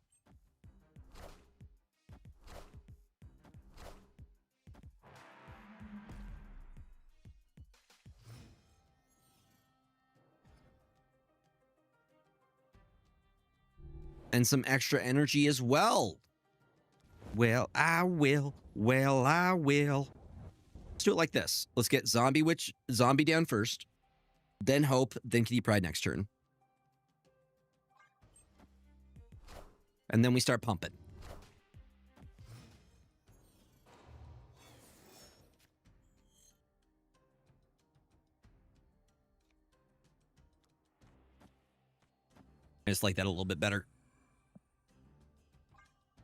[SPEAKER 1] And some extra energy as well. Well, I will. Well, I will. Let's do it like this. Let's get zombie down first, then Hope, then Kitty Pryde next turn. And then we start pumping. I just like that a little bit better.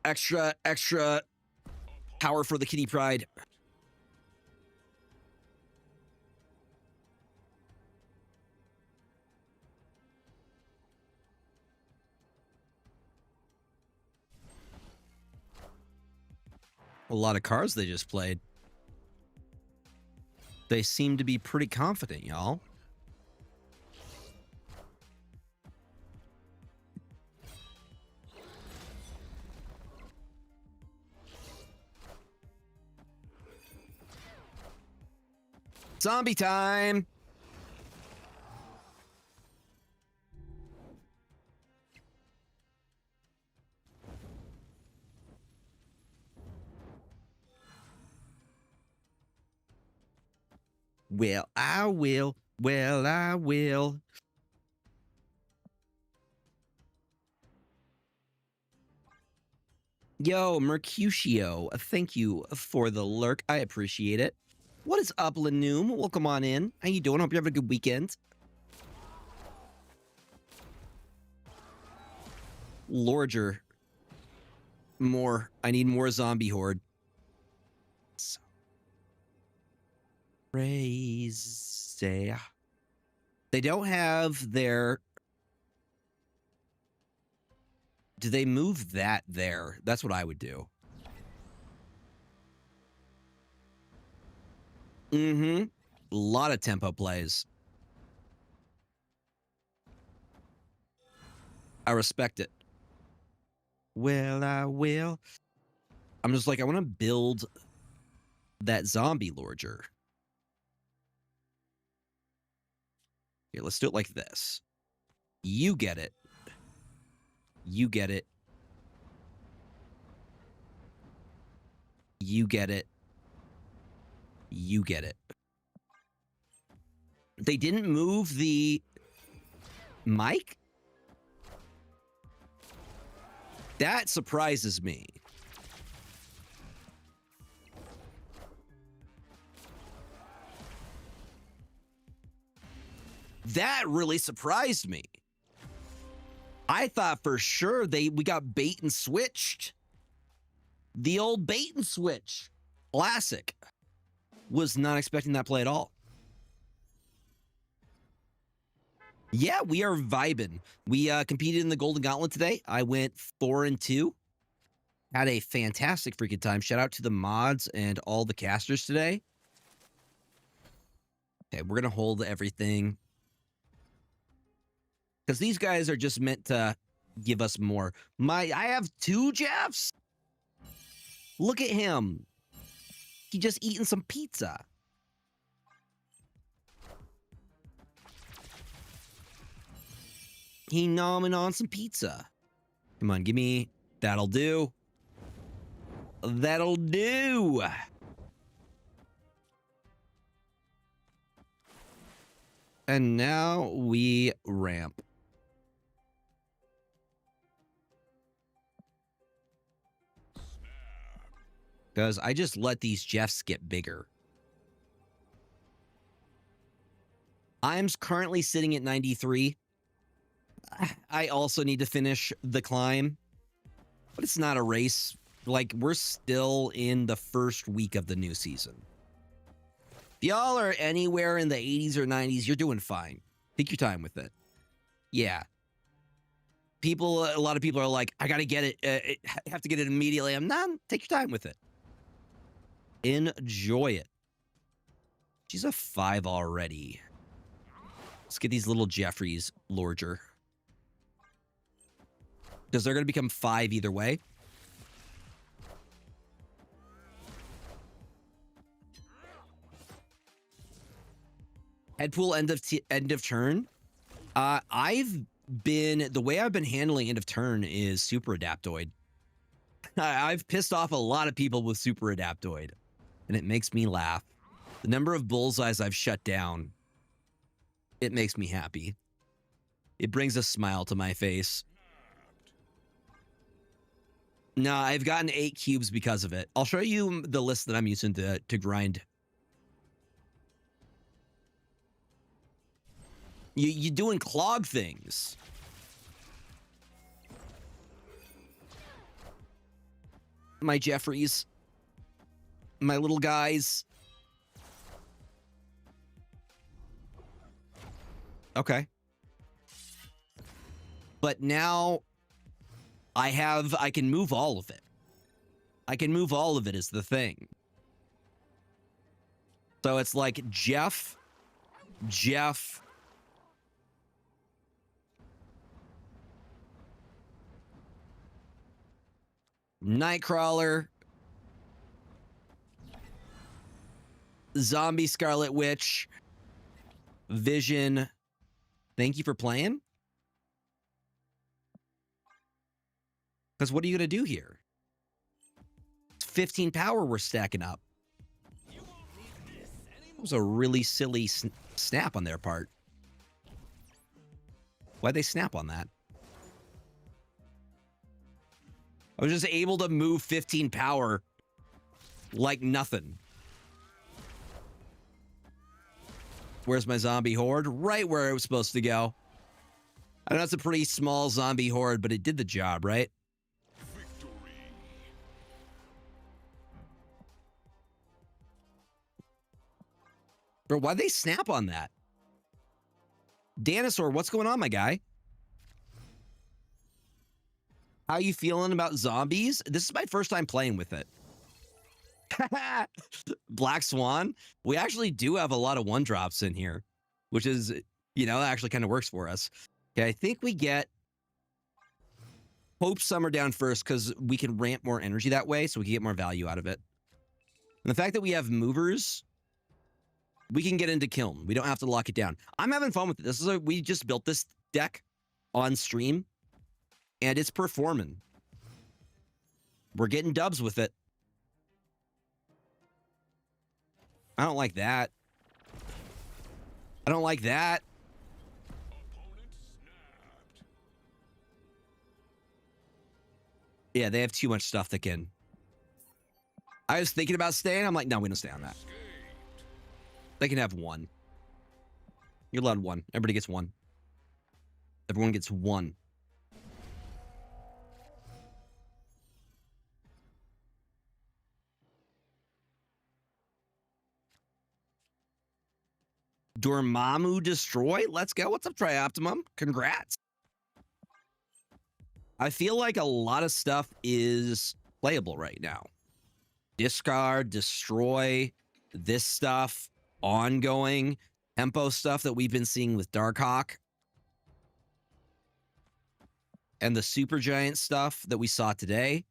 [SPEAKER 1] Extra power for the Kitty Pryde. A lot of cards they just played. They seem to be pretty confident, y'all. Zombie time. Well, I will. Well, I will. Yo, Mercutio, thank you for the lurk. I appreciate it. What is up, Lanoom? Welcome on in. How you doing? Hope you have a good weekend. Lorger. More. I need more zombie horde. Crazy. They don't have their... Do they move that there? That's what I would do. Mm-hmm. A lot of tempo plays. I respect it. Well, I will. I'm just like, I want to build that zombie lorger. Here, let's do it like this. You get it. You get it. You get it. You get it. They didn't move the mic? That surprises me. That really surprised me. I thought for sure we got bait and switched. The old bait and switch. Classic. Was not expecting that play at all. Yeah, we are vibing. We competed in the Golden Gauntlet today. I went 4-2. Had a fantastic freaking time. Shout out to the mods and all the casters today. Okay, we're going to hold everything. Because these guys are just meant to give us more. I have 2 Jeffs. Look at him. He just eating some pizza. He nomming on some pizza. Come on, give me... That'll do. That'll do. And now we ramp. Because I just let these Jeffs get bigger. I'm currently sitting at 93. I also need to finish the climb. But it's not a race. Like, we're still in the first week of the new season. If y'all are anywhere in the 80s or 90s, you're doing fine. Take your time with it. Yeah. A lot of people are like, I gotta get it. I have to get it immediately. I'm not. Take your time with it. Enjoy it. She's a 5 already. Let's get these little Jeffries lorger. Because they're going to become 5 either way. Headpool end of turn. I've been the way I've been handling end of turn is super adaptoid. I've pissed off a lot of people with super adaptoid, and it makes me laugh. The number of bullseyes I've shut down, it makes me happy. It brings a smile to my face. No, I've gotten 8 cubes because of it. I'll show you the list that I'm using to grind. You doing clog things. My Jeffries. My little guys. Okay. But now I can move all of it. I can move all of it is the thing. So it's like Jeff, Nightcrawler, Zombie Scarlet Witch, Vision. Thank you for playing. Because what are you going to do here? It's 15 power we're stacking up. It was a really silly snap on their part. Why'd they snap on that? I was just able to move 15 power like nothing. Where's my zombie horde? Right where it was supposed to go. I know it's a pretty small zombie horde, but it did the job, right? Bro, why'd they snap on that? Dinosaur, what's going on, my guy? How you feeling about zombies? This is my first time playing with it. Black Swan. We actually do have a lot of 1-drops in here, which is, that actually kind of works for us. Okay, I think we get Hope Summer down first because we can ramp more energy that way, so we can get more value out of it. And the fact that we have movers, we can get into Kiln. We don't have to lock it down. I'm having fun with it. We just built this deck on stream, and it's performing. We're getting dubs with it. I don't like that. I don't like that. Yeah, they have too much stuff that can. I was thinking about staying. I'm like, no, we don't stay on that. They can have 1. You're allowed 1. Everybody gets 1. Everyone gets 1. Dormammu Destroy? Let's go. What's up, Trioptimum? Congrats. I feel like a lot of stuff is playable right now. Discard, destroy, this stuff, ongoing, tempo stuff that we've been seeing with Darkhawk. And the Supergiant stuff that we saw today.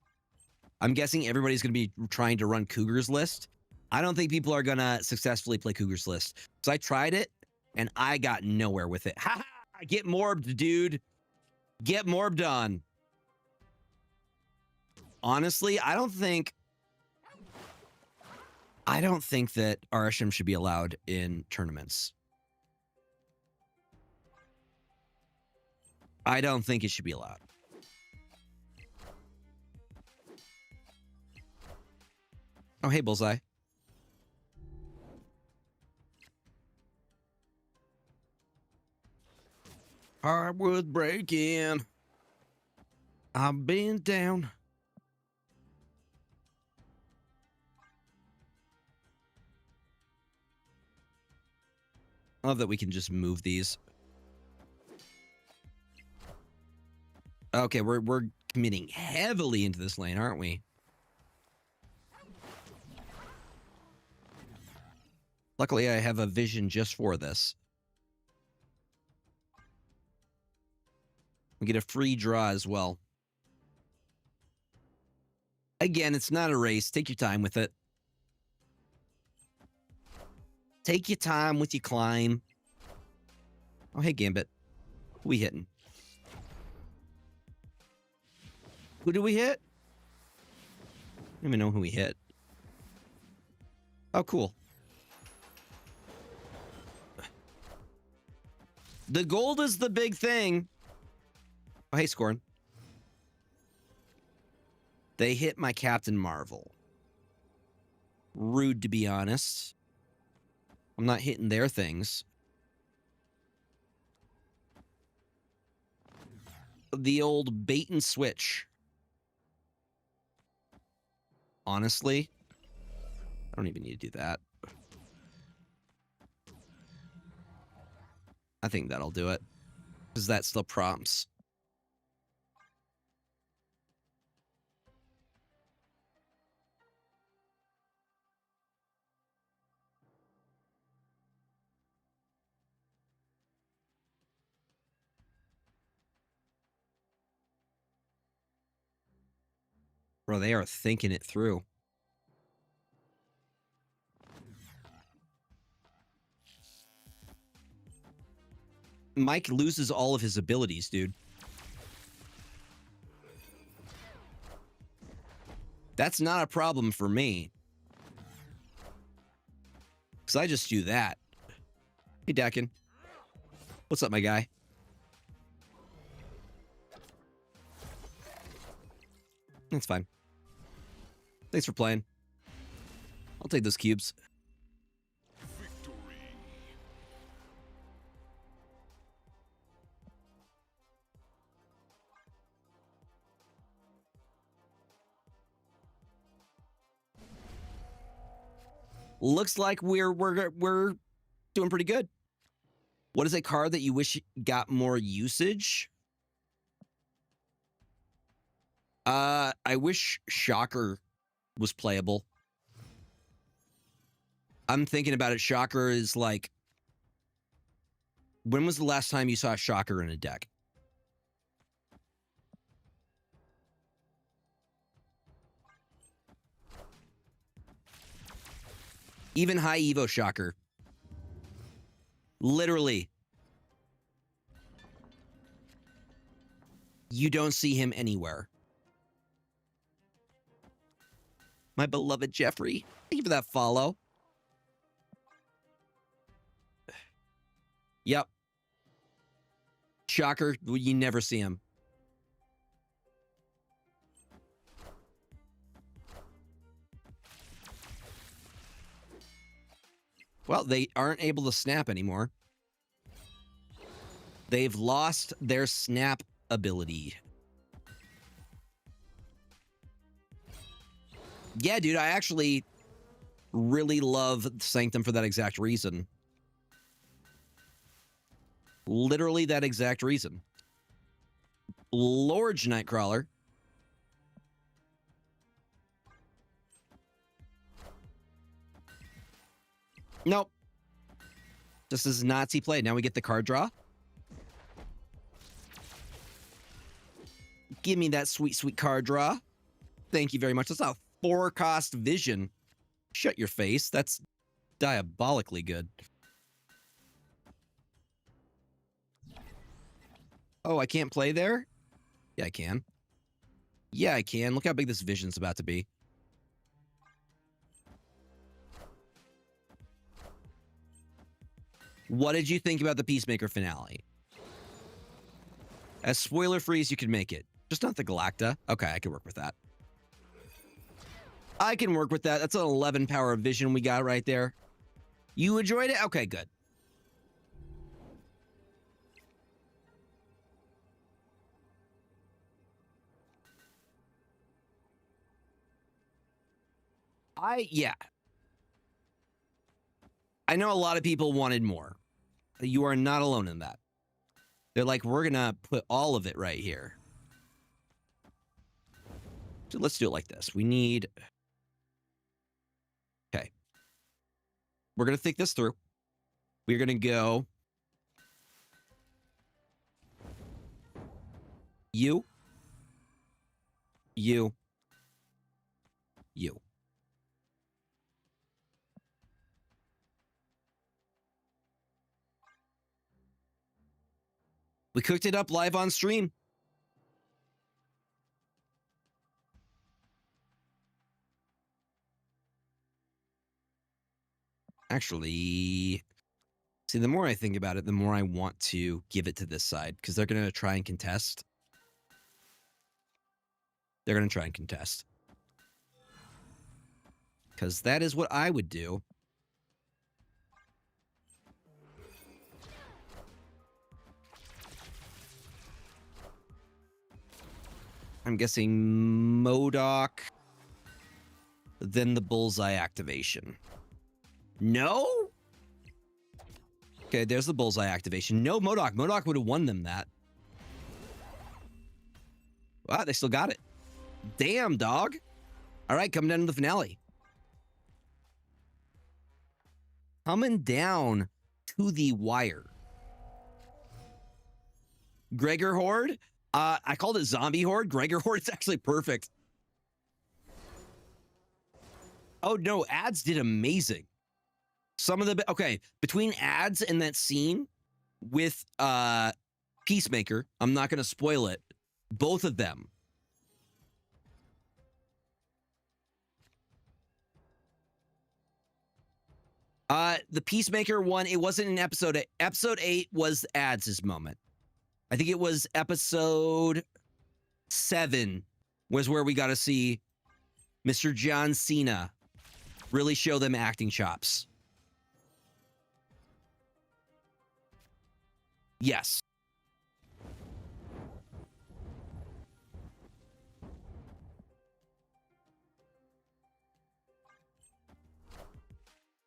[SPEAKER 1] I'm guessing everybody's going to be trying to run Cougar's List. I don't think people are going to successfully play Cougar's List. So I tried it, and I got nowhere with it. Ha ha! Get morbed, dude. Get morbed on. Honestly, I don't think that RSM should be allowed in tournaments. I don't think it should be allowed. Oh, hey, Bullseye. Hardwood breaking. I've been down. I love that we can just move these. Okay, we're committing heavily into this lane, aren't we? Luckily, I have a vision just for this. We get a free draw as well. Again, it's not a race. Take your time with it. Take your time with your climb. Oh, hey, Gambit. Who we hitting? Who do we hit? I don't even know who we hit. Oh, cool. The gold is the big thing. Oh, hey, Scorn. They hit my Captain Marvel. Rude, to be honest. I'm not hitting their things. The old bait and switch. Honestly, I don't even need to do that. I think that'll do it. Because that still prompts. Bro, they are thinking it through. Mike loses all of his abilities, dude. That's not a problem for me. Because I just do that. Hey, Dakin. What's up, my guy? That's fine. Thanks for playing. I'll take those cubes.
[SPEAKER 5] Victory.
[SPEAKER 1] Looks like we're doing pretty good. What is a card that you wish got more usage? I wish Shocker was playable. I'm thinking about it. Shocker is like, when was the last time you saw a Shocker in a deck? Even high Evo Shocker. Literally. You don't see him anywhere. My beloved Jeffrey. Thank you for that follow. Yep. Shocker, you never see him. Well, they aren't able to snap anymore. They've lost their snap ability. Yeah, dude, I actually really love Sanctum for that exact reason. Literally that exact reason. Lord's Nightcrawler. Nope. This is Nazi play. Now we get the card draw. Give me that sweet, sweet card draw. Thank you very much. That's a 4-cost vision. Shut your face. That's diabolically good. Oh, I can't play there? Yeah, I can. Yeah, I can. Look how big this vision's about to be. What did you think about the Peacemaker finale? As spoiler-free as you can make it. Just not the Galacta. Okay, I can work with that. I can work with that. That's an 11 power vision we got right there. You enjoyed it? Okay, good. Yeah. I know a lot of people wanted more. You are not alone in that. They're like, we're going to put all of it right here. So let's do it like this. We need... Okay. We're going to think this through. We're going to go... You. You. You. We cooked it up live on stream. Actually, see, the more I think about it, the more I want to give it to this side because they're going to try and contest. They're going to try and contest. Because that is what I would do. I'm guessing MODOK, then the bullseye activation. No? Okay, there's the bullseye activation. No MODOK. MODOK would have won them that. Wow, they still got it. Damn, dog. All right, coming down to the finale. Coming down to the wire. Gregor Horde. I called it Zombie Horde. Gregor Horde is actually perfect. Oh, no. Ads did amazing. Some of the... Okay, between ads and that scene with Peacemaker, I'm not going to spoil it. Both of them. The Peacemaker one, it wasn't in episode 8. Episode 8 was ads' moment. I think it was episode 7 was where we got to see Mr. John Cena really show them acting chops. Yes.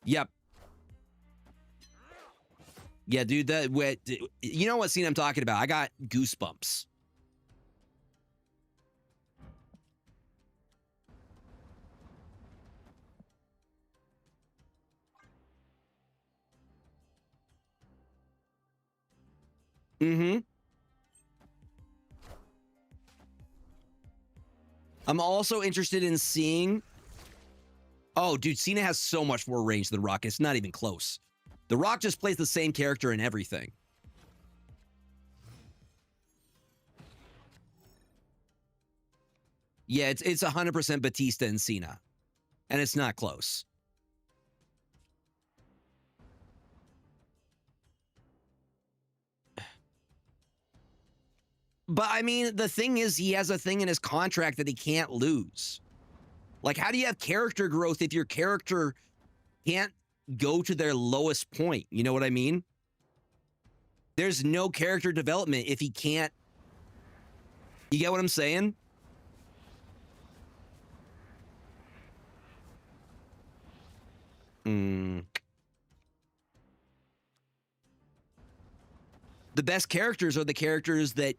[SPEAKER 1] Yep. Yeah, dude, you know what scene I'm talking about? I got goosebumps. Mm-hmm. I'm also interested in seeing... Oh, dude, Cena has so much more range than Rock. It's not even close. The Rock just plays the same character in everything. Yeah, it's 100% Batista and Cena. And it's not close. But, I mean, the thing is, he has a thing in his contract that he can't lose. Like, how do you have character growth if your character can't go to their lowest point? You know what I mean? There's no character development if he can't... You get what I'm saying? The best characters are the characters that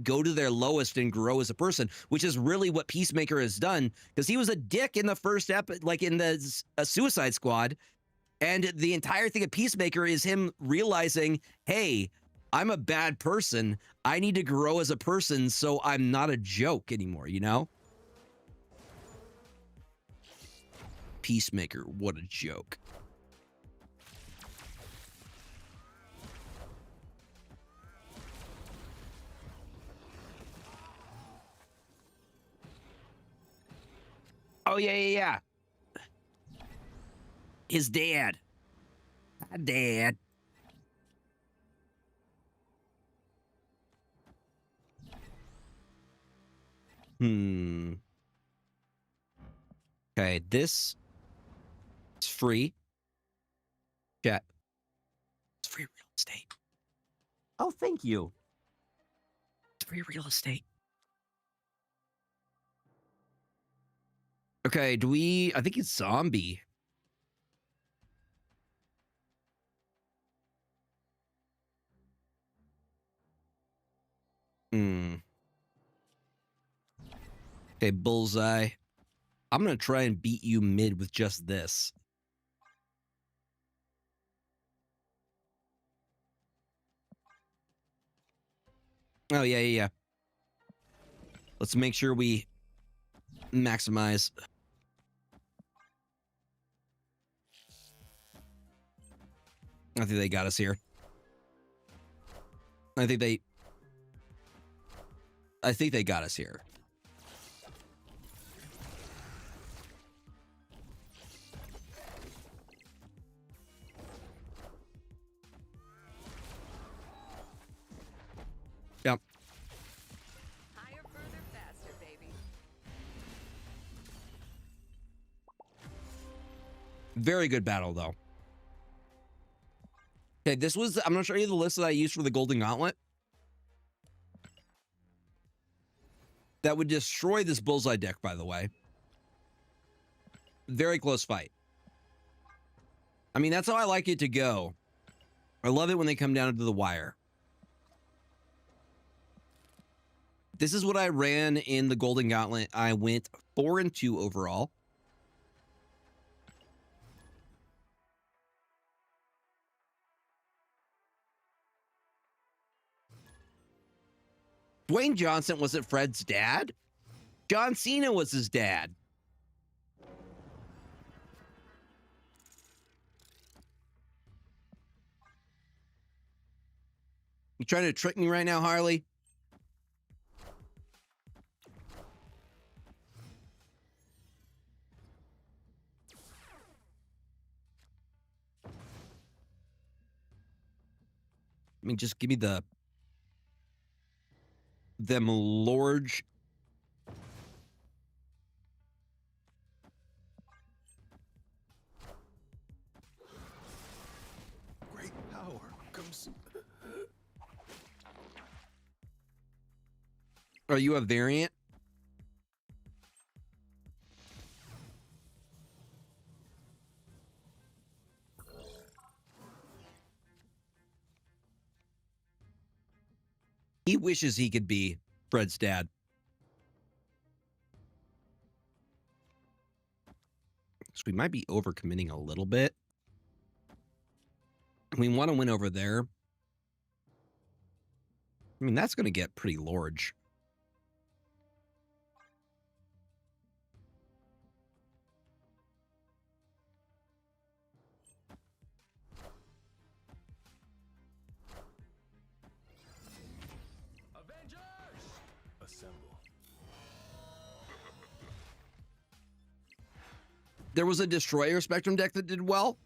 [SPEAKER 1] go to their lowest and grow as a person, which is really what Peacemaker has done, because he was a dick in the first like in the Suicide Squad, and the entire thing of Peacemaker is him realizing, hey, I'm a bad person. I need to grow as a person so I'm not a joke anymore, you know? Peacemaker, what a joke. Oh, yeah. His dad. Dad. Okay, this is free. Chat. It's free real estate. Oh, thank you. It's free real estate. Okay, I think it's zombie. Okay, bullseye. I'm going to try and beat you mid with just this. Oh, yeah. Let's make sure we maximize. I think they got us here. I think they got us here. Very good battle, though. Okay, this was... I'm going to show you the list that I used for the Golden Gauntlet. That would destroy this Bullseye deck, by the way. Very close fight. I mean, that's how I like it to go. I love it when they come down to the wire. This is what I ran in the Golden Gauntlet. I went 4-2 overall. Dwayne Johnson wasn't Fred's dad. John Cena was his dad. You trying to trick me right now, Harley? I mean, just give me them large.
[SPEAKER 2] Great power comes.
[SPEAKER 1] Are you a variant? He wishes he could be Fred's dad. So we might be overcommitting a little bit. We want to win over there. I mean, that's going to get pretty large.
[SPEAKER 2] Assemble.
[SPEAKER 1] There was a Destroyer Spectrum deck that did well.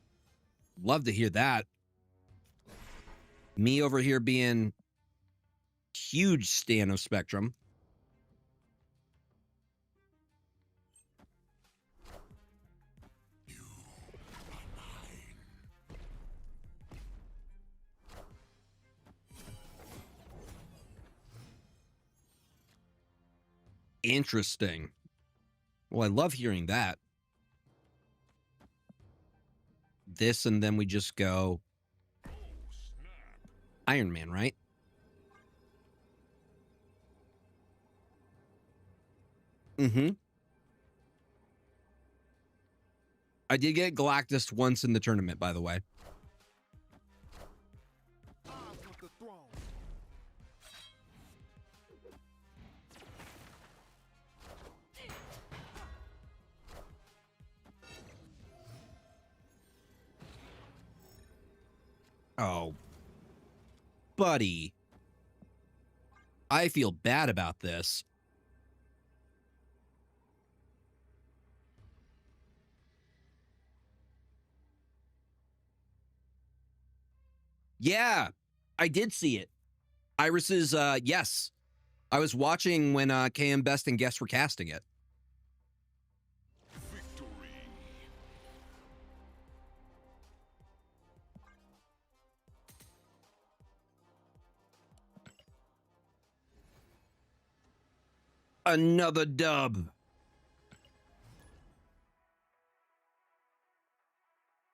[SPEAKER 1] Love to hear that. Me over here being huge stan of Spectrum. Interesting. Well, I love hearing that. This, and then we just go Iron Man, right? Mm-hmm. I did get Galactus once in the tournament, by the way.
[SPEAKER 2] I want the throne.
[SPEAKER 1] Oh, buddy. I feel bad about this. Yeah, I did see it. Iris's, yes. I was watching when KM Best and Guest were casting it.
[SPEAKER 5] Victory.
[SPEAKER 1] Another dub.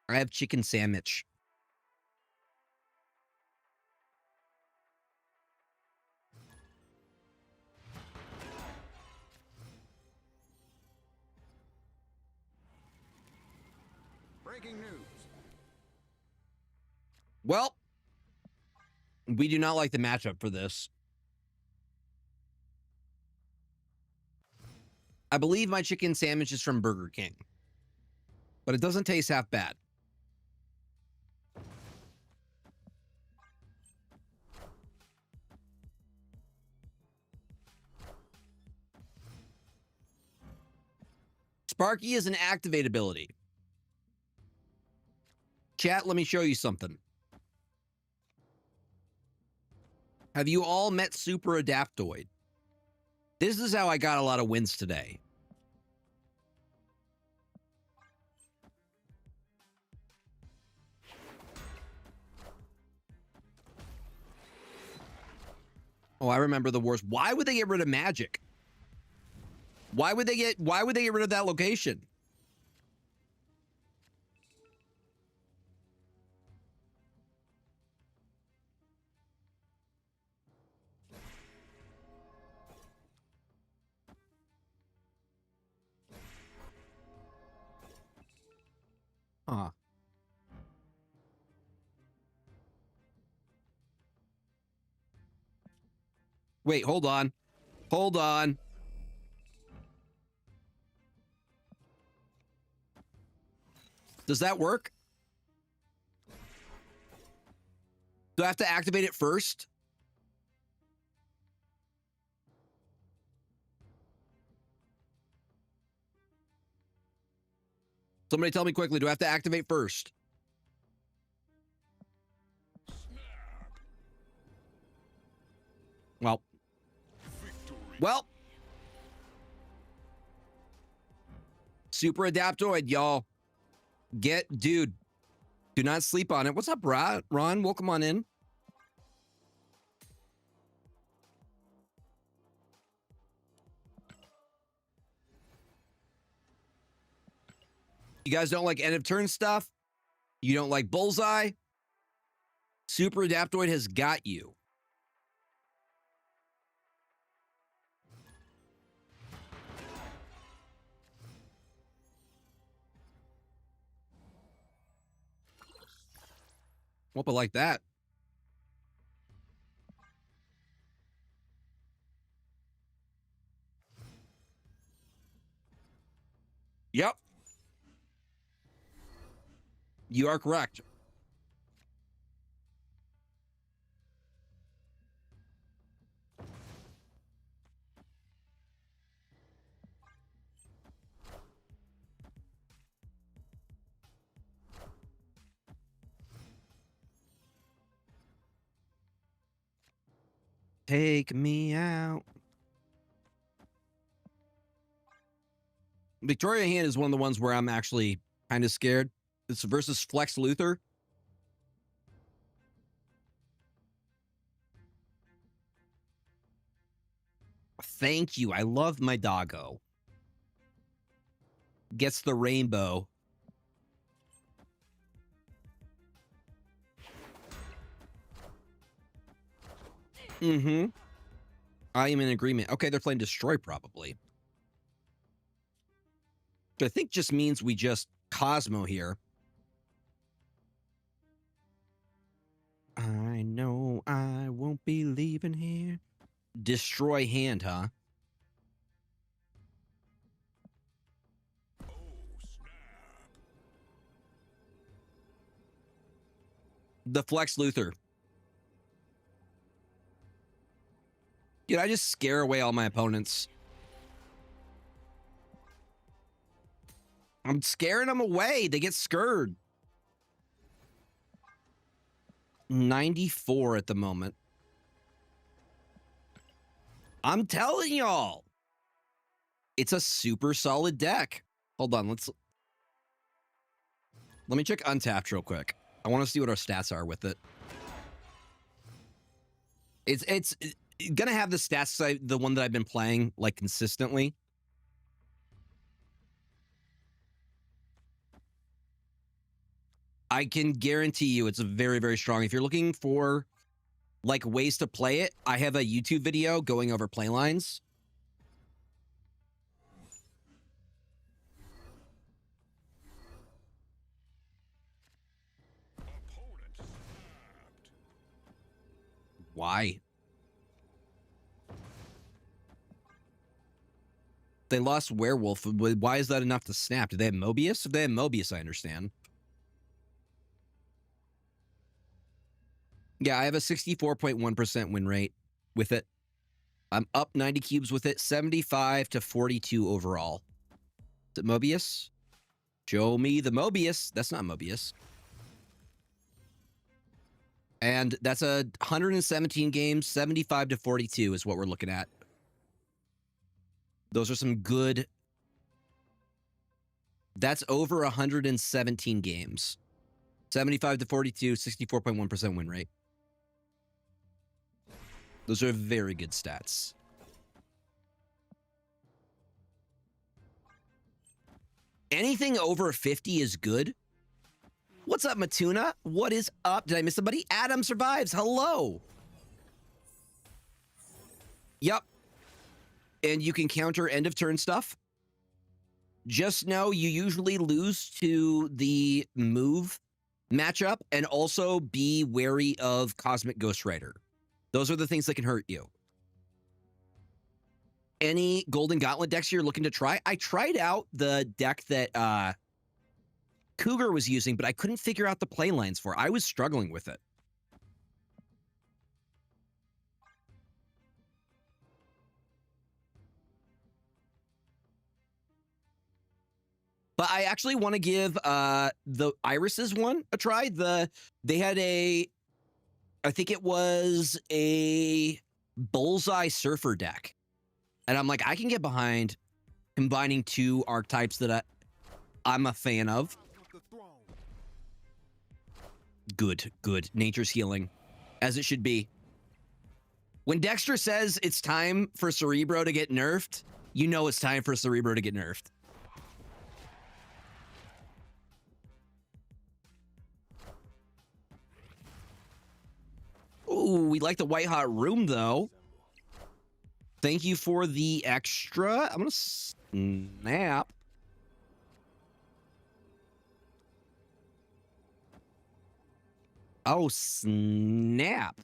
[SPEAKER 1] I have chicken sandwich.
[SPEAKER 2] Breaking news.
[SPEAKER 1] Well, we do not like the matchup for this. I believe my chicken sandwich is from Burger King, but it doesn't taste half bad. Sparky is an activate ability. Chat, let me show you something. Have you all met Super Adaptoid? This is how I got a lot of wins today. Oh, I remember the wars. Why would they get rid of magic? Why would they get rid of that location? Huh. Wait, hold on. Hold on. Does that work? Do I have to activate it first? Somebody tell me quickly, do I have to activate first? Well. Well. Super Adaptoid, y'all. Dude, do not sleep on it. What's up, Ron? Welcome on in. You guys don't like end of turn stuff? You don't like Bullseye? Super Adaptoid has got you. Whoop it like that. Yep. You are correct. Take me out. Victoria Hand is one of the ones where I'm actually kind of scared. It's versus Flex Luthor. Thank you. I love my doggo. Gets the rainbow. Mm-hmm. I am in agreement. Okay, they're playing Destroy probably. Which I think just means we just Cosmo here. I know I won't be leaving here. Destroy Hand, huh? The Flex Luthor. Dude, I just scare away all my opponents. I'm scaring them away. They get scared. 94 at the moment. I'm telling y'all. It's a super solid deck. Hold on, let me check Untapped real quick. I want to see what our stats are with it. It's gonna have the stats, the one that I've been playing like consistently. I can guarantee you it's very, very strong. If you're looking for like ways to play it, I have a YouTube video going over play lines. Why? They lost Werewolf. Why is that enough to snap? Do they have Mobius? If they have Mobius, I understand. Yeah, I have a 64.1% win rate with it. I'm up 90 cubes with it, 75 to 42 overall. Is it Mobius? Show me the Mobius. That's not Mobius. And that's a 117 games, 75 to 42 is what we're looking at. Those are some good. That's over 117 games. 75 to 42, 64.1% win rate. Those are very good stats. Anything over 50 is good. What's up, Matuna? What is up? Did I miss somebody? Adam survives. Hello. Yep. And you can counter end of turn stuff. Just know you usually lose to the move matchup, and also be wary of Cosmic Ghost Rider. Those are the things that can hurt you. Any Golden Gauntlet decks you're looking to try? I tried out the deck that Cougar was using, but I couldn't figure out the play lines for it. I was struggling with it. But I actually want to give the Irises one a try. They had I think it was a Bullseye Surfer deck. And I'm like, I can get behind combining two archetypes that I'm a fan of. Good, good. Nature's healing, as it should be. When Dexter says it's time for Cerebro to get nerfed, you know it's time for Cerebro to get nerfed. Ooh, we like the white hot room, though. Thank you for the extra. I'm going to snap. Oh, snap.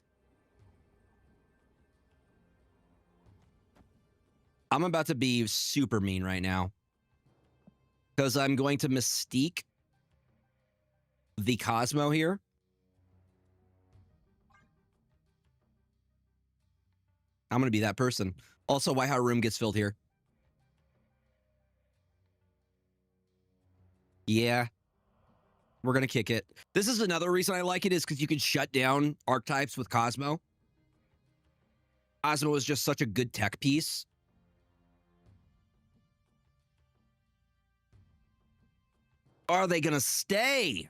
[SPEAKER 1] I'm about to be super mean right now, because I'm going to Mystique the Cosmo here. I'm going to be that person. Also, White Hot Room gets filled here. Yeah. We're going to kick it. This is another reason I like it, is because you can shut down archetypes with Cosmo. Cosmo is just such a good tech piece. Are they going to stay?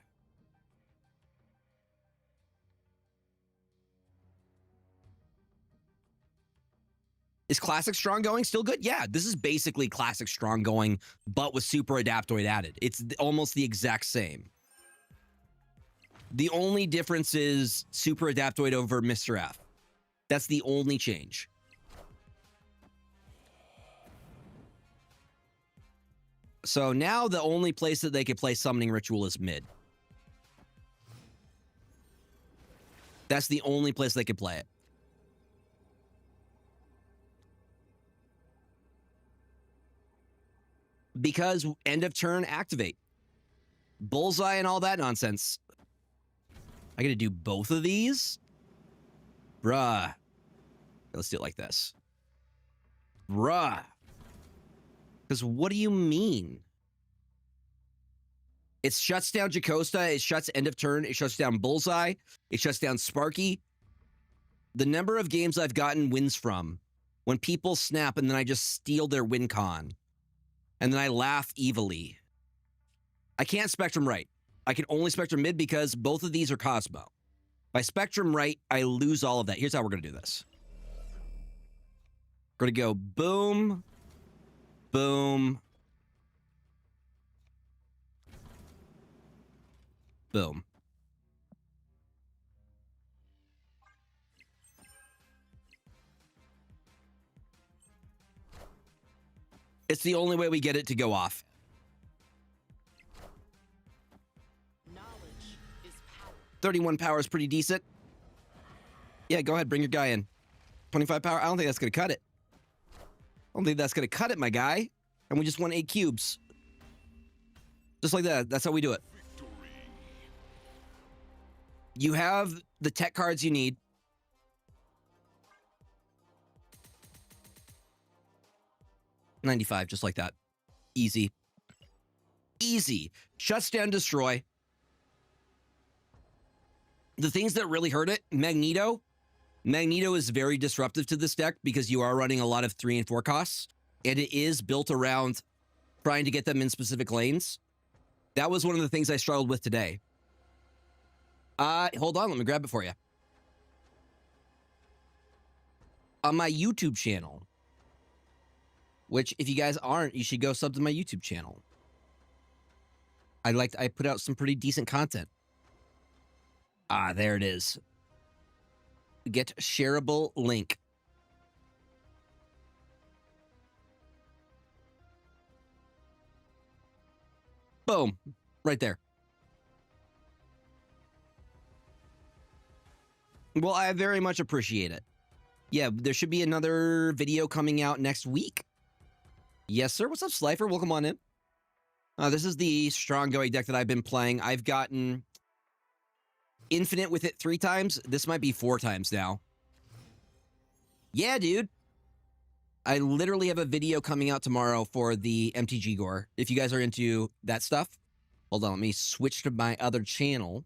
[SPEAKER 1] Is Classic Strong Going still good? Yeah, this is basically Classic Strong Going, but with Super Adaptoid added. It's almost the exact same. The only difference is Super Adaptoid over Mr. F. That's the only change. So now the only place that they can play Summoning Ritual is mid. That's the only place they can play it. Because end of turn, activate. Bullseye and all that nonsense. I gotta do both of these? Bruh. Let's do it like this. Bruh. Because what do you mean? It shuts down Jacosta, it shuts end of turn, it shuts down Bullseye, it shuts down Sparky. The number of games I've gotten wins from when people snap and then I just steal their win con. And then I laugh evilly. I can't Spectrum right. I can only Spectrum mid because both of these are Cosmo. If I Spectrum right, I lose all of that. Here's how we're going to do this. We're going to go boom, boom, boom. It's the only way we get it to go off.
[SPEAKER 4] Knowledge is power.
[SPEAKER 1] 31 power is pretty decent. Yeah, go ahead, bring your guy in. 25 power, I don't think that's going to cut it. I don't think that's going to cut it, my guy. And we just won 8 cubes. Just like that. That's how we do it. You have the tech cards you need. $95, just like that. Easy. Easy. Shuts down, destroy. The things that really hurt it, Magneto. Magneto is very disruptive to this deck because you are running a lot of 3 and 4 costs, and it is built around trying to get them in specific lanes. That was one of the things I struggled with today. Hold on, let me grab it for you. on my YouTube channel. Which, if you guys aren't, you should go sub to my YouTube channel. I put out some pretty decent content. Ah, there it is. Get shareable link. Boom. Right there. Well, I very much appreciate it. Yeah, there should be another video coming out next week. Yes, sir. What's up, Slifer? Welcome on in. This is the strong going deck that I've been playing. I've gotten infinite with it 3 times. This might be 4 times now. Yeah, dude. I literally have a video coming out tomorrow for the MTG Gore. If you guys are into that stuff. Hold on, let me switch to my other channel.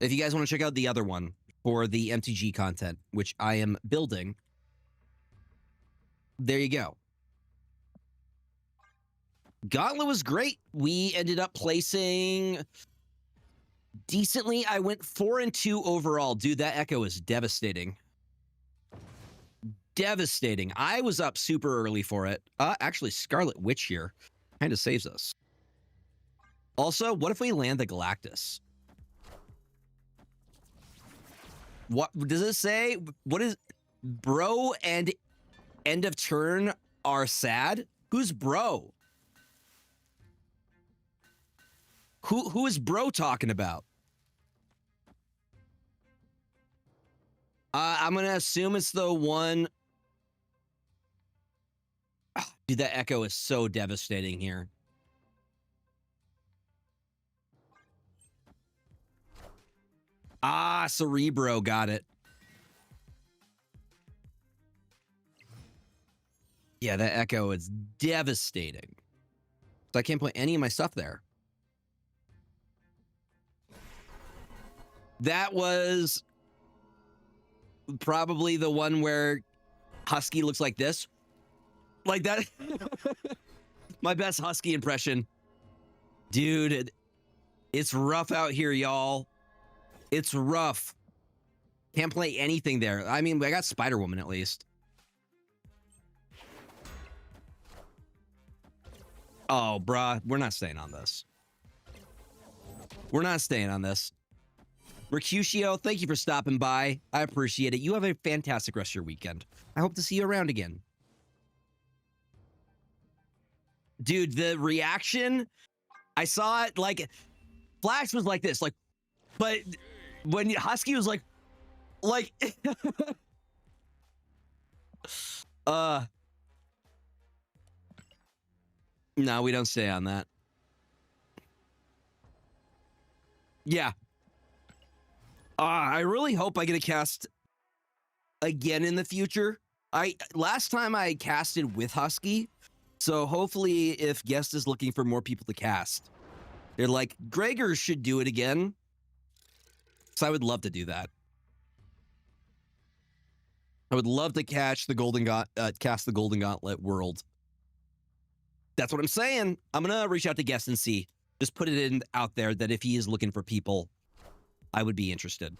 [SPEAKER 1] If you guys want to check out the other one for the MTG content, which I am building, there you go. Gauntlet was great. We ended up placing decently. I went 4-2 overall. Dude, that echo is devastating. Devastating. I was up super early for it. Actually, Scarlet Witch here kind of saves us. Also, what if we land the Galactus? What does it say? What is bro and end of turn are sad? Who's bro? Who is bro talking about? I'm gonna assume it's the one. Dude, that echo is so devastating here. Ah, Cerebro, got it. Yeah, that echo is devastating. So I can't put any of my stuff there. That was probably the one where Husky looks like this. Like that. My best Husky impression. Dude, it's rough out here, y'all. It's rough. Can't play anything there. I mean, I got Spider-Woman at least. Oh, bruh. We're not staying on this. We're not staying on this. Mercutio, thank you for stopping by. I appreciate it. You have a fantastic rest of your weekend. I hope to see you around again. Dude, the reaction, I saw it like, Flash was like this, like, but when Husky was like, no, we don't stay on that. Yeah. I really hope I get a cast again in the future. Last time I casted with Husky, so hopefully if Guest is looking for more people to cast, they're like, Gregor should do it again. So I would love to do that. I would love to cast the Golden Gauntlet world. That's what I'm saying. I'm gonna reach out to Guest and see. Just put it in out there that if he is looking for people, I would be interested.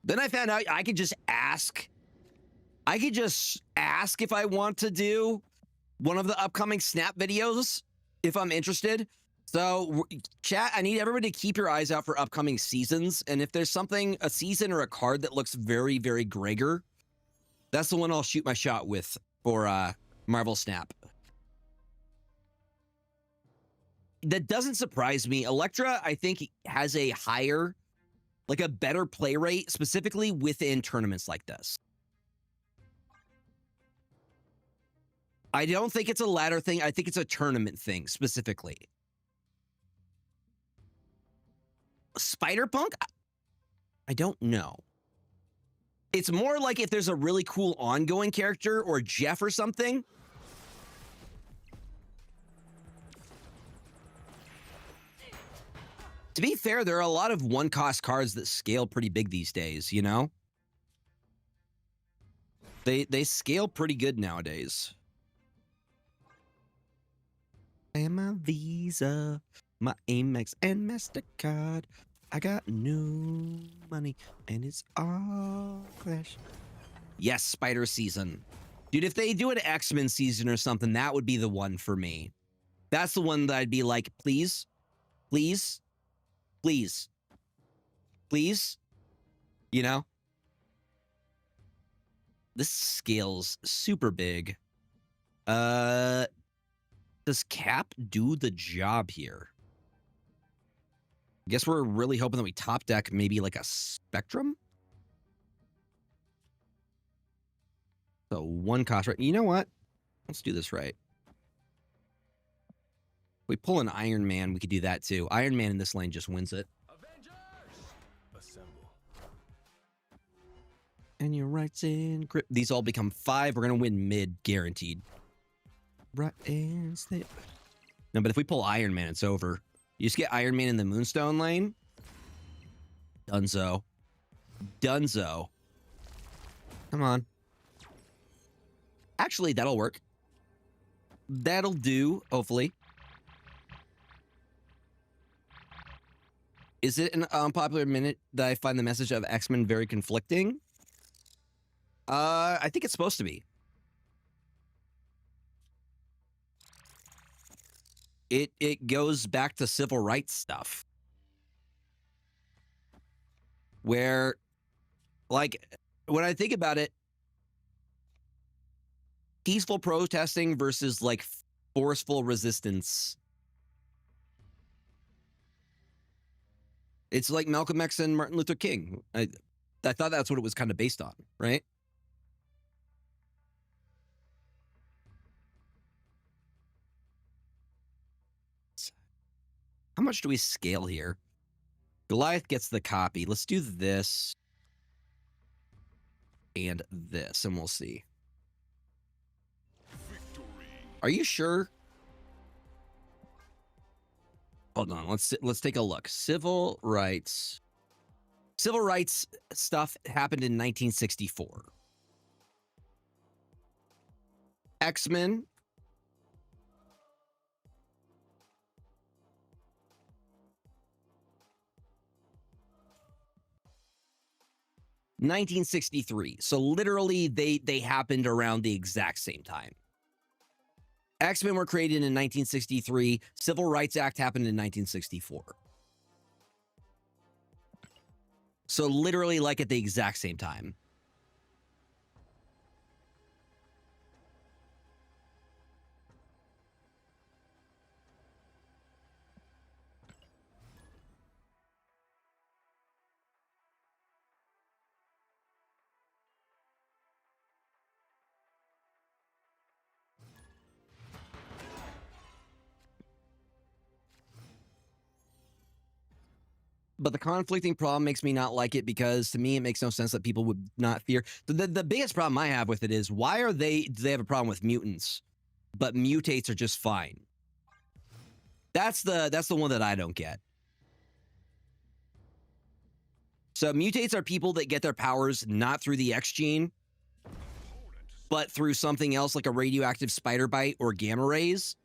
[SPEAKER 1] Then I found out I could just ask. I could just ask if I want to do one of the upcoming Snap videos if I'm interested. So, chat, I need everybody to keep your eyes out for upcoming seasons. And if there's something, a season or a card that looks very, very Gregor, that's the one I'll shoot my shot with for Marvel Snap. That doesn't surprise me. Electra, I think, has a higher, like a better play rate, specifically within tournaments like this. I don't think it's a ladder thing. I think it's a tournament thing, specifically. Spider-Punk? I don't know. It's more like if there's a really cool ongoing character or Jeff or something. To be fair, there are a lot of one-cost cards that scale pretty big these days, you know? They scale pretty good nowadays. I am my Visa, my Amex, and MasterCard. I got new money, and it's all cash. Yes, Spider season. Dude, if they do an X-Men season or something, that would be the one for me. That's the one that I'd be like, please, please, please, please, you know? This scale's super big. Does Cap do the job here? I guess we're really hoping that we top deck maybe like a Spectrum. So one cost, right? You know what? Let's do this right. If we pull an Iron Man, we could do that too. Iron Man in this lane just wins it.
[SPEAKER 2] Avengers! Assemble.
[SPEAKER 1] And your rights in grip. These all become 5. We're going to win mid, guaranteed. Right and stay. No, but if we pull Iron Man, it's over. You just get Iron Man in the Moonstone lane. Dunzo. Dunzo. Come on. Actually, that'll work. That'll do, hopefully. Is it an unpopular minute that I find the message of X-Men very conflicting? I think it's supposed to be. It goes back to civil rights stuff. Where, like, when I think about it, peaceful protesting versus, like, forceful resistance. It's like Malcolm X and Martin Luther King. I thought that's what it was kind of based on, right? How much do we scale here? Goliath gets the copy. Let's do this and this, and we'll see.
[SPEAKER 5] Victory.
[SPEAKER 1] Are you sure? Hold on. Let's take a look. Civil rights stuff happened in 1964. X-Men. (1963). So literally they happened around the exact same time. X-Men were created in 1963. Civil Rights Act happened in 1964. So literally like at the exact same time. But the conflicting problem makes me not like it because to me it makes no sense that people would not fear. The biggest problem I have with it is why do they have a problem with mutants, but mutates are just fine? That's the one that I don't get. So mutates are people that get their powers not through the X gene, but through something else like a radioactive spider bite or gamma rays.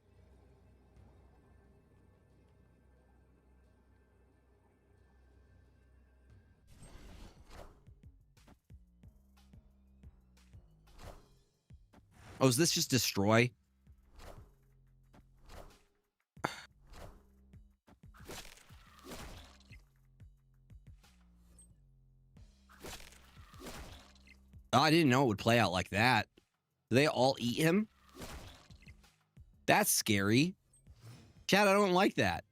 [SPEAKER 1] Oh, is this just destroy? Oh, I didn't know it would play out like that. Do they all eat him? That's scary. Chad, I don't like that.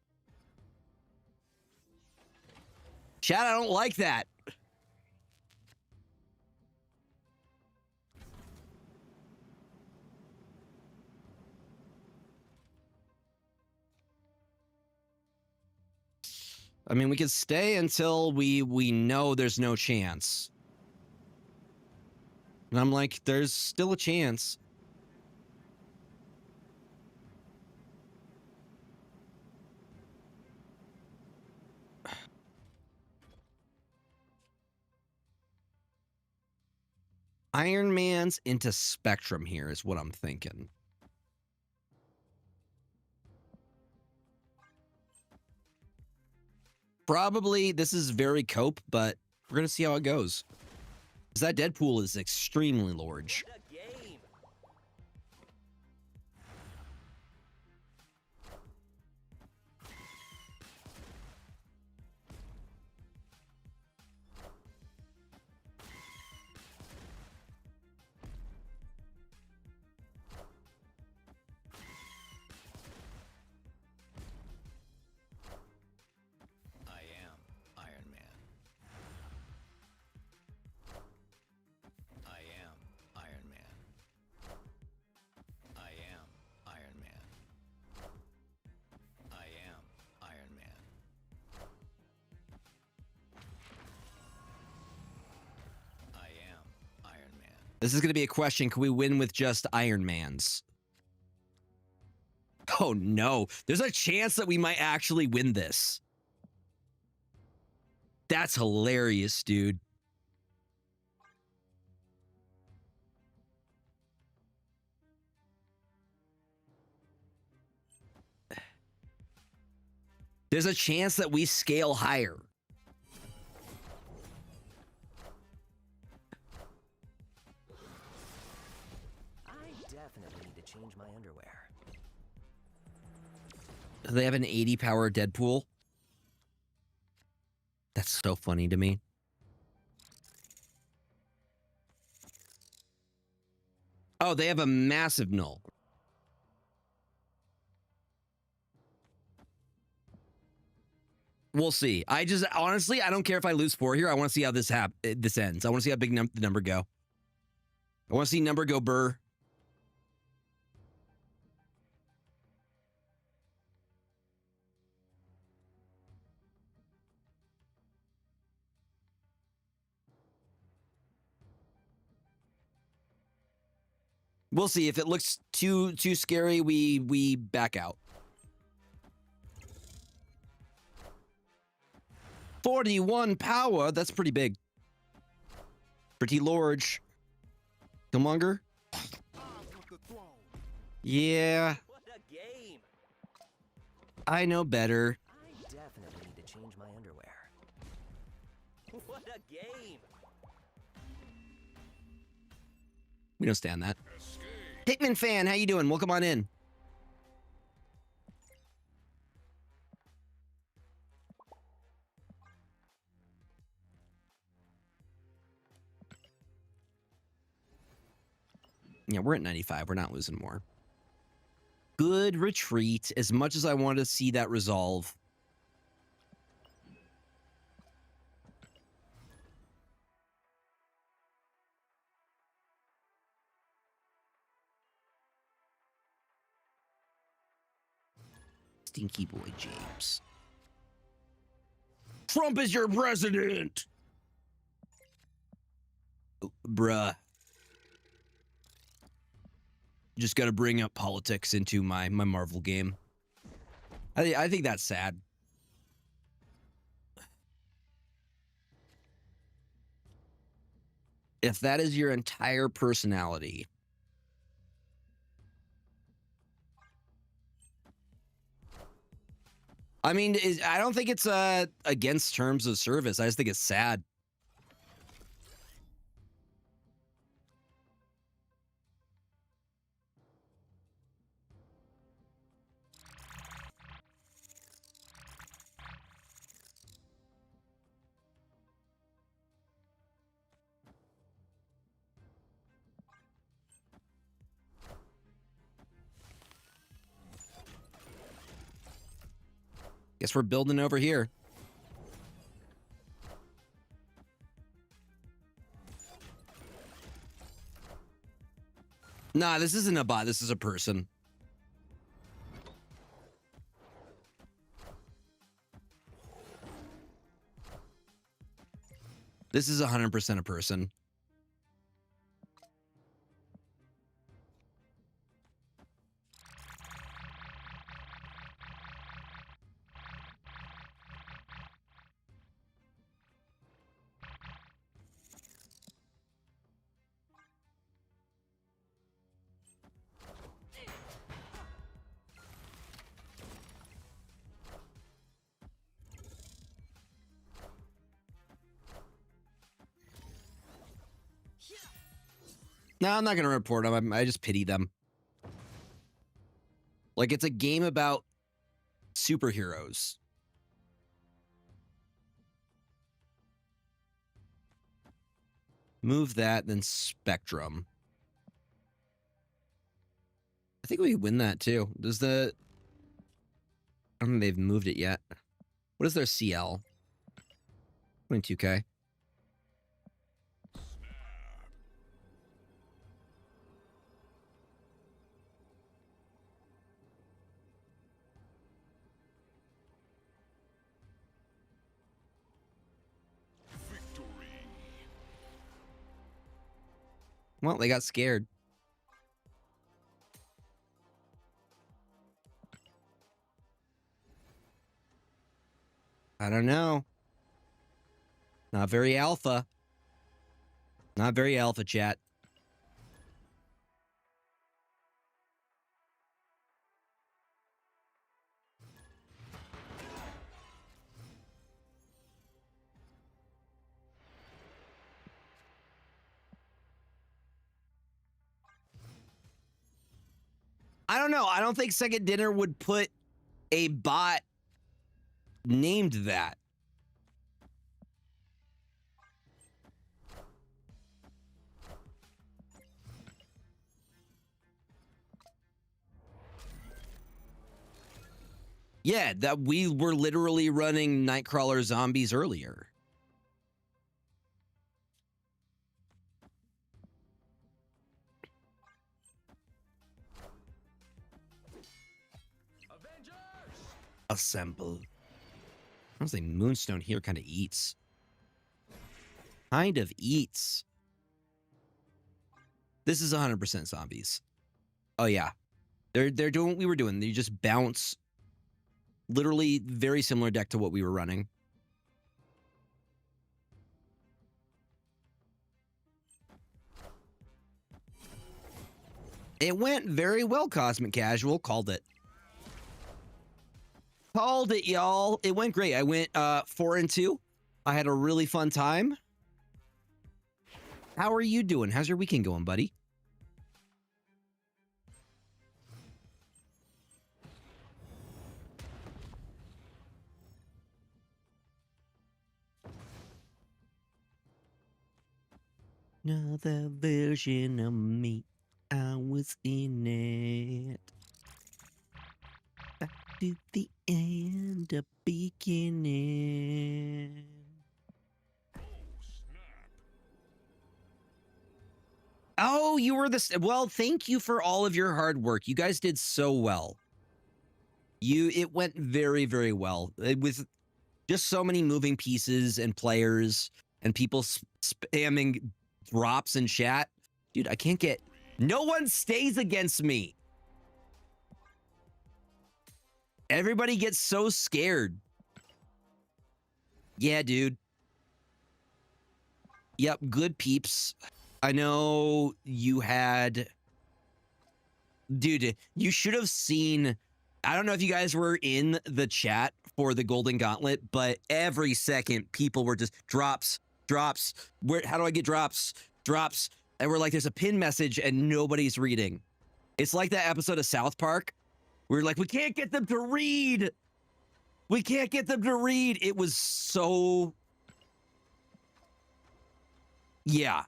[SPEAKER 1] Chad, I don't like that. I mean, we could stay until we know there's no chance. And I'm like, there's still a chance. Iron Man's into Spectrum here is what I'm thinking. Probably this is very cope, but we're gonna see how it goes. Because that Deadpool is extremely large.
[SPEAKER 4] What a game. I am Iron Man. I am Iron Man. I am Iron Man. I am Iron Man. I am Iron Man.
[SPEAKER 1] This is gonna be a question. Can we win with just Iron Mans? Oh no. There's a chance that we might actually win this. That's hilarious, dude. There's a chance that we scale higher.
[SPEAKER 6] I definitely need to change my underwear.
[SPEAKER 1] Do they have an 80 power Deadpool? That's so funny to me. Oh, they have a massive null. We'll see. I just honestly, I don't care if I lose 4 here. I want to see how this this ends. I want to see how big the number go. I want to see number go burr. We'll see. If it looks too scary, we back out. 41 power. That's pretty big. Pretty large. Killmonger? Yeah,
[SPEAKER 4] What a game.
[SPEAKER 1] I know better.
[SPEAKER 6] I definitely need to change my underwear.
[SPEAKER 4] What a game.
[SPEAKER 1] We don't stand that. Pikmin fan, how you doing? Welcome on in. Yeah, we're at 95. We're not losing more. Good retreat. As much as I want to see that resolve. Stinky boy James. Trump is your president. Bruh. Just got to bring up politics into my Marvel game. I think that's sad. If that is your entire personality. I mean, I don't think it's against terms of service. I just think it's sad. Guess we're building over here. Nah, this isn't a bot. This is a person. This is 100% a person. No, I'm not going to report them. I just pity them. Like, it's a game about superheroes. Move that, then Spectrum. I think we win that too. Does the... I don't think they've moved it yet. What is their CL? 22K. Well, they got scared. I don't know. Not very alpha. Not very alpha, chat. I don't know. I don't think Second Dinner would put a bot named that. Yeah, that we were literally running Nightcrawler zombies earlier. Assemble. Honestly, Moonstone here kind of eats. Kind of eats. This is 100% zombies. Oh yeah. They're doing what we were doing. They just bounce. Literally very similar deck to what we were running. It went very well, Cosmic Casual. Called it. Called it, y'all. It went great. I went 4-2. I had a really fun time. How are you doing? How's your weekend going, buddy? Another version of me. I was in it. Back to the end of beginning. Oh, you were the... Well, thank you for all of your hard work. You guys did so well. It went very, very well. With just so many moving pieces and players and people spamming drops in chat. Dude, I can't get... No one stays against me. Everybody gets so scared. Yeah, dude. Yep, good peeps. I know you had... Dude, you should have seen... I don't know if you guys were in the chat for the Golden Gauntlet, but every second people were just drops. How do I get drops? And we're like, there's a pin message and nobody's reading. It's like that episode of South Park. We're like, we can't get them to read. It was so... Yeah.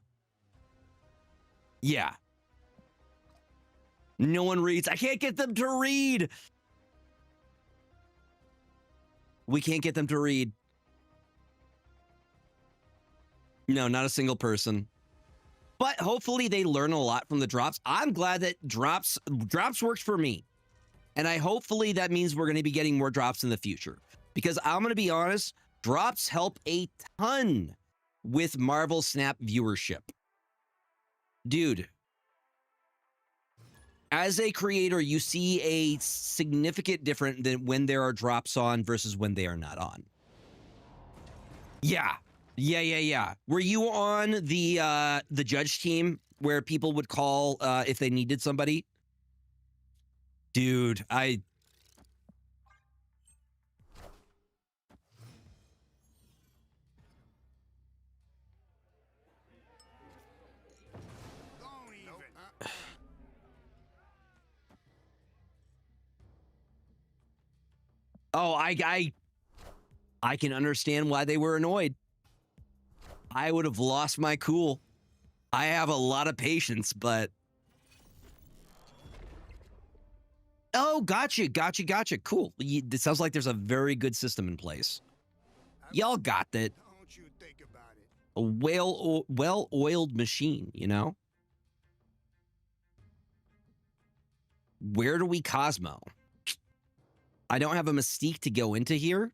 [SPEAKER 1] No one reads. I can't get them to read. We can't get them to read. No, not a single person. But hopefully they learn a lot from the drops. I'm glad that drops works for me. And hopefully that means we're going to be getting more drops in the future. Because I'm going to be honest, drops help a ton with Marvel Snap viewership. Dude, as a creator, you see a significant difference than when there are drops on versus when they are not on. Yeah. Were you on the judge team where people would call if they needed somebody? Dude, Oh, I can understand why they were annoyed. I would have lost my cool. I have a lot of patience, but... Oh, gotcha. Cool. It sounds like there's a very good system in place. Y'all got that.
[SPEAKER 2] Don't you think about it.
[SPEAKER 1] A well-oiled machine, you know? Where do we Cosmo? I don't have a Mystique to go into here.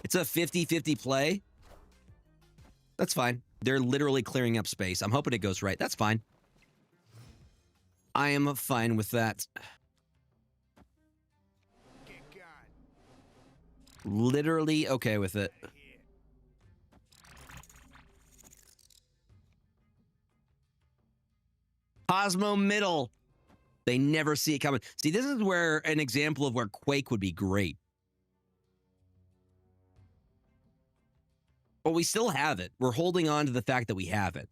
[SPEAKER 1] It's a 50-50 play. That's fine. They're literally clearing up space. I'm hoping it goes right. That's fine. I am fine with that.
[SPEAKER 2] Get gone.
[SPEAKER 1] Literally okay with it.
[SPEAKER 2] Here.
[SPEAKER 1] Cosmo middle. They never see it coming. See, this is where an example of where Quake would be great. But we still have it. We're holding on to the fact that we have it.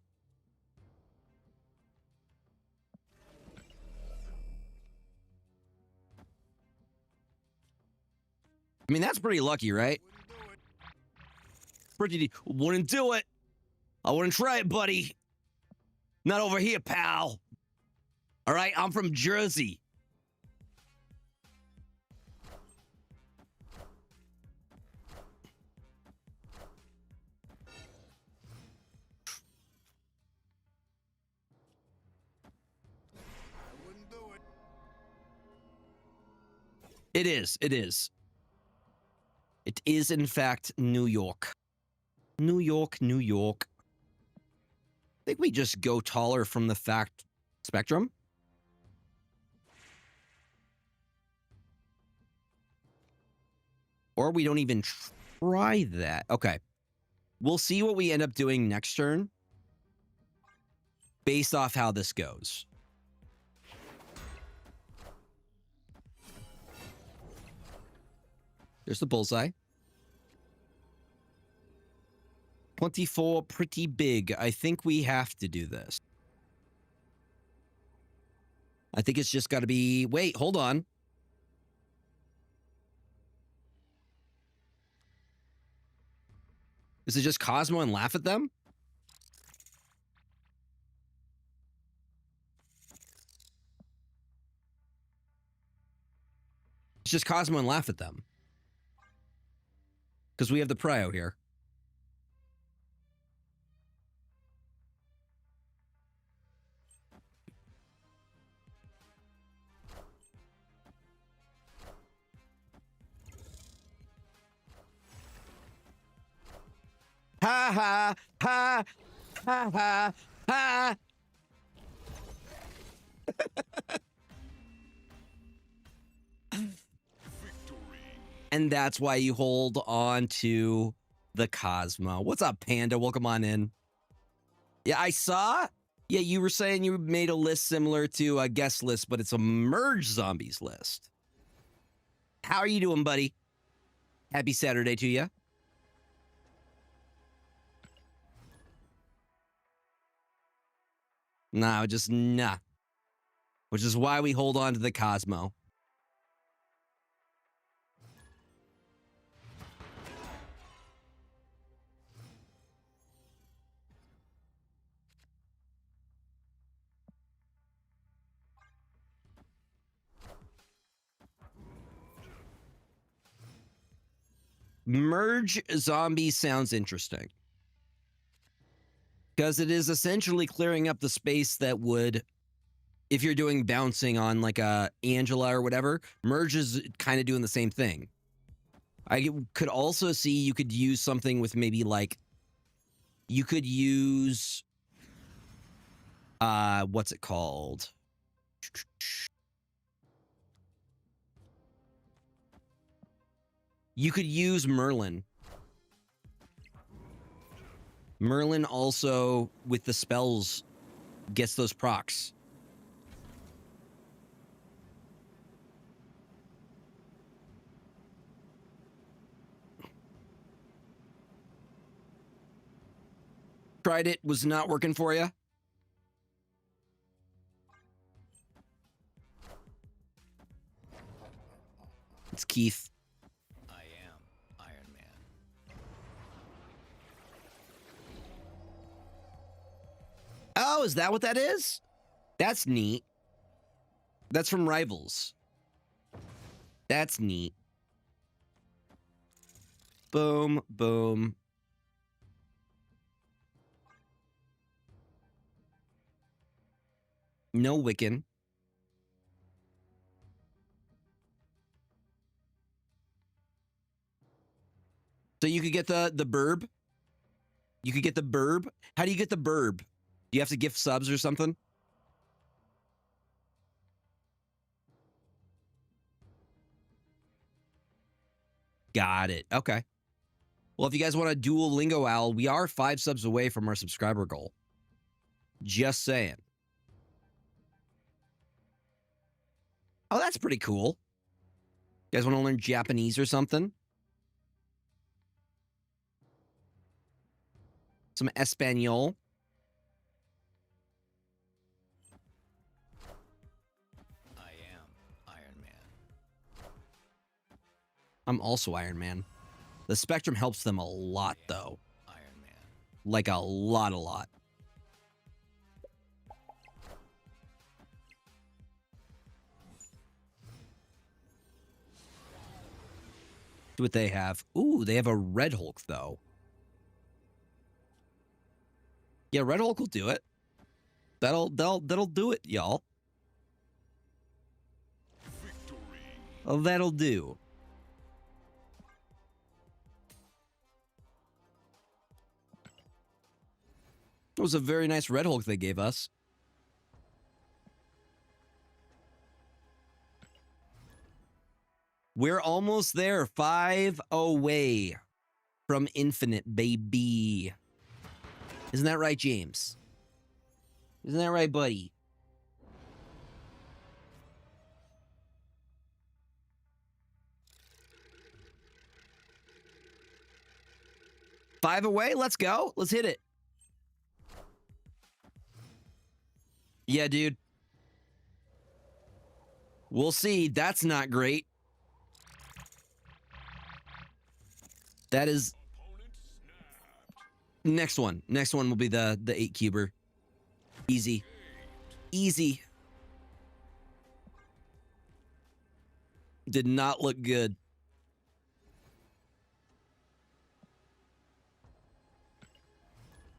[SPEAKER 1] I mean, that's pretty lucky, right? Wouldn't do it. I wouldn't try it, buddy. Not over here, pal. All right, I'm from Jersey.
[SPEAKER 2] I wouldn't do it.
[SPEAKER 1] It is. It is. It is, in fact, New York. New York, New York. I think we just go taller from the fact spectrum. Or we don't even try that. Okay. We'll see what we end up doing next turn based off how this goes. There's the bullseye. 24, pretty big. I think we have to do this. I think it's just got to be... Wait, hold on. Is it just Cosmo and laugh at them? It's just Cosmo and laugh at them. Because we have the prio here. Ha ha ha ha ha ha. And that's why you hold on to the Cosmo. What's up, Panda? Welcome on in. Yeah, I saw. Yeah, you were saying you made a list similar to a guest list, but it's a merge zombies list. How are you doing, buddy? Happy Saturday to you. No, just nah. Which is why we hold on to the Cosmo. Merge zombies sounds interesting. Because it is essentially clearing up the space that would, if you're doing bouncing on like a Angela or whatever, merge is kind of doing the same thing. I could also see you could use something with maybe like, you could use, what's it called? You could use Merlin. Merlin also, with the spells, gets those procs. Tried it, was not working for you? Keith.
[SPEAKER 4] I am Iron Man.
[SPEAKER 1] Oh, is that what that is? That's neat. That's from Rivals. That's neat. Boom, boom. No Wiccan. So you could get the burb. You could get the burb. How do you get the burb? Do you have to gift subs or something? Got it. Okay. Well, if you guys want a Duolingo owl, we are 5 subs away from our subscriber goal. Just saying. Oh, that's pretty cool. You guys want to learn Japanese or something? Some Espanol.
[SPEAKER 4] I am Iron Man.
[SPEAKER 1] I'm also Iron Man. The Spectrum helps them a lot, though.
[SPEAKER 4] Iron Man.
[SPEAKER 1] Like a lot. See what they have. Ooh, they have a Red Hulk, though. Yeah, Red Hulk will do it. That'll do it, y'all. Oh, that'll do. It was a very nice Red Hulk they gave us. We're almost there. 5 away from infinite, baby. Isn't that right, James? Isn't that right, buddy? Five away? Let's go. Let's hit it. Yeah, dude. We'll see. That's not great. That is... Next one. Next one will be the 8 cuber. Easy. Easy. Did not look good.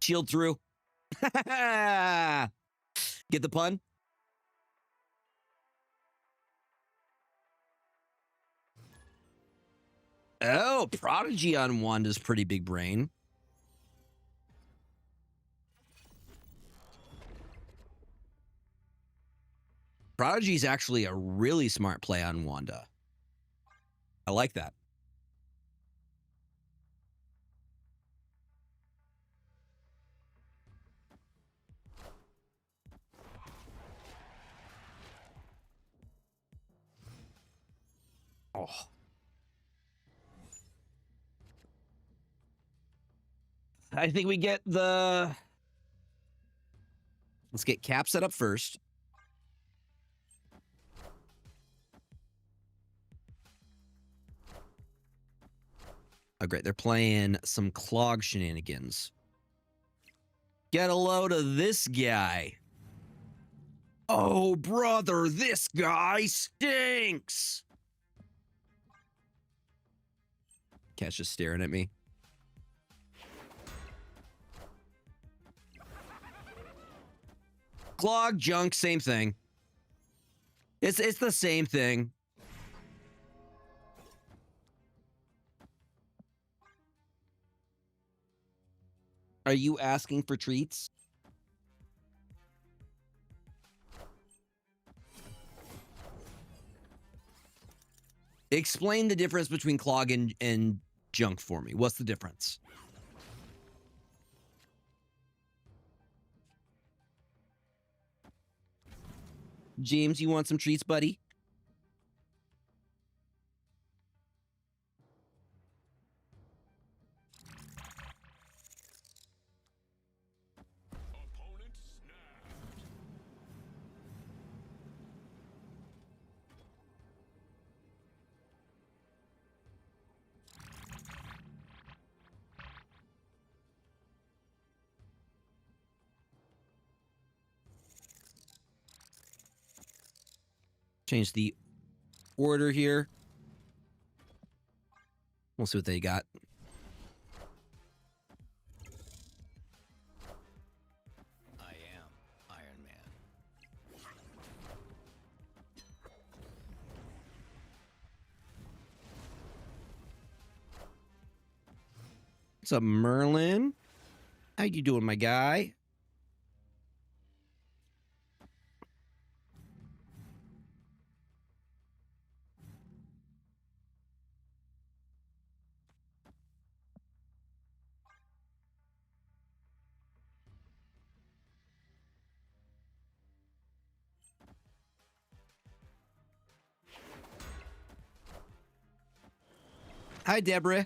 [SPEAKER 1] Shield through. Get the pun? Oh, Prodigy on Wanda's pretty big brain. Prodigy's actually a really smart play on Wanda. I like that. Oh. I think we get the... Let's get Cap set up first. Oh, great. They're playing some clog shenanigans. Get a load of this guy. Oh, brother, this guy stinks. Cat's just staring at me. Clog, junk, same thing. It's the same thing. Are you asking for treats? Explain the difference between clog and junk for me. What's the difference? James, you want some treats, buddy? Change the order here. We'll see what they got.
[SPEAKER 4] I am Iron Man.
[SPEAKER 1] What's up, Merlin? How you doing, my guy? Hi, Deborah.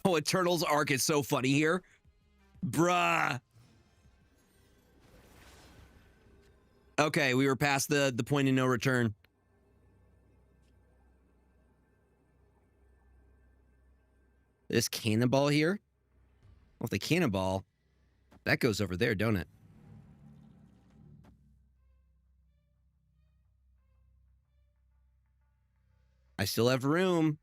[SPEAKER 1] Oh, Eternal's arc is so funny here. Bruh. Okay, we were past the point of no return. This cannonball here? Well, the cannonball, that goes over there, don't it? I still have room.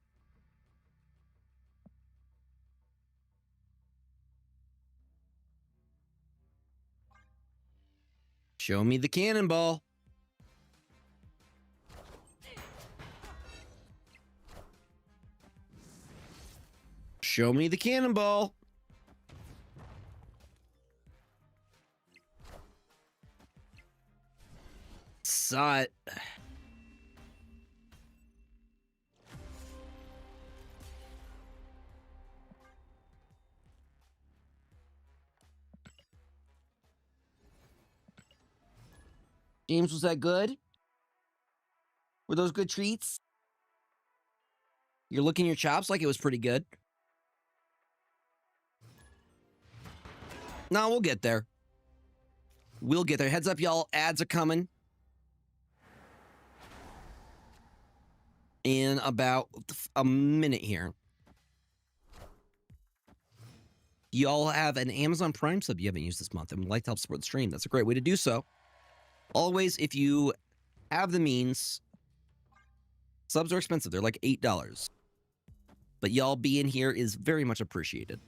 [SPEAKER 1] Show me the cannonball. Show me the cannonball. Saw it. James, was that good? Were those good treats? You're licking your chops like it was pretty good. No, we'll get there. We'll get there. Heads up, y'all. Ads are coming in about a minute here. Y'all have an Amazon Prime sub you haven't used this month and would like to help support the stream. That's a great way to do so. Always, if you have the means, subs are expensive. They're like $8. But y'all being here is very much appreciated.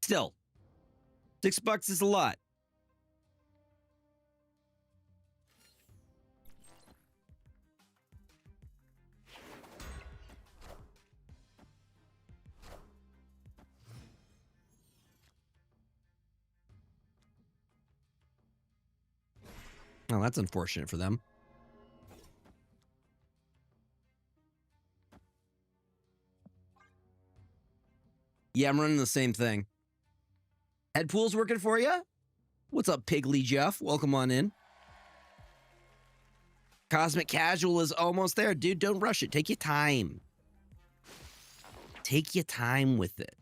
[SPEAKER 1] Still, $6 is a lot. Oh, that's unfortunate for them. Yeah, I'm running the same thing. Headpool's working for you? What's up, Piggly Jeff? Welcome on in. Cosmic Casual is almost there. Dude, don't rush it. Take your time. Take your time with it.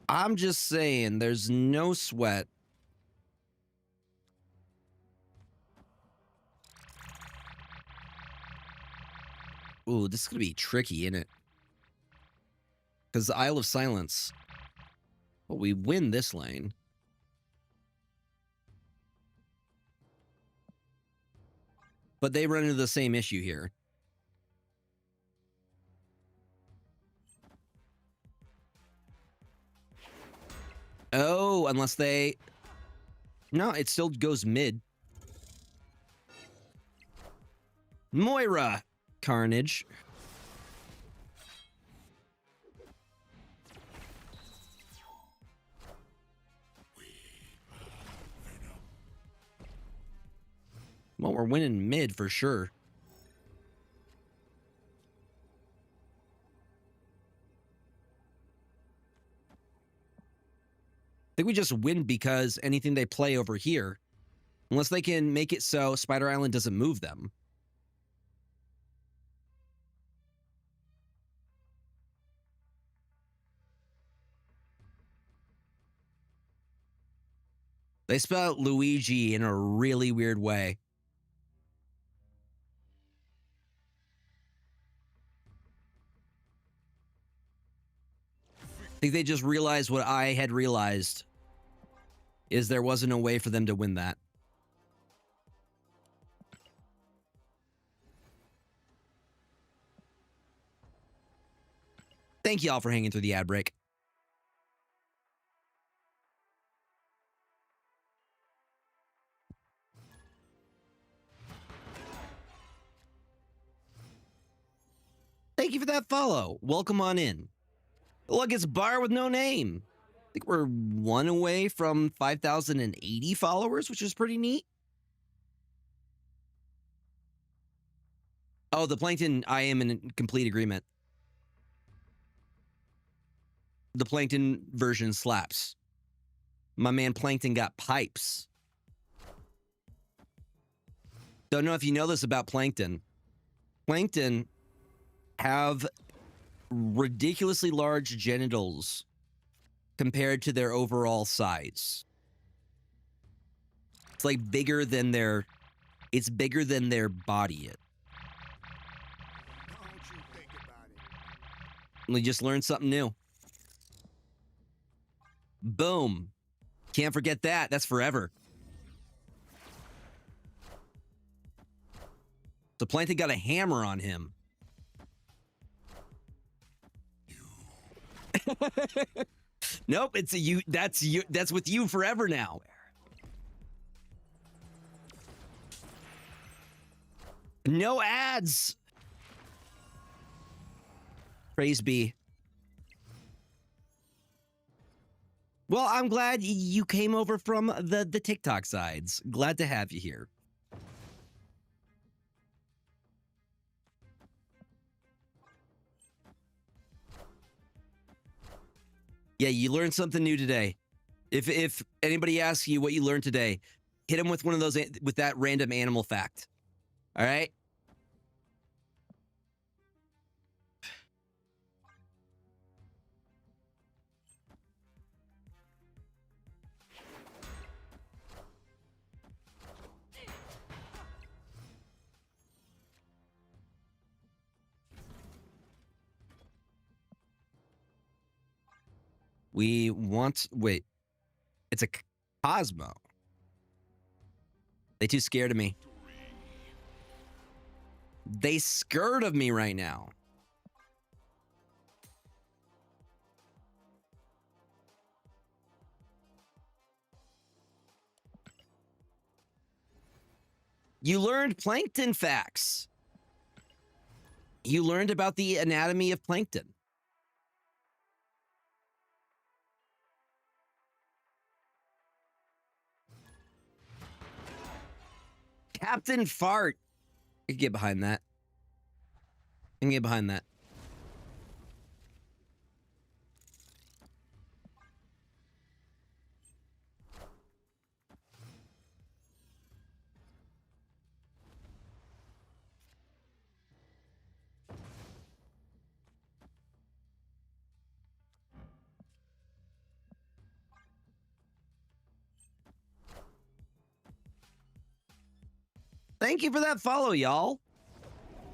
[SPEAKER 1] I'm just saying, there's no sweat. Ooh, this is going to be tricky, isn't it? Because the Isle of Silence. Well, we win this lane. But they run into the same issue here. Oh, unless they... No, it still goes mid. Moira! Carnage. Well, we're winning mid for sure. think we just win because anything they play over here, unless they can make it so Spider Island doesn't move them. They spell out Luigi in a really weird way. I think they just realized what I had realized, is there wasn't a way for them to win that. Thank you all for hanging through the ad break. Thank you for that follow. Welcome on in. Look, it's Bar with no name. I think we're one away from 5,080 followers, which is pretty neat. Oh, the Plankton, I am in complete agreement. The Plankton version slaps. My man Plankton got pipes. Don't know if you know this about Plankton. Plankton have ridiculously large genitals compared to their overall size. It's like bigger than their, it's bigger than their body.
[SPEAKER 2] Don't you think about it.
[SPEAKER 1] We just learned something new. Boom. Can't forget that. That's forever. So Plankton got a hammer on him. Nope, it's a you. That's you. That's with you forever now. No ads. Praise be. Well, I'm glad you came over from the TikTok sides. Glad to have you here. Yeah, you learned something new today. If anybody asks you what you learned today, hit them with one of those, with that random animal fact. All right? We want, wait, it's a Cosmo. They too scared of me. They scared of me right now. You learned plankton facts. You learned about the anatomy of plankton. Captain Fart. I can get behind that. I can get behind that. Thank you for that follow, y'all.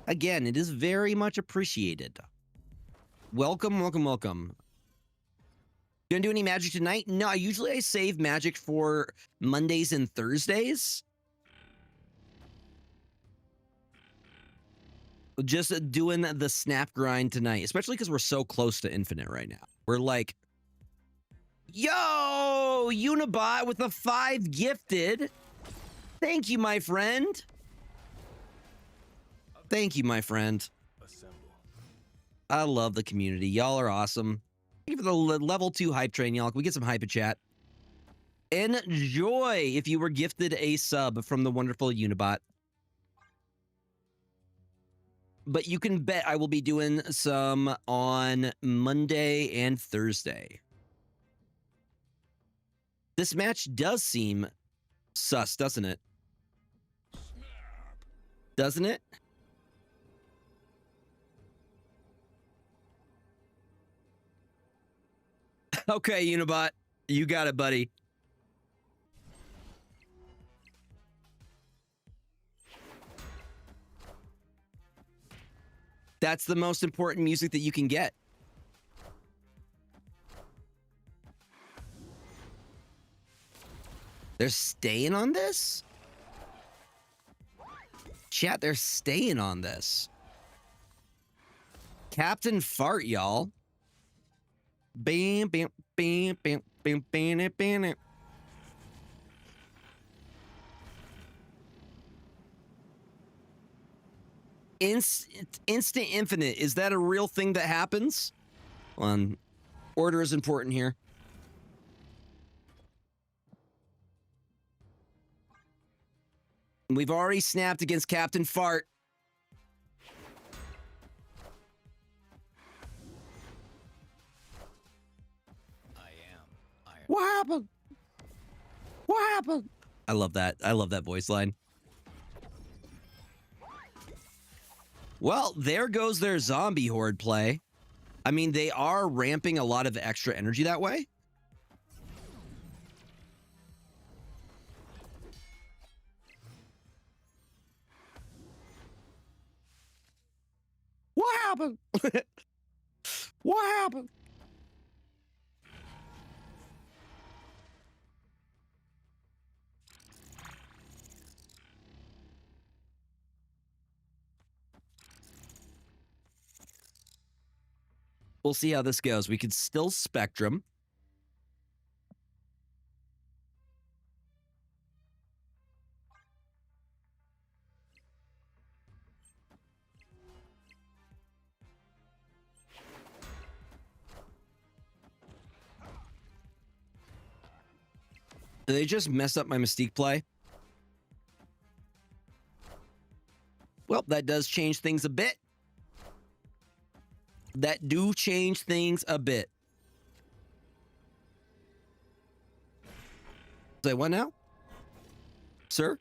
[SPEAKER 1] Again, it is very much appreciated. Welcome, welcome, welcome. Gonna do any magic tonight? No, usually I save magic for Mondays and Thursdays. Just doing the snap grind tonight, especially because we're so close to infinite right now. We're like, yo, Unibot with a 5 gifted. Thank you, my friend. Thank you, my friend. I love the community. Y'all are awesome. Thank you for the level 2 hype train, y'all. Can we get some hype in chat? Enjoy if you were gifted a sub from the wonderful Unibot. But you can bet I will be doing some on Monday and Thursday. This match does seem sus, doesn't it? Doesn't it? Okay, Unibot. You got it, buddy. That's the most important music that you can get. They're staying on this? Chat, they're staying on this. Captain Fart, y'all. Bam, bam, bam, bam, bam, bam, bam. Instant infinite. Is that a real thing that happens? Order is important here. We've already snapped against Captain Fart.
[SPEAKER 4] I am Iron.
[SPEAKER 1] What happened? What happened? I love that. I love that voice line. Well, there goes their zombie horde play. I mean, they are ramping a lot of extra energy that way. What happened? What happened? We'll see how this goes. We could still Spectrum. Did they just mess up my Mystique play? Well, that does change things a bit. That do change things a bit. Say what now? Sir?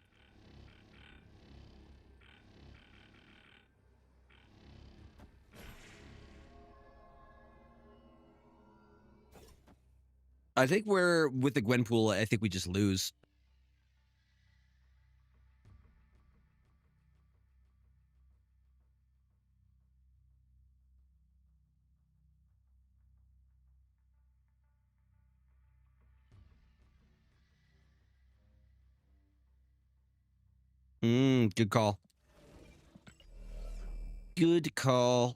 [SPEAKER 1] I think we're with the Gwenpool. I think we just lose. Good call. Good call.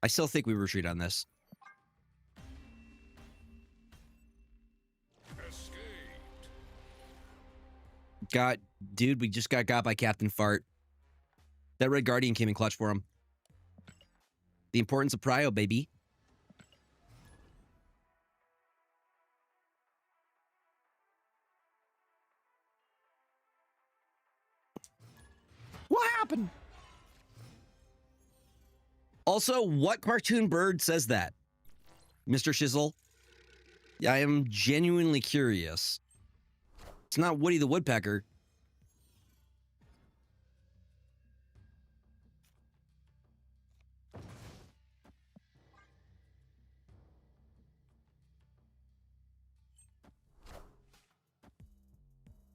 [SPEAKER 1] I still think we retreat on this.
[SPEAKER 5] Escaped.
[SPEAKER 1] Dude, we just got by Captain Fart. That Red Guardian came in clutch for him. The importance of Prio, baby. What happened? Also, what cartoon bird says that? Mr. Shizzle? Yeah, I am genuinely curious. It's not Woody the Woodpecker.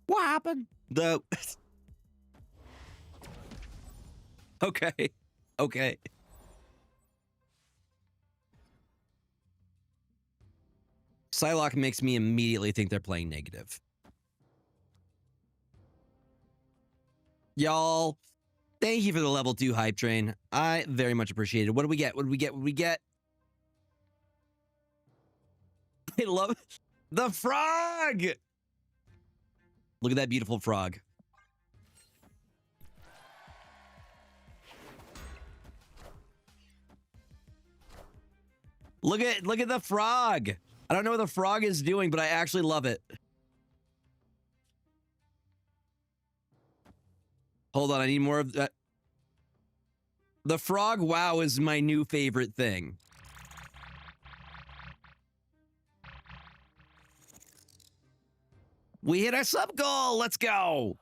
[SPEAKER 1] What happened? Okay. Okay. Psylocke makes me immediately think they're playing negative. Y'all, thank you for the level 2 hype train. I very much appreciate it. What do we get? What do we get? What do we get? I love the frog. Look at that beautiful frog. Look at the frog. I don't know what the frog is doing, but I actually love it. Hold on, I need more of that. The frog wow is my new favorite thing. We hit our sub goal. Let's go.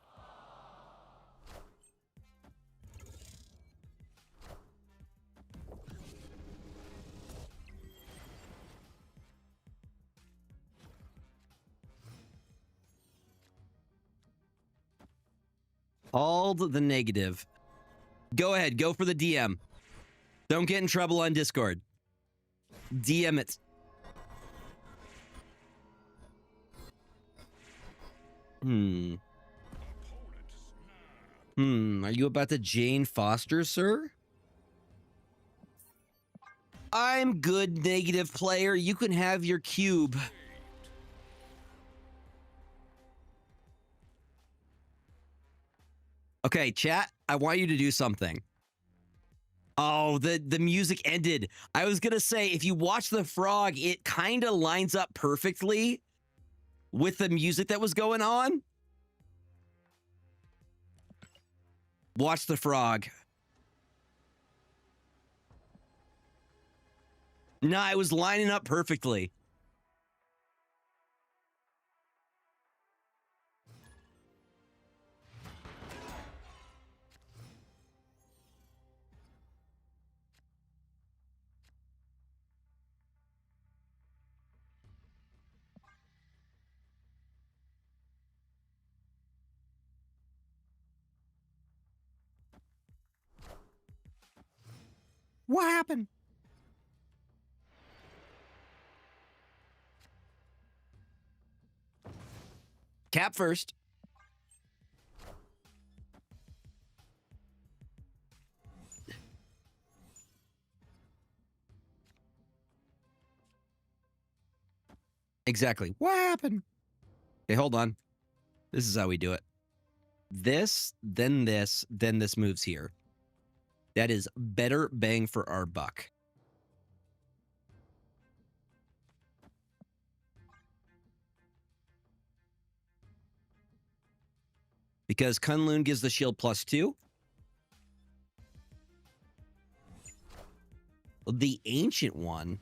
[SPEAKER 1] Hold the negative. Go ahead. Go for the DM. Don't get in trouble on Discord. DM it. Are you about to Jane Foster, sir? I'm good, negative player. You can have your cube. Okay, chat, I want you to do something. Oh, the music ended. I was gonna say, if you watch the frog, it kind of lines up perfectly with the music that was going on. Watch the frog. Nah, it was lining up perfectly. What happened? Cap first. Exactly. What happened? Okay, hold on. This is how we do it. This, then this moves here. That is better bang for our buck. Because Kunlun gives the shield +2. The ancient one.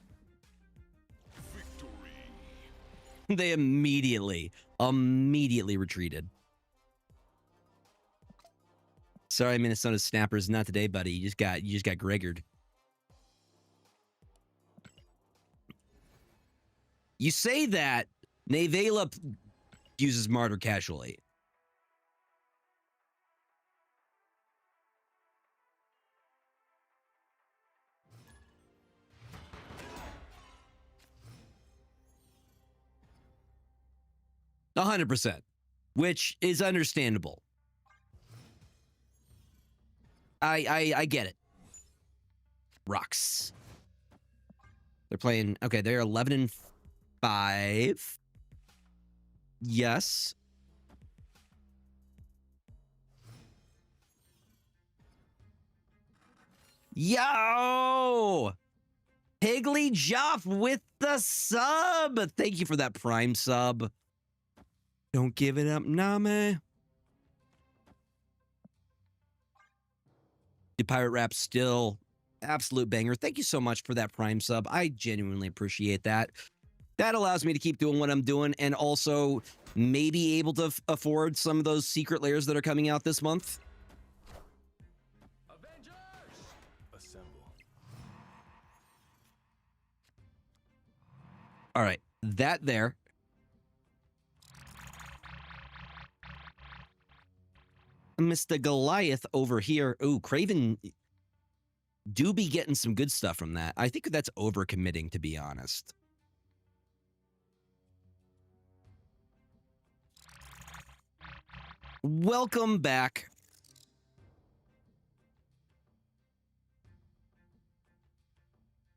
[SPEAKER 1] They immediately retreated. Sorry, Minnesota Snappers, not today, buddy. You just got Gregored. You say that Nevela uses Martyr casually. %, which is understandable. I get it. Rocks. They're playing. Okay, they're 11-5. Yes. Yo! Higgly Joff with the sub. Thank you for that Prime sub. Don't give it up, Name. The pirate rap still absolute banger. Thank you so much for that Prime sub. I genuinely appreciate that. That allows me to keep doing what I'm doing and also maybe able to afford some of those secret layers that are coming out this month.
[SPEAKER 6] Assemble.
[SPEAKER 1] All right, that there. Mr. Goliath over here. Ooh, Craven do be getting some good stuff from that. I think that's overcommitting, to be honest. Welcome back.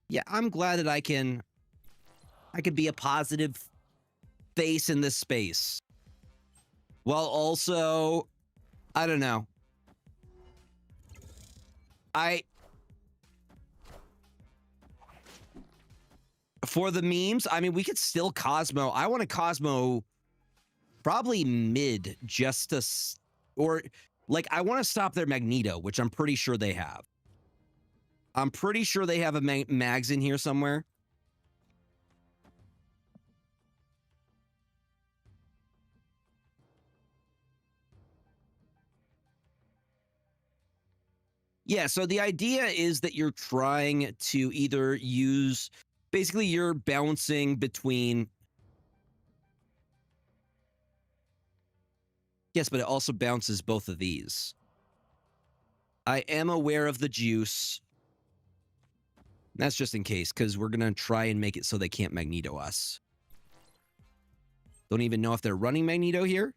[SPEAKER 1] Yeah, I'm glad that I can be a positive face in this space. While also, I don't know. For the memes, I mean, we could still Cosmo. I want to Cosmo probably mid just to, or Like, I want to stop their Magneto, which I'm pretty sure they have. I'm pretty sure they have a mags in here somewhere. Yeah, so the idea is that you're trying to either use... Basically, you're bouncing between... Yes, but it also bounces both of these. I am aware of the juice. That's just in case, because we're going to try and make it so they can't Magneto us. Don't even know if they're running Magneto here.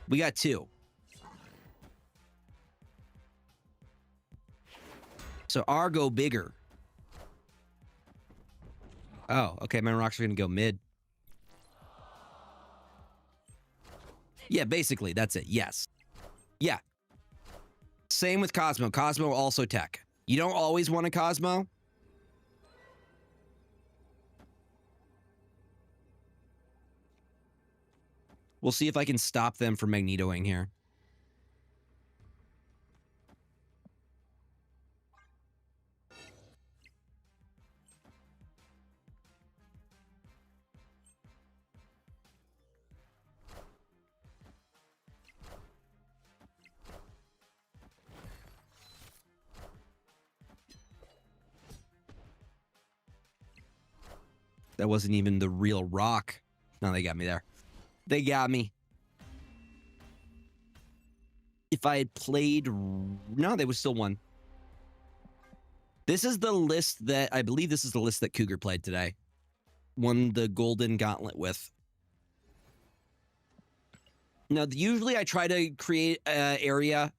[SPEAKER 1] We got 2. So R go bigger. Oh, okay. My rocks are going to go mid. Yeah, basically. That's it. Yes. Yeah. Same with Cosmo. Cosmo also tech. You don't always want a Cosmo. We'll see if I can stop them from Magnetoing here. That wasn't even the real rock. No, they got me there. They got me. If I had played... No, they would still won. This is the list that... I believe this is the list that Cougar played today. Won the Golden Gauntlet with. Now, usually I try to create an area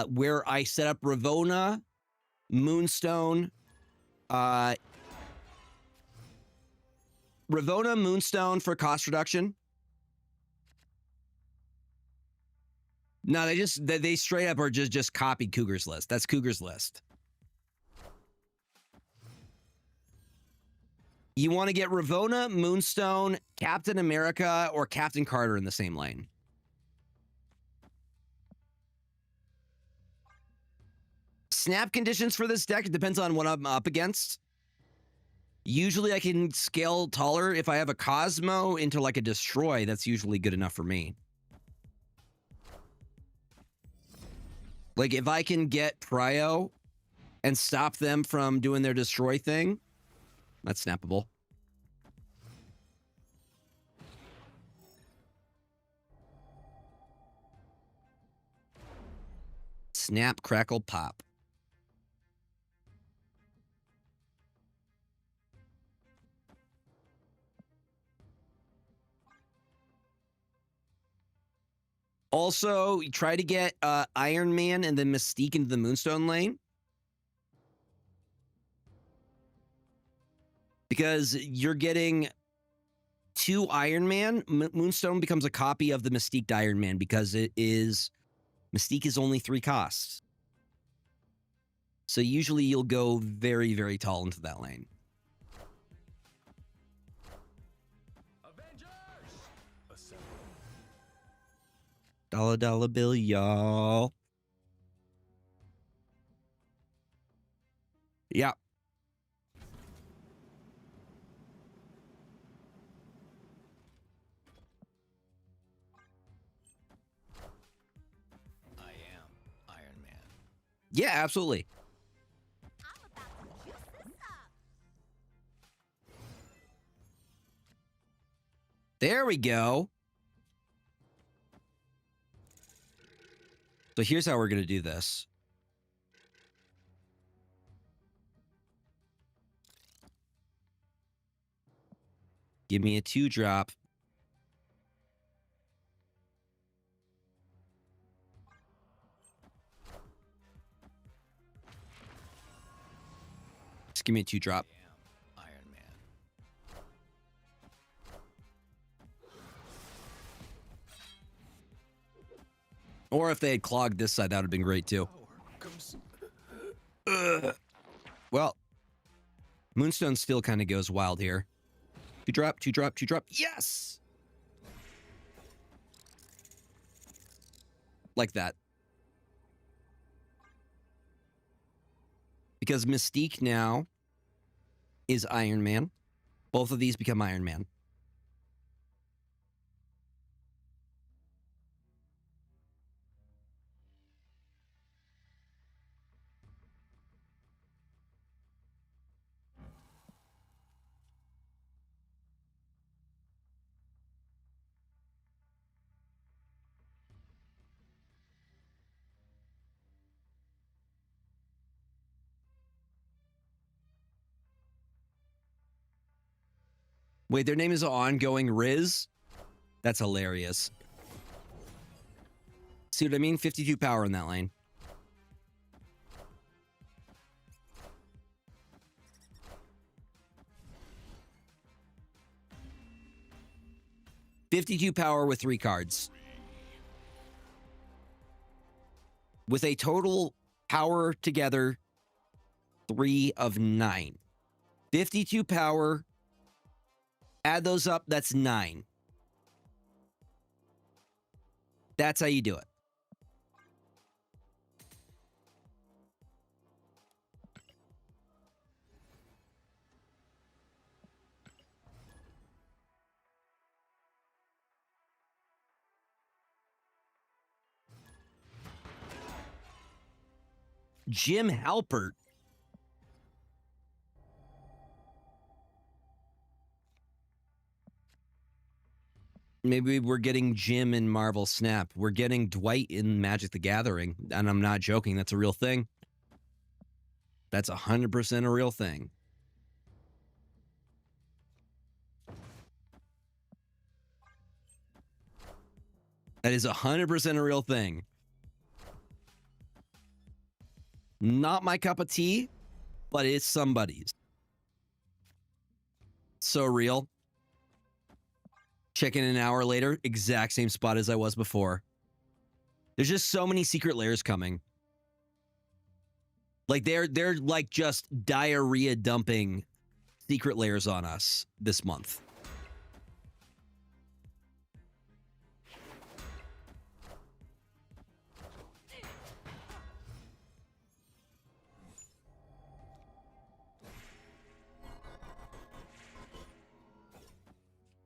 [SPEAKER 1] where I set up Ravonna, Moonstone, Moonstone for cost reduction. No, they straight up are just copied Cougar's list. That's Cougar's list. You want to get Ravonna, Moonstone, Captain America, or Captain Carter in the same lane. Snap conditions for this deck, it depends on what I'm up against. Usually I can scale taller. If I have a Cosmo into like a Destroy, that's usually good enough for me. Like if I can get Prio and stop them from doing their Destroy thing, that's snappable. Snap, crackle, pop. Also, try to get Iron Man and then Mystique into the Moonstone lane. Because you're getting 2 Iron Man. Moonstone becomes a copy of the Mystique Iron Man because it is... Mystique is only 3 costs. So usually you'll go very, very tall into that lane. Dollar bill, y'all. Yeah.
[SPEAKER 4] I am Iron Man.
[SPEAKER 1] Yeah, absolutely.
[SPEAKER 3] I'm about to juice this up.
[SPEAKER 1] There we go. So here's how we're going to do this. Give me a 2-drop. Just give me a 2-drop.
[SPEAKER 4] I am Iron Man.
[SPEAKER 1] Or if they had clogged this side, that would have been great too. Well, Moonstone still kind of goes wild here. 2-drop, 2-drop, 2-drop. Yes! like that. Because Mystique now is Iron Man. Both of these become Iron Man. Wait, their name is Ongoing Riz? That's hilarious. See what I mean? 52 power in that lane. $52 power with 3 cards. With a total power together 3 of 9. 52 power. Add those up, that's 9. That's how you do it. Jim Halpert. Maybe we're getting Jim in Marvel Snap. We're getting Dwight in Magic the Gathering. And I'm not joking. That's a real thing. That's 100% a real thing. That is 100% a real thing. Not my cup of tea, but it's somebody's. So real. Check in an hour later, exact same spot as I was before. There's just so many secret layers coming. Like they're like just diarrhea dumping secret layers on us this month.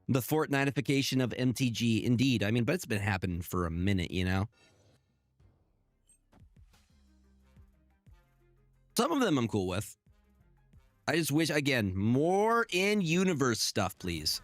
[SPEAKER 1] The Fortnitification of MTG, indeed. I mean, but it's been happening for a minute, you know? Some of them I'm cool with. I just wish, again, more in-universe stuff, please.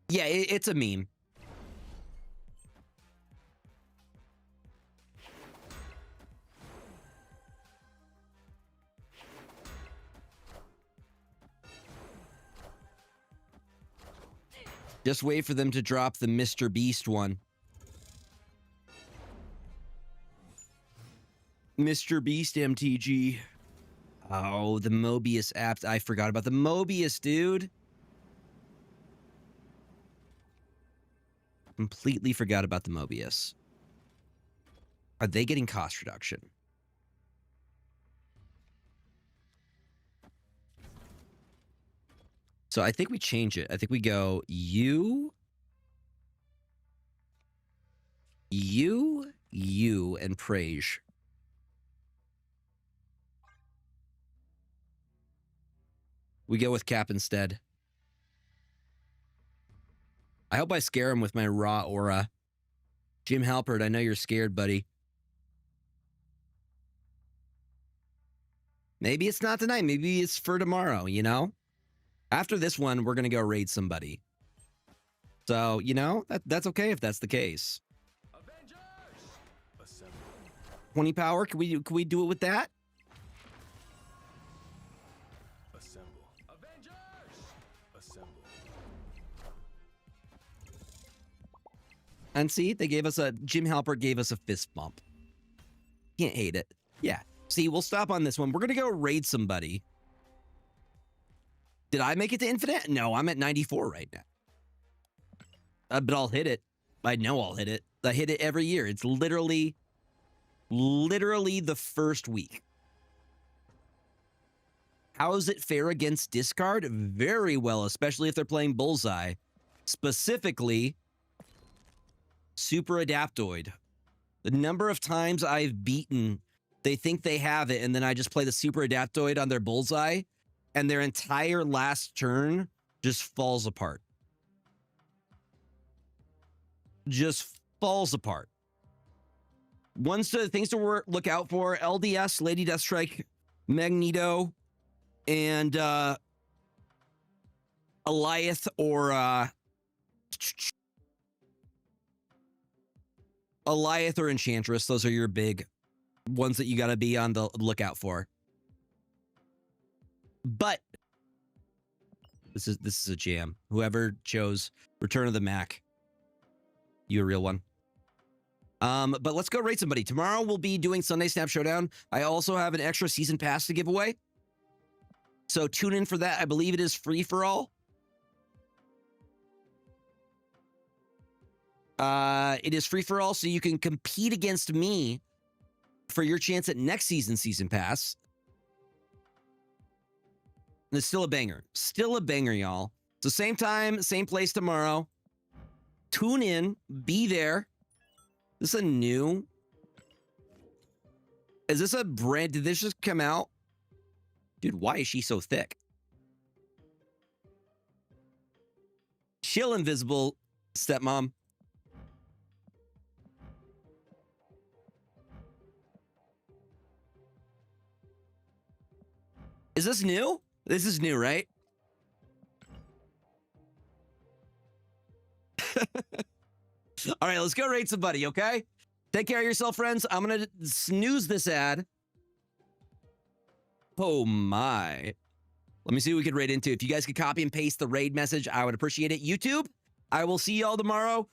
[SPEAKER 1] Yeah, it's a meme. Just wait for them to drop the Mr. Beast one. Mr. Beast MTG. Oh, the Mobius app. I forgot about the Mobius, dude. Completely forgot about the Mobius. Are they getting cost reduction? So I think we change it. I think we go you, and Praise. We go with Cap instead. I hope I scare him with my raw aura. Jim Halpert, I know you're scared, buddy. Maybe it's not tonight. Maybe it's for tomorrow, you know? After this one, we're going to go raid somebody. So, you know, that's okay if that's the case.
[SPEAKER 5] Assemble.
[SPEAKER 1] 20 power, can we do it with that?
[SPEAKER 5] Assemble. Assemble.
[SPEAKER 1] And see, they gave us Jim Halpert gave us a fist bump. Can't hate it. Yeah. See, we'll stop on this one. We're going to go raid somebody. Did I make it to infinite? No, I'm at 94 right now. But I'll hit it. I know I'll hit it. I hit it every year. It's literally the first week. How does it fare against discard? Very well, especially if they're playing Bullseye. Specifically, Super Adaptoid. The number of times I've beaten, they think they have it, and then I just play the Super Adaptoid on their Bullseye, and their entire last turn just falls apart. Just falls apart. Ones to things to look out for: LDS, Lady Deathstrike, Magneto, and Alioth or Alioth or Enchantress. Those are your big ones that you got to be on the lookout for. But this is a jam. Whoever chose Return of the Mac, you a real one. But let's go rate somebody. Tomorrow we'll be doing Sunday Snap Showdown. I also have an extra season pass to give away, so tune in for that. I believe it is free for all. It is free for all, so you can compete against me for your chance at next season's season pass. And it's still a banger. Still a banger, y'all. So same time, same place tomorrow. Tune in. Be there. Is this a new? Is this a brand? Did this just come out? Dude, why is she so thick? Chill, invisible stepmom. Is this new? This is new, right? All right, let's go raid somebody, okay? Take care of yourself, friends. I'm going to snooze this ad. Oh, my. Let me see what we could raid into. If you guys could copy and paste the raid message, I would appreciate it. YouTube, I will see y'all tomorrow.